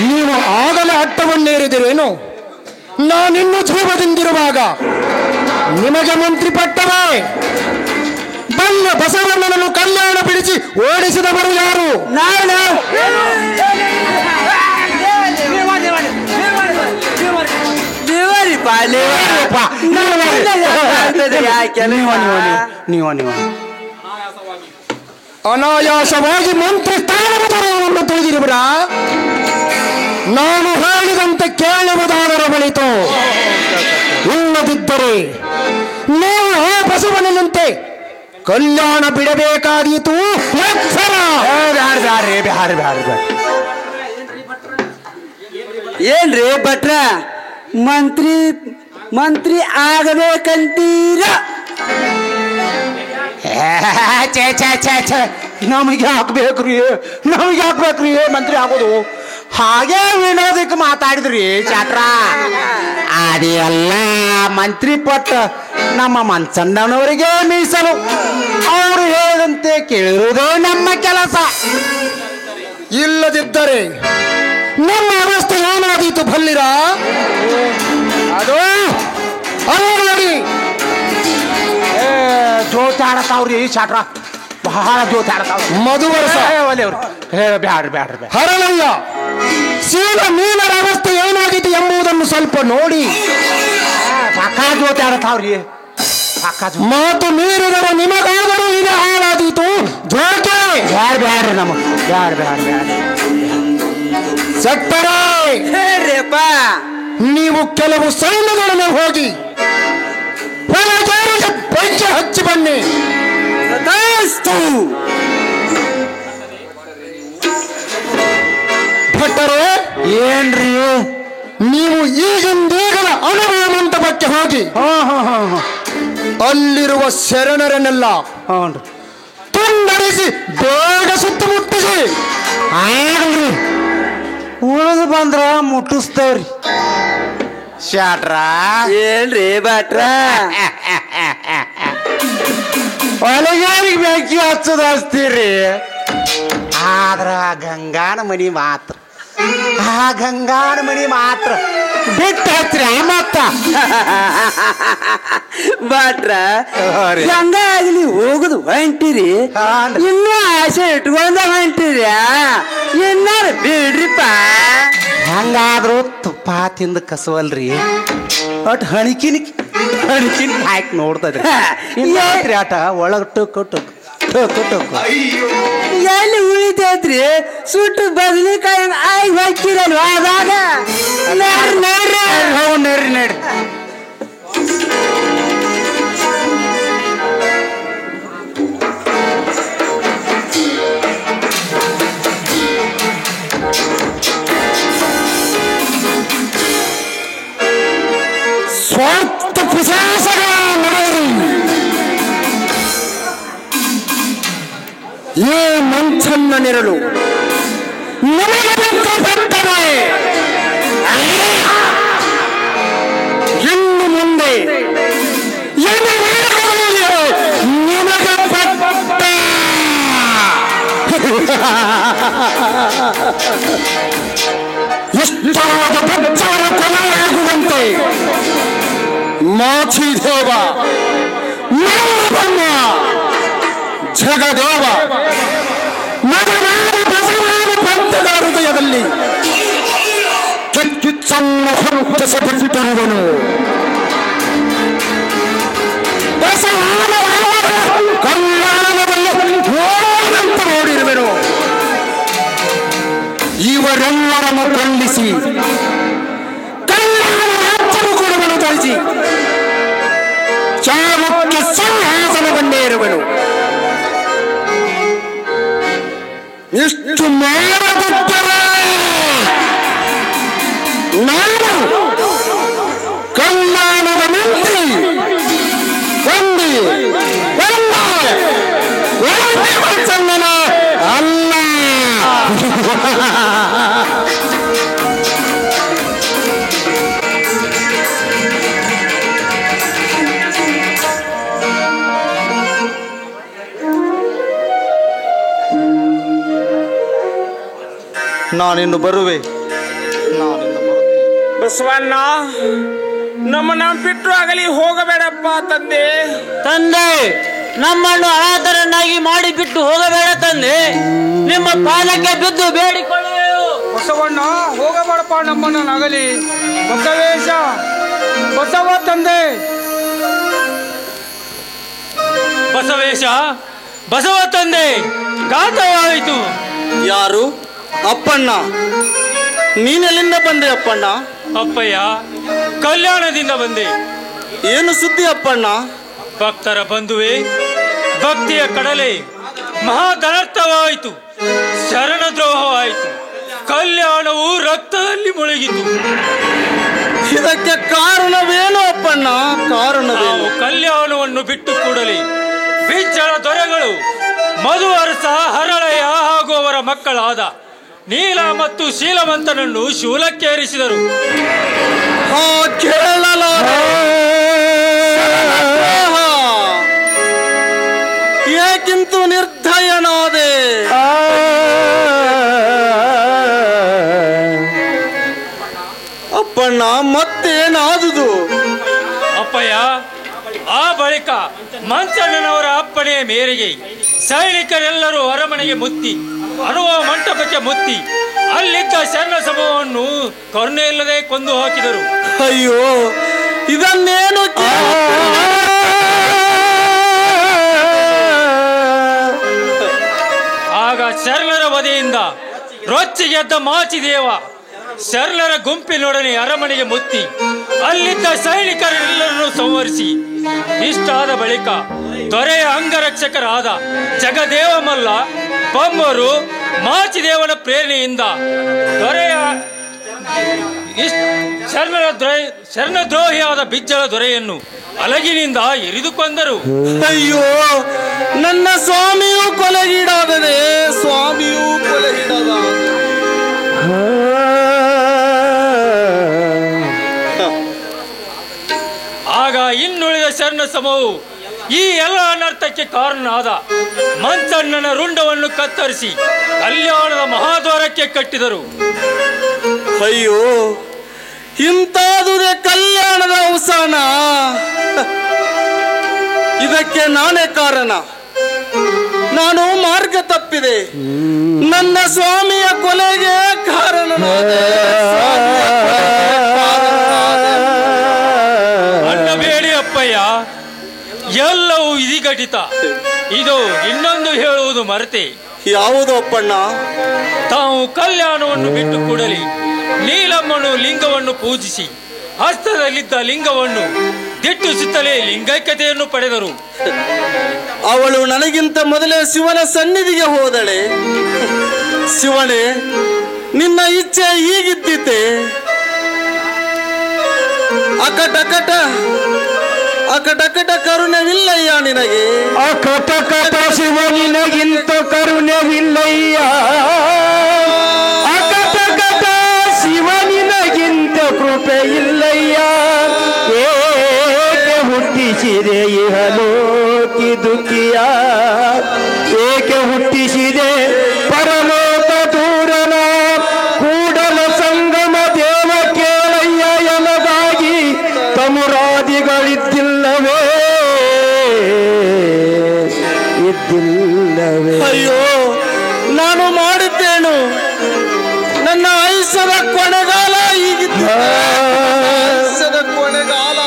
ನೀವು ಆಗಲೇ ಅಟ್ಟವನ್ನೇರಿದಿರೇನು? ನಾನಿನ್ನೂ ಜೀವದಿಂದಿರುವಾಗ ನಿಮಗೆ ಮಂತ್ರಿ ಪಟ್ಟವೇ? ಬಲ್ಲ ಬಸವಣ್ಣನನ್ನು ಕಲ್ಯಾಣ ಬಿಡಿಸಿ ಓಡಿಸಿದವರು ಯಾರು? ನಾನು. ಅನಾಯಾಸವಾಗಿ ಮಂತ್ರಿ ಸ್ಥಾನವನ್ನು ತಿಳಿದಿರುವರ? ನಾನು ಹೇಳಿದಂತೆ ಕೇಳುವುದಾದರ ಬಳಿತು, ಇಲ್ಲದಿದ್ದರೆ ನೀವು ಆ ಬಸವಣ್ಣನಂತೆ ಕಲ್ಯಾಣ ಬಿಡಬೇಕಾದೀತು. ಏನ್ರಿ ಭಟ್ರ ಮಂತ್ರಿ ಆಗಬೇಕಂತೀರ? ನಮಗೆ ಹಾಕ್ಬೇಕ್ರಿ, ನಮಗೆ ಹಾಕ್ಬೇಕ್ರಿ ಮಂತ್ರಿ ಆಗೋದು. ಹಾಗೆ ವಿನೋದಕ್ಕೆ ಮಾತಾಡಿದ್ರಿ ಚಾಟ್ರ. ಅದೆಲ್ಲ ಮಂತ್ರಿ ಪಟ್ಟ ನಮ್ಮ ಮನ್ಸಣ್ಣನವರಿಗೆ ಮೀಸಲು. ಅವರು ಹೇಳಿದಂತೆ ಕೇಳಿರುವುದೇ ನಮ್ಮ ಕೆಲಸ. ಇಲ್ಲದಿದ್ದರೆ ನಮ್ಮ ಅವಸ್ಥೆ ಏನಾದೀತು ಬಲ್ಲಿರ? ಅದು ನೋಡಿ ಜೋತಾಡತಾವ್ರಿ ಚಾಟ್ರ, ಬಹಳ ಜೋತಾಡತಾವ್. ಮಧುವರ್ಷ ಬ್ಯಾಡ್ರಿ ಹರಳಯ್ಯ ಸೀಲ ಮೀನರ ಅವಸ್ಥೆ ಏನಾಗಿತ್ತು ಎಂಬುದನ್ನು ಸ್ವಲ್ಪ ನೋಡಿ. ಪಕ್ಕ ಜೋತಾಡತಾವ್ರಿ, ಮಾತು ಮೀರಿದರೆ ನಿಮಗಾದರೂ ಇದು ಹಾಳಾದೀತು. ಜೋಕೆ ಬ್ಯಾಡ್ರಿ ನಮಗ್ ಬ್ಯಾಡ್ರಿ. ಸಟ್ಟರೆ ಹೇಳ್ರಿಪ್ಪ, ನೀವು ಕೆಲವು ಸೈನ್ಯಗಳನ್ನು ಹೋಗಿ ಬೆಂಕಿ ಹಚ್ಚಿ ಬನ್ನಿ. ಭಟ್ಟರೆ ಏನ್ರಿ ನೀವು ಈಗಿಂದೀಗಲ ಅನುಭವ ಮಂಟಪ ಲೋಕಕ್ಕೆ ಹೋಗಿ ಅಲ್ಲಿರುವ ಶರಣರನ್ನೆಲ್ಲ ತುಂಡರಿಸಿ ಬೇಗ ಸುತ್ತಮುಟ್ಟಿಸಿ ಉಳಿದು ಬಂದ್ರ ಮುಟ್ಟಿಸ್ತೇವ್ರಿ. ಶಾಟ್ರ ಏನ್ರಿ ಭಟ್ರ ಹೊಲಗಾರಿಗೆ ಬೆಂಕಿ ಹಚ್ಚೋದು ಹಚ್ತೀರಿ, ಆದ್ರ ಗಂಗಾನ ಮನಿ ಮಾತ್ರ ಬಿಟ್ಟು ಹಚ್ಚ್ರಿ ಮತ್ತ ಭಟ್ರ ಗಂಗಾ ಆಗ್ಲಿ ಹೋಗುದು ಹೊಂಟಿರಿ, ಇನ್ನೂ ಆಸೆ ಇಟ್ಕೊಂಡ ಹೊಂಟಿರಿ, ಇನ್ನಾರು ಬಿಡ್ರಿಪ್ಪ. ಹಂಗಾದ್ರೂ ತುಪ್ಪ ತಿಂದ ಕಸವಲ್ರಿ, ಒಟ್ಟು ಹಣಿಕಿನ ಹಾಕಿ ನೋಡ್ತದ್ರಿ. ಇಲ್ಲಾತ್ರಿ ಆಟ ಒಳಗ ಟೊಕ್ಕು ಎಲ್ಲಿ ಉಳಿತೈತ್ರಿ? ಸುಟ್ಟು ಬದಲಿಕಾಯಿ ಆಗಿ ಹಾಕಿರಲ್ವ ಅದಾಗ. ನೋಡ್ರಿ ಸ್ವಾರ್ಥ ಪಿಶಾಚಗಳ ನಡೆಯಿರಿ. ಈ ಮಂಚನ್ನ ನೆರಳು ನಮಗೆ ಬರ್ತದೆ. ಇನ್ನು ಮುಂದೆ ನಿಮಗೆ ಬಟ್ಟ ಇಷ್ಟವಾದ ಬಚ್ಚಾರ ಕೊನೆಯಾಗುವಂತೆ ಮಾಚಿದೇವ, ಬ್ರಹ್ಮ, ಜಗದೇವ, ಬಸವನ ಪಂಥದ ಹೃದಯದಲ್ಲಿ ಕಿಚ್ಚನ್ನು ಹೊರಟಿಸಿಬಿಟ್ಟಿರುವನು. ಬಸವನ ಕಲ್ಯಾಣದಲ್ಲಿ ಓದಂತ ನೋಡಿರುವೆನು. ಇವರೆಲ್ಲರನ್ನು ಖಂಡಿಸಿ ಕಲ್ಯಾಣ ರಾಜ್ಯವು ಕೊಡುವನು ತಿಳಿಸಿ ಚಾರುಕ್ಯ ಸಿಂಹಾಸನವನ್ನೇ ಇರುವನು. ಇಷ್ಟು ಮಾಡದಿದ್ದರೆ ನಾನು ಕಲ್ಯಾಣದ ಮಂತ್ರಿ ಚಂದನ ಅಲ್ಲ. ನಾನಿನ್ನು ಬರುವೆ. ಬಸವಣ್ಣ, ನಮ್ಮನ್ನ ಬಿಟ್ಟು ಆಗಲಿ ಹೋಗಬೇಡಪ್ಪ ತಂದೆ. ನಮ್ಮನ್ನು ಅನಾಥರನ್ನಾಗಿ ಮಾಡಿ ಬಿಟ್ಟು ಹೋಗಬೇಡ ತಂದೆ, ನಿಮ್ಮ ಪಾದಕ್ಕೆ ಬಿದ್ದು ಬೇಡಿಕೊಳ್ಳುವೆವು. ಬಸವಣ್ಣ, ಹೋಗಬೇಡಪ್ಪ ನಮ್ಮನ್ನು ನಗಲಿ. ಬಸವೇಶ, ಬಸವ ತಂದೆ. ಬಸವೇಶ, ಬಸವ ತಂದೆ, ಘಾತವಾಯಿತು. ಯಾರು? ಅಪ್ಪಣ್ಣ. ನೀನೆಲ್ಲಿಂದ ಬಂದೆ ಅಪ್ಪಣ್ಣ? ಅಪ್ಪಯ್ಯ, ಕಲ್ಯಾಣದಿಂದ ಬಂದೆ. ಏನು ಸುದ್ದಿ ಅಪ್ಪಣ್ಣ? ಭಕ್ತರ ಬಂಧುವೆ, ಭಕ್ತಿಯ ಕಡಲೆ ಮಹಾಧನರ್ಥವಾಯಿತು, ಶರಣದ್ರೋಹವಾಯಿತು, ಕಲ್ಯಾಣವು ರಕ್ತದಲ್ಲಿ ಮುಳುಗಿತು. ಇದಕ್ಕೆ ಕಾರಣವೇನು ಅಪ್ಪಣ್ಣ? ನಾವು ಕಲ್ಯಾಣವನ್ನು ಬಿಟ್ಟು ಕೂಡಲೇ ಬಿಜ್ಜಳ ದೊರೆಗಳು ಮಧು ಅರಸ, ಹರಳಯ್ಯ ಹಾಗೂ ಅವರ ಮಕ್ಕಳಾದ ನೀಲ ಮತ್ತು ಶೀಲವಂತನನ್ನು ಶೂಲಕ್ಕೇರಿಸಿದರು. ಏಕಿಂತು ನಿರ್ದಯನಾದೆ. ಅಪ್ಪಣ್ಣ, ಮತ್ತೇನಾದುದು? ಅಪ್ಪಯ್ಯ, ಆ ಬಳಿಕ ಮಂಚಣ್ಣನವರ ಅಪ್ಪಣೆಯ ಮೇರೆಗೆ ಸೈನಿಕರೆಲ್ಲರೂ ಅರಮನೆಗೆ ಮುತ್ತಿ, ಅನುಭವ ಮಂಟಪಕ್ಕೆ ಮುತ್ತಿ, ಅಲ್ಲಿದ್ದ ಶರಣ ಸಮೂಹವನ್ನು ಕರುಣೆಯಿಲ್ಲದೆ ಕೊಂದು ಹಾಕಿದರು. ಅಯ್ಯೋ, ಇದನ್ನೇನು ಆಗ ಶರಣರ ವಧೆಯಿಂದ ರೊಚ್ಚಿಗೆದ್ದ ಮಾಚಿದೇವ ಶರಣರ ಗುಂಪಿನೊಡನೆ ಅರಮನೆಗೆ ಮುತ್ತಿ ಅಲ್ಲಿದ್ದ ಸೈನಿಕರೆಲ್ಲರನ್ನು ಸಂವರಿಸಿ ಇಷ್ಟಾದ ಬಳಿಕ ದೊರೆಯ ಅಂಗರಕ್ಷಕರಾದ ಜಗದೇವ ಮಲ್ಲ ಬೊಮ್ಮರು ಮಾಚಿದೇವನ ಪ್ರೇರಣೆಯಿಂದ ದೊರೆಯ ಶರಣದ್ರೋಹಿಯಾದ ಬಿಜ್ಜಳ ದೊರೆಯನ್ನು ಅಲಗಿನಿಂದ ಎರಿದು ಕೊಂದರು. ಅಯ್ಯೋ, ನನ್ನ ಸ್ವಾಮಿಯೂ ಕೊಲೆಗೀಡಾಗದೆ, ಸ್ವಾಮಿಯೂ ಕೊಲೆಗೀಡಾದ. ಆಗ ಇನ್ನುಳಿದ ಶರಣ ಸಮೂಹವು ಈ ಎಲ್ಲ ಅನರ್ಥಕ್ಕೆ ಕಾರಣನಾದ ಮಂಚಣ್ಣನ ರುಂಡವನ್ನು ಕತ್ತರಿಸಿ ಕಲ್ಯಾಣದ ಮಹಾದ್ವಾರಕ್ಕೆ ಕಟ್ಟಿದರು. ಅಯ್ಯೋ, ಇಂತಾದುದೇ ಕಲ್ಯಾಣದ ಅವಸಾನ. ಇದಕ್ಕೆ ನಾನೇ ಕಾರಣ. ನಾನು ಮಾರ್ಗ ತಪ್ಪಿದೆ. ನನ್ನ ಸ್ವಾಮಿಯ ಕೊಲೆಗೆ ಕಾರಣನಾದೆ. ಅನ್ನಬೇಡಿ ಅಪ್ಪಯ್ಯ, ಎಲ್ಲವೂ ಇದಿಘಟಿತ. ಇದು ಇನ್ನೊಂದು ಹೇಳುವುದು ಮರೆತೆ. ಯಾವುದು ಅಪ್ಪಣ್ಣ? ತಾವು ಕಲ್ಯಾಣವನ್ನು ಬಿಟ್ಟು ಕೂಡಲೇ ನೀಲಮ್ಮನು ಲಿಂಗವನ್ನು ಪೂಜಿಸಿ ಹಸ್ತದಲ್ಲಿದ್ದ ಲಿಂಗವನ್ನು ದಿಟ್ಟುಸುತ್ತಲೇ ಲಿಂಗೈಕ್ಯತೆಯನ್ನು ಪಡೆದರು. ಅವಳು ನನಗಿಂತ ಮೊದಲೇ ಶಿವನ ಸನ್ನಿಧಿಗೆ ಹೋದಳೆ. ಶಿವನೇ, ನಿನ್ನ ಇಚ್ಛೆ ಹೀಗಿದ್ದಿತೆ. ಅಕಟಕಟ ಕರುಣವಿಲ್ಲಯ್ಯ ನಿನಗೆ. ಅಕಟಕಟ ಶಿವ ನಿನಗಿಂತ ಕರುಣವಿಲ್ಲಯ್ಯ. ಅಕಟಕಟ ಶಿವ ನಿನಗಿಂತ ಕೃಪೆ ಇಲ್ಲಯ್ಯ. ಏಕೆ ಹುಟ್ಟಿಸಿದೆ ಇಹಲೋಕಿ ದುಃಖಿಯ. ಏಕೆ ಹುಟ್ಟಿಸಿದೆ ಪರಲೋಕ ದೂರನ. ಕೂಡಲ ಸಂಗಮ ದೇವ ಕೇಳಯ್ಯ ಎನಗಾಗಿ ತಮುರಾದಿಗಳಿದ್ದಿಲ್ಲವೇ ಇದ್ದಿಲ್ಲವೇ. ಅಯ್ಯೋ, ನಾನು ಮಾಡಿದ್ದೇನು? ನನ್ನ ಆಯುಷ್ಯದ ಕೊನೆಗಾಲ ಹೀಗಿತ್ತು. ಕೊನೆಗಾಲ.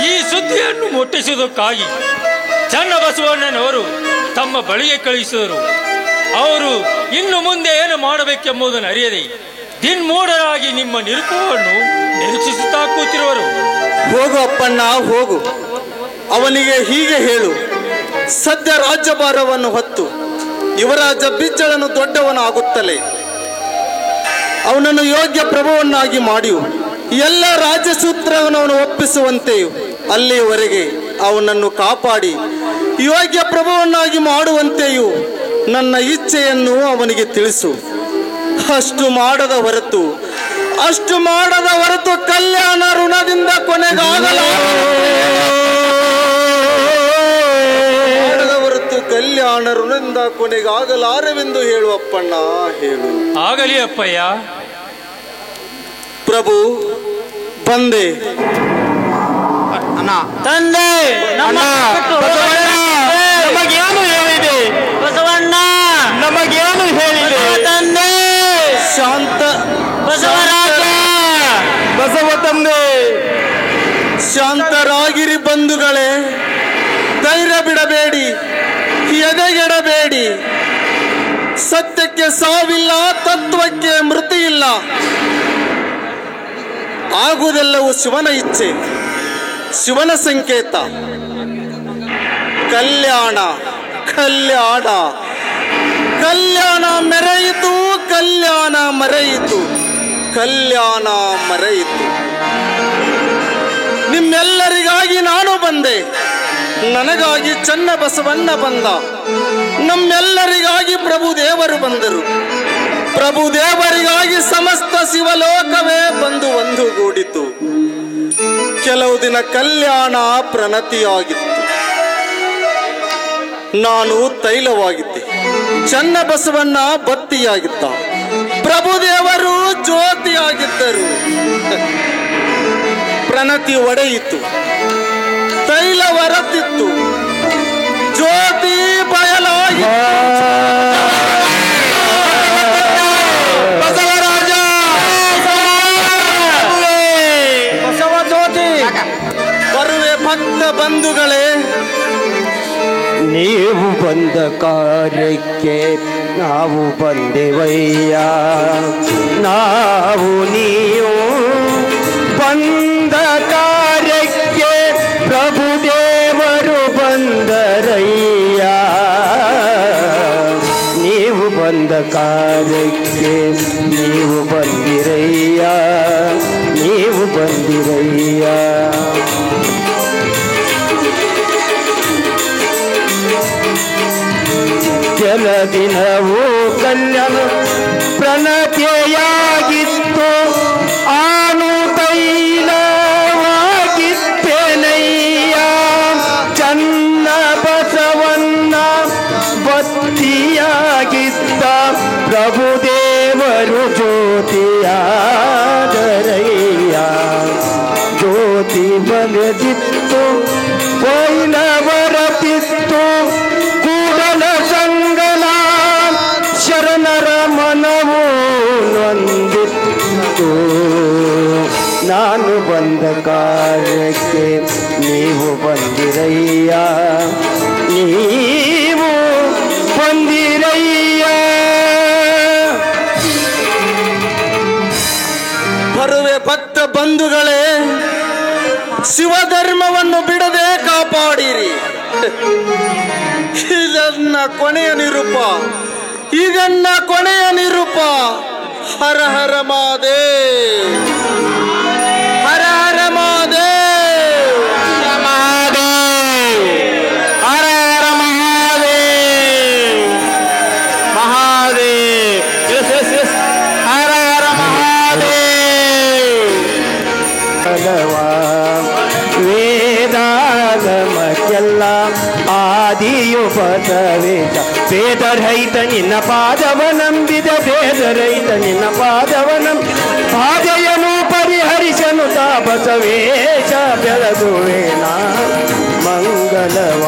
ಈ ಸುದ್ದಿಯನ್ನು ಮುಟ್ಟಿಸುವುದಕ್ಕಾಗಿ ಚನ್ನಬಸವಣ್ಣನವರು ತಮ್ಮ ಬಳಿಗೆ ಕಳುಹಿಸಿದರು. ಅವರು ಇನ್ನು ಮುಂದೆ ಏನು ಮಾಡಬೇಕೆಂಬುದನ್ನು ಅರಿಯದೆ ದಿನ್ಮೂಢರಾಗಿ ನಿಮ್ಮ ನಿರೂಪವನ್ನು ನಿರೀಕ್ಷಿಸುತ್ತಾ ಕೂತಿರುವರು. ಹೋಗು ಅಪ್ಪಣ್ಣ, ಹೋಗು. ಅವನಿಗೆ ಹೀಗೆ ಹೇಳು, ಸದ್ಯ ರಾಜ್ಯಭಾರವನ್ನು ಹೊತ್ತು ಯುವರಾಜ ಬಿಜ್ಜಳನು ದೊಡ್ಡವನಾಗುತ್ತಲೇ ಅವನನ್ನು ಯೋಗ್ಯ ಪ್ರಭುವನ್ನಾಗಿ ಮಾಡಿಯು ಎಲ್ಲ ರಾಜ್ಯ ಸೂತ್ರವನ್ನು ಒಪ್ಪಿಸುವಂತೆಯೂ ಅಲ್ಲಿಯವರೆಗೆ ಅವನನ್ನು ಕಾಪಾಡಿ ಯೋಗ್ಯ ಪ್ರಭುವನ್ನಾಗಿ ಮಾಡುವಂತೆಯೂ ನನ್ನ ಇಚ್ಛೆಯನ್ನು ಅವನಿಗೆ ತಿಳಿಸು. ಅಷ್ಟು ಮಾಡದ ಹೊರತು ಕಲ್ಯಾಣ ಋಣದಿಂದ ಕಲ್ಯಾಣ ಋಣದಿಂದ ಕೊನೆಗಾಗಲಾರವೆಂದು ಹೇಳು ಅಪ್ಪಣ್ಣ, ಹೇಳು. ಆಗಲಿ ಅಪ್ಪಯ್ಯ. ಪ್ರಭು, ಬಂದೆ. ತಂದೆ, ನಮಗೇನು ಹೇಳಿದೆ ಬಸವಣ್ಣ? ನಮಗೇನು ಹೇಳಿದೆ ತಂದೆ? ಶಾಂತ ಬಸವರಾಜ, ಬಸವ ತಂದೆ. ಶಾಂತರಾಗಿರಿ ಬಂಧುಗಳೇ. ಧೈರ್ಯ ಬಿಡಬೇಡಿ, ಎದೆಗೆಡಬೇಡಿ. ಸತ್ಯಕ್ಕೆ ಸಾವಿಲ್ಲ, ತತ್ವಕ್ಕೆ ಮೃತಿ ಇಲ್ಲ. ಆಗುವುದೆಲ್ಲವೂ ಶಿವನ ಇಚ್ಛೆ, ಶಿವನ ಸಂಕೇತ. ಕಲ್ಯಾಣ ಕಲ್ಯಾಣ ಕಲ್ಯಾಣ ಮೆರೆಯಿತು, ಕಲ್ಯಾಣ ಮರೆಯಿತು, ಕಲ್ಯಾಣ ಮರೆಯಿತು. ನಿಮ್ಮೆಲ್ಲರಿಗಾಗಿ ನಾನು ಬಂದೆ. ನನಗಾಗಿ ಚನ್ನಬಸವಣ್ಣ ಬಂದ. ನಮ್ಮೆಲ್ಲರಿಗಾಗಿ ಪ್ರಭುದೇವರು ಬಂದರು. ಪ್ರಭುದೇವರಿಗಾಗಿ ಸಮಸ್ತ ಶಿವಲೋಕವೇ ಬಂದು ಒಂದುಗೂಡಿತು. ಕೆಲವು ದಿನ ಕಲ್ಯಾಣ ಪ್ರಣತಿಯಾಗಿತ್ತು. ನಾನು ತೈಲವಾಗಿದ್ದೆ, ಚನ್ನಬಸವಣ್ಣ ಬತ್ತಿಯಾಗಿದ್ದ, ಪ್ರಭುದೇವರು ಜ್ಯೋತಿಯಾಗಿದ್ದರು. ಪ್ರಣತಿ ಒಡೆಯಿತು, ತೈಲ ಹೊರತಿತ್ತು, ಜ್ಯೋತಿ ಬಯಲಾಗಿತ್ತು. ಬಸವರಾಜ, ಬಸವ ಜ್ಯೋತಿ. ಬರುವೆ ಭಕ್ತ ಬಂಧುಗಳೇ. ನೀವು ಬಂದ ಕಾರ್ಯಕ್ಕೆ ನಾವು ಬಂದೆವಯ್ಯ. ನಾವು ನೀವು ಬಂದ ಕಾರ್ಯಕ್ಕೆ ಪ್ರಭುದೇವರು ಬಂದರಯ್ಯ. ನೀವು ಬಂದ ಕಾರ್ಯಕ್ಕೆ ಬಂದಿರಯ್ಯ. ಕೆಲ ದಿನವೂ ಕಲ್ಯಾಣ ಪ್ರಣತೆಯಾಗಿತ್ತು, ಆನು ತೈಲವಾಗಿತ್ತೇನಯ್ಯ. ಚನ್ನ ಬಸವನ್ನ ಬತ್ತಿಯಾಗಿದ್ದ ಪ್ರಭುದೇವರು ಜ್ಯೋತಿಯಾದರಯ್ಯ. ಜ್ಯೋತಿ ಬಲದಿತ್ತು ಕೊಯ್ಲವರತಿತ್ತು, ಕೂಡಲ ಸಂಗನ ಶರಣರ ಮನವು ನೊಂದಿತ್ತು. ನಾನು ಬಂದ ಕಾರ್ಯಕ್ಕೆ ನೀವು ಬಂದಿರಯ್ಯ, ನೀವು ಬಂದಿರಯ್ಯ. ಬರುವೆ ಭಕ್ತ ಬಂಧುಗಳೇ, ಶಿವಧರ್ಮವನ್ನು ಬಿಡದೆ ಕಾಪಾಡಿರಿ. ಇದನ್ನ ಕೊನೆಯ ನಿರೂಪ, ಇದನ್ನ ಕೊನೆಯ ನಿರೂಪ. ಹರ ಹರ ಮಹಾದೇವ್, ಹರ ಹರ ಮಹಾದೇವ್, ಮಹಾದೇವ್, ಹರ ಹರ ಮಹಾದೇವ್, ಮಹಾದೇವ್, ಹರ ಹರ ಮಹಾದೇವ್. ವೇದಾಗಮಕ್ಕೆಲ್ಲ ಆದಿಯು ಬಸವೇಶ. ವೇದರಹಿತ ನಿನ್ನ ಪಾದವ ನಂಬಿದ, ವೇದರಹಿತ ನಿನ್ನ ಪಾದವ ಬಾಧೆಯನು ಪರಿಹರಿಸನು ತಾ ಬಸವೇಶ. ಬೆಳಗುವೇನ ಮಂಗಲವ.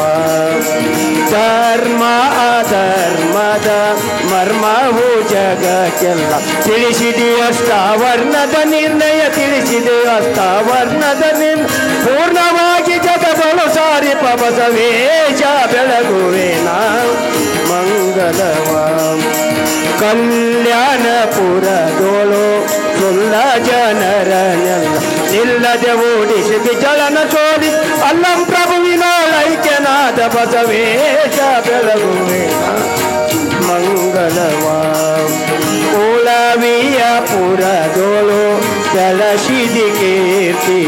ಧರ್ಮ ಅಧರ್ಮದ ಮರ್ಮವು ಜಗಕ್ಕೆಲ್ಲ ತಿಳಿಸಿದೆ ಅಷ್ಟಾವರ್ಣದ ನಿರ್ಣಯ, ತಿಳಿಸಿದೆ ಅಷ್ಟಾವರ್ಣದ ಪೂರ್ಣವಾಗಿ ಜಗದಳು ಸಾರಿಪ ಬಸವೇಶ. ಬೆಳಗುವೇನ ಮಂಗಲವ. ಕಲ್ಯಾಣಪುರದೋಳು ಸುಳ್ಳ ಜನರನ್ನೆಲ್ಲ ನಿಲ್ಲದೆ ಓಡಿಸಿ ಬಿಜಳನ ಸೋಲಿ ಅಲ್ಲಂ ಪ್ರಭುವಿನೋಳೈಕ್ಯನಾದ ಬಸವೇಶ. ಬೆಳಗುವೇನ ಮಂಗಲವ. ಉಳವಿಯ ಪುರದೋಳು ಕೆಲಸಿದಿ ಕೀರ್ತಿ,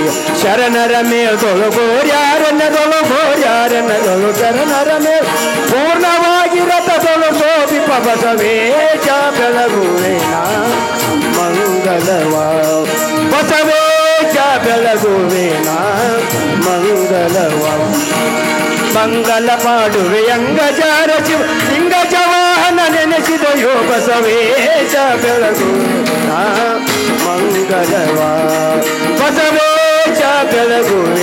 ಶರಣರ ಮೇಲ್ದೊಳು ಗೋರ್ಯಾರನ್ನದೊಳು ಗೋರ್ಯಾರನ್ನದೊಳು ಶರಣರ ಮೇಲ್ ಪೂರ್ಣವಾಗಿ ರಥದೊಳು ಶೋಭಿಪ ಬಸವೇಶ. ಬೆಳಗುವೇನ ಮಂಗಲವ. ಬಸವೇಶ ಬೆಳಗುವೇನ ಮಂಗಲವ. ಮಂಗಲ ಪಾಡುವೆ ಅಂಗಜಾರ ಶಿವ ಲಿಂಗ ಜವಾಹನ ನೆನೆಸಿದೆಯೋ ಬಸವೇಶ. ಬೆಳಗುವೇನ ಮಂಗಲವ. ಬಸವೇಶ ಬೆಳಗುವೆ